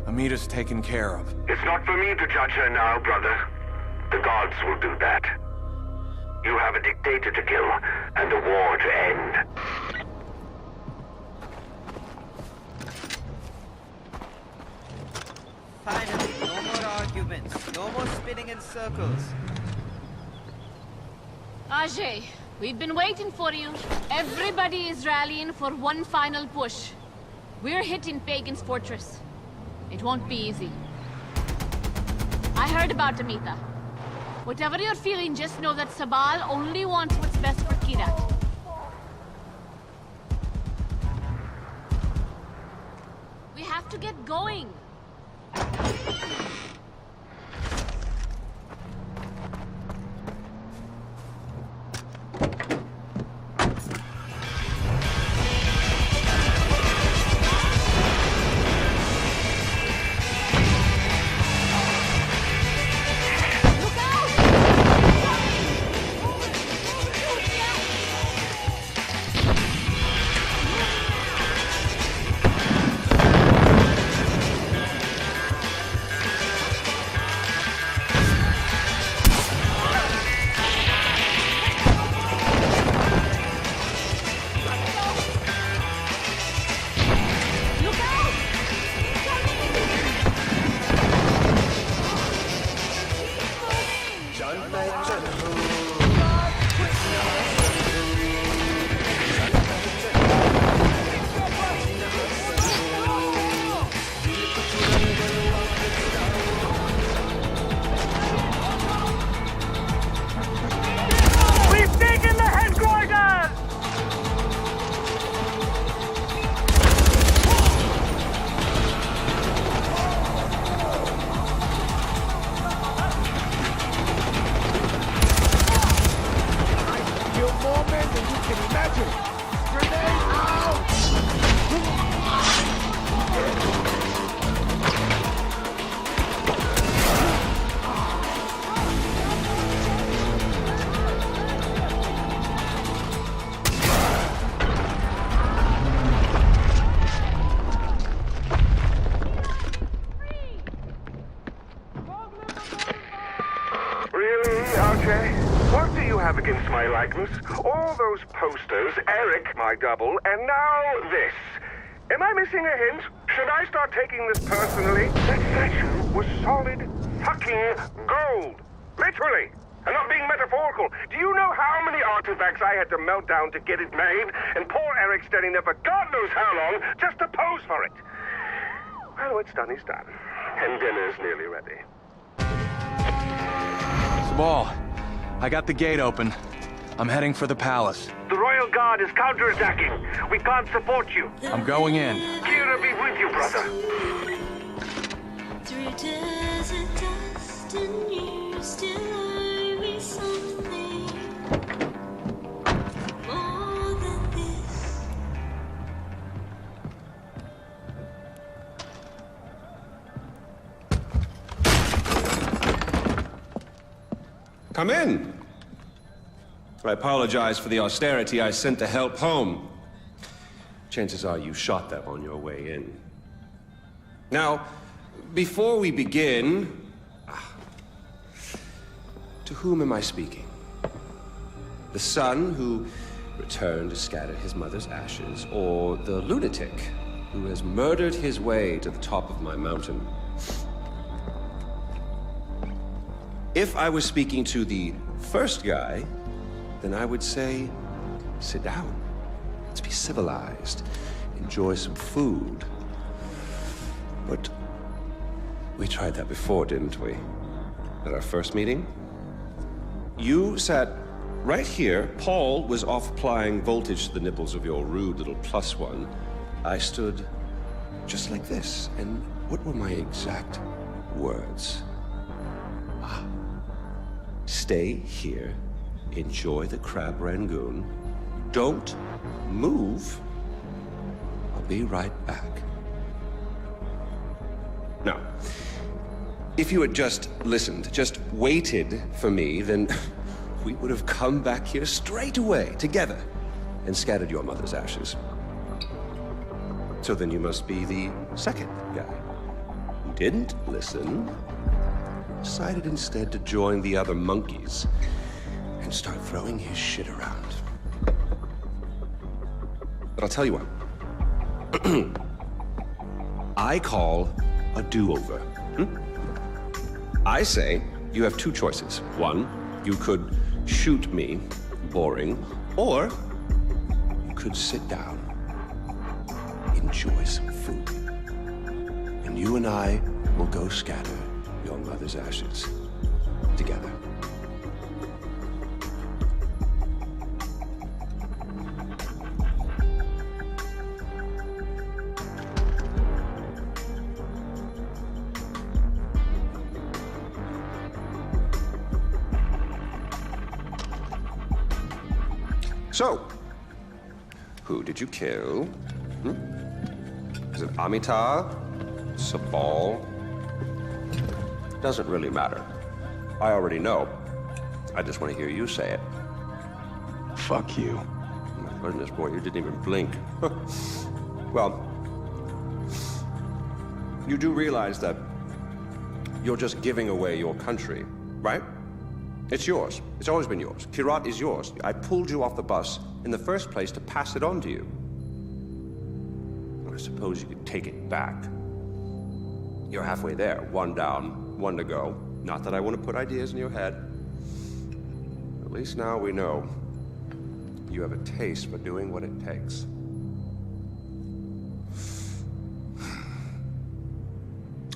Amita's taken care of. It's not for me to judge her now, brother. The gods will do that. You have a dictator to kill and a war to end. No more spinning in circles. Ajay, we've been waiting for you. Everybody is rallying for one final push. We're hitting Pagan's fortress. It won't be easy. I heard about Amita. Whatever you're feeling, just know that Sabal only wants what's best for Kyrat. We have to get going. Against my likeness. All those posters, Eric, my double, and now this. Am I missing a hint? Should I start taking this personally? That statue was solid fucking gold. Literally. I'm not being metaphorical. Do you know how many artifacts I had to melt down to get it made? And poor Eric standing there for God knows how long just to pose for it. Well, what's done is done. And dinner's nearly ready. Sabal, I got the gate open. I'm heading for the palace. The Royal Guard is counterattacking. We can't support you. I'm going in. Kira be with you, brother. Through desert dust and years, still I read something more than this. Come in. I apologize for the austerity I sent to help home. Chances are you shot them on your way in. Now, before we begin, to whom am I speaking? The son who returned to scatter his mother's ashes, or the lunatic who has murdered his way to the top of my mountain? If I was speaking to the first guy, then I would say, sit down. Let's be civilized. Enjoy some food. But we tried that before, didn't we? At our first meeting? You sat right here. Paul was off applying voltage to the nipples of your rude little +1. I stood just like this. And what were my exact words? Stay here. Enjoy the crab rangoon. Don't move. I'll be right back. Now, if you had just listened, just waited for me, then we would have come back here straight away, together, and scattered your mother's ashes. So then you must be the second guy who didn't listen, decided instead to join the other monkeys and start throwing his shit around. But I'll tell you what. I call a do-over. I say you have two choices. One, you could shoot me, boring, or you could sit down, enjoy some food, and you and I will go scatter your mother's ashes together. So, who did you kill? Is it Amitar? Sabal? Doesn't really matter. I already know. I just want to hear you say it. Fuck you. Oh my goodness, boy, you didn't even blink. Well, you do realize that you're just giving away your country, right? It's yours. It's always been yours. Kyrat is yours. I pulled you off the bus in the first place to pass it on to you. I suppose you could take it back. You're halfway there. One down, one to go. Not that I want to put ideas in your head. At least now we know you have a taste for doing what it takes.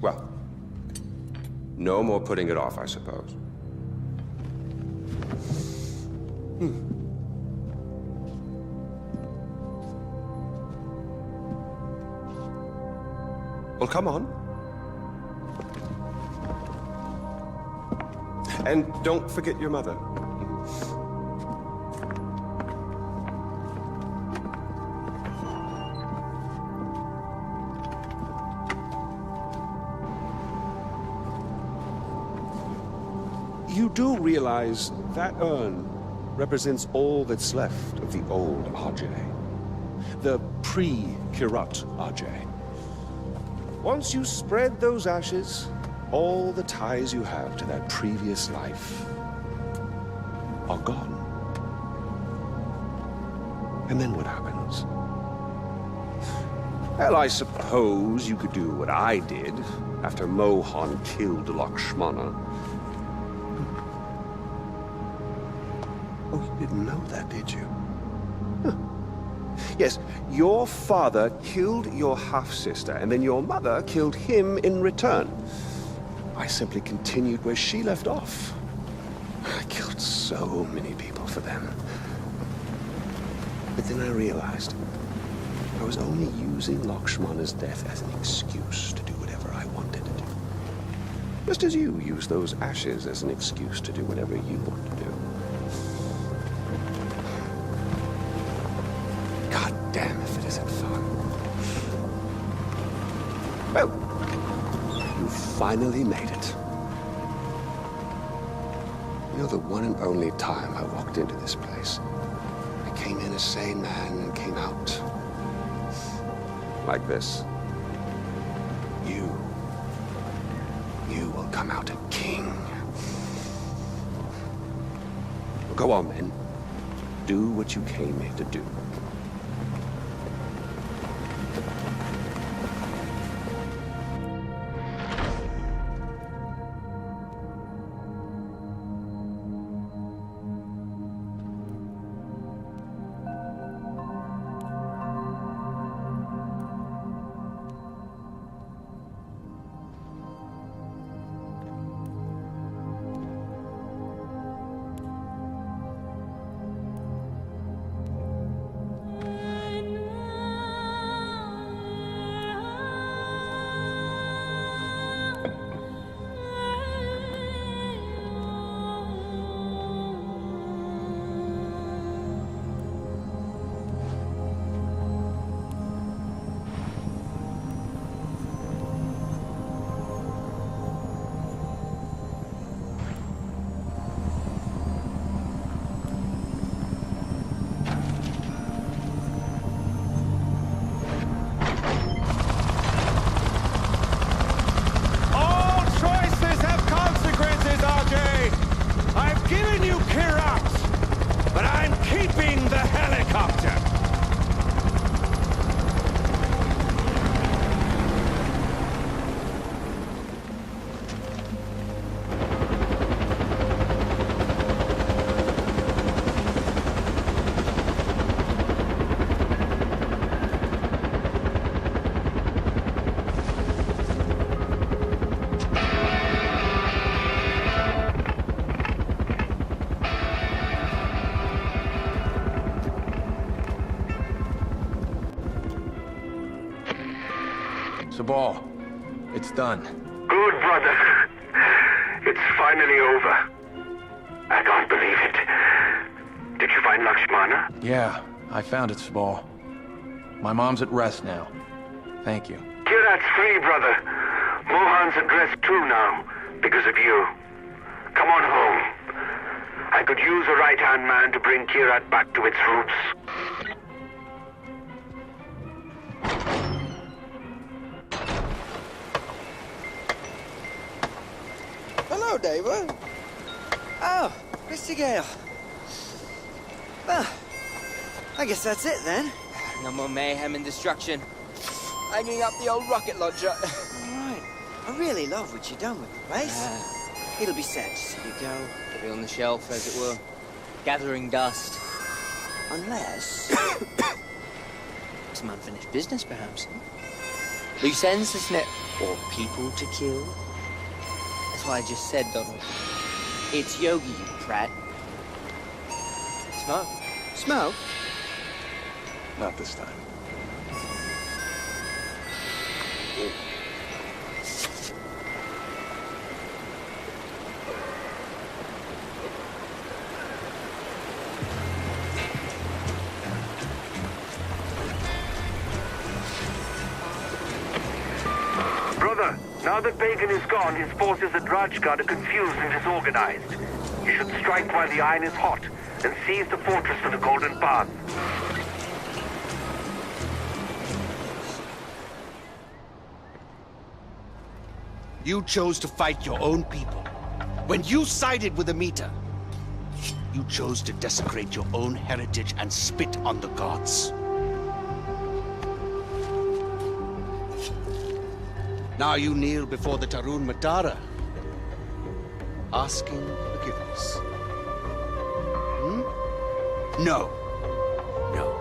Well, no more putting it off, I suppose. Well, come on. And don't forget your mother. You do realize that urn represents all that's left of the old Ajay. The pre-Kyrat Ajay. Once you spread those ashes, all the ties you have to that previous life are gone. And then what happens? Well, I suppose you could do what I did after Mohan killed Lakshmana. Oh, you didn't know that, did you? Huh. Yes, your father killed your half-sister, and then your mother killed him in return. I simply continued where she left off. I killed so many people for them. But then I realized I was only using Lakshmana's death as an excuse to do whatever I wanted to do. Just as you use those ashes as an excuse to do whatever you want to do. God damn if it isn't fun. Well, you finally made it. You know, the one and only time I walked into this place, I came in a sane man and came out like this. You will come out a king. Go on, men. Do what you came here to do. Sabal, it's done. Good, brother. It's finally over. I can't believe it. Did you find Lakshmana? Yeah, I found it, Sabal. My mom's at rest now. Thank you. Kirat's free, brother. Mohan's at rest too now, because of you. Come on home. I could use a right-hand man to bring Kirat back to its roots. Hello, David. Oh, Mr. Gale. Well, I guess that's it then. No more mayhem and destruction. Hanging up the old rocket launcher. All right. I really love what you've done with the place. It'll be sad to see you go. It'll be on the shelf, as it were. Gathering dust. Unless... some unfinished business, perhaps. Loose ends, isn't it? Or people to kill. That's what I just said, Donald. It's Yogi, you prat. Smoke. Smoke? Not this time. Brother, now that Pagan is gone, his forces at Rajgarh are confused and disorganized. You should strike while the iron is hot and seize the fortress for the Golden Path. You chose to fight your own people. When you sided with Amita, you chose to desecrate your own heritage and spit on the gods. Now you kneel before the Tarun Matara, asking forgiveness. No. No.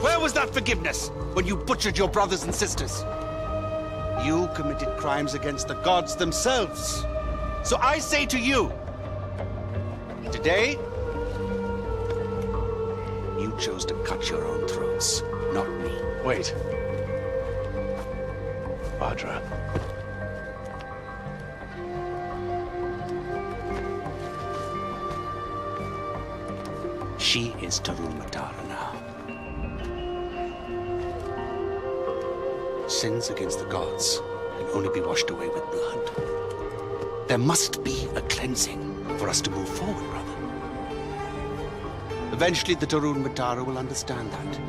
Where was that forgiveness when you butchered your brothers and sisters? You committed crimes against the gods themselves. So I say to you, today, you chose to cut your own throats, not me. Wait. Bhadra. She is Tarun Matara now. Sins against the gods can only be washed away with blood. There must be a cleansing for us to move forward, brother. Eventually, the Tarun Matara will understand that.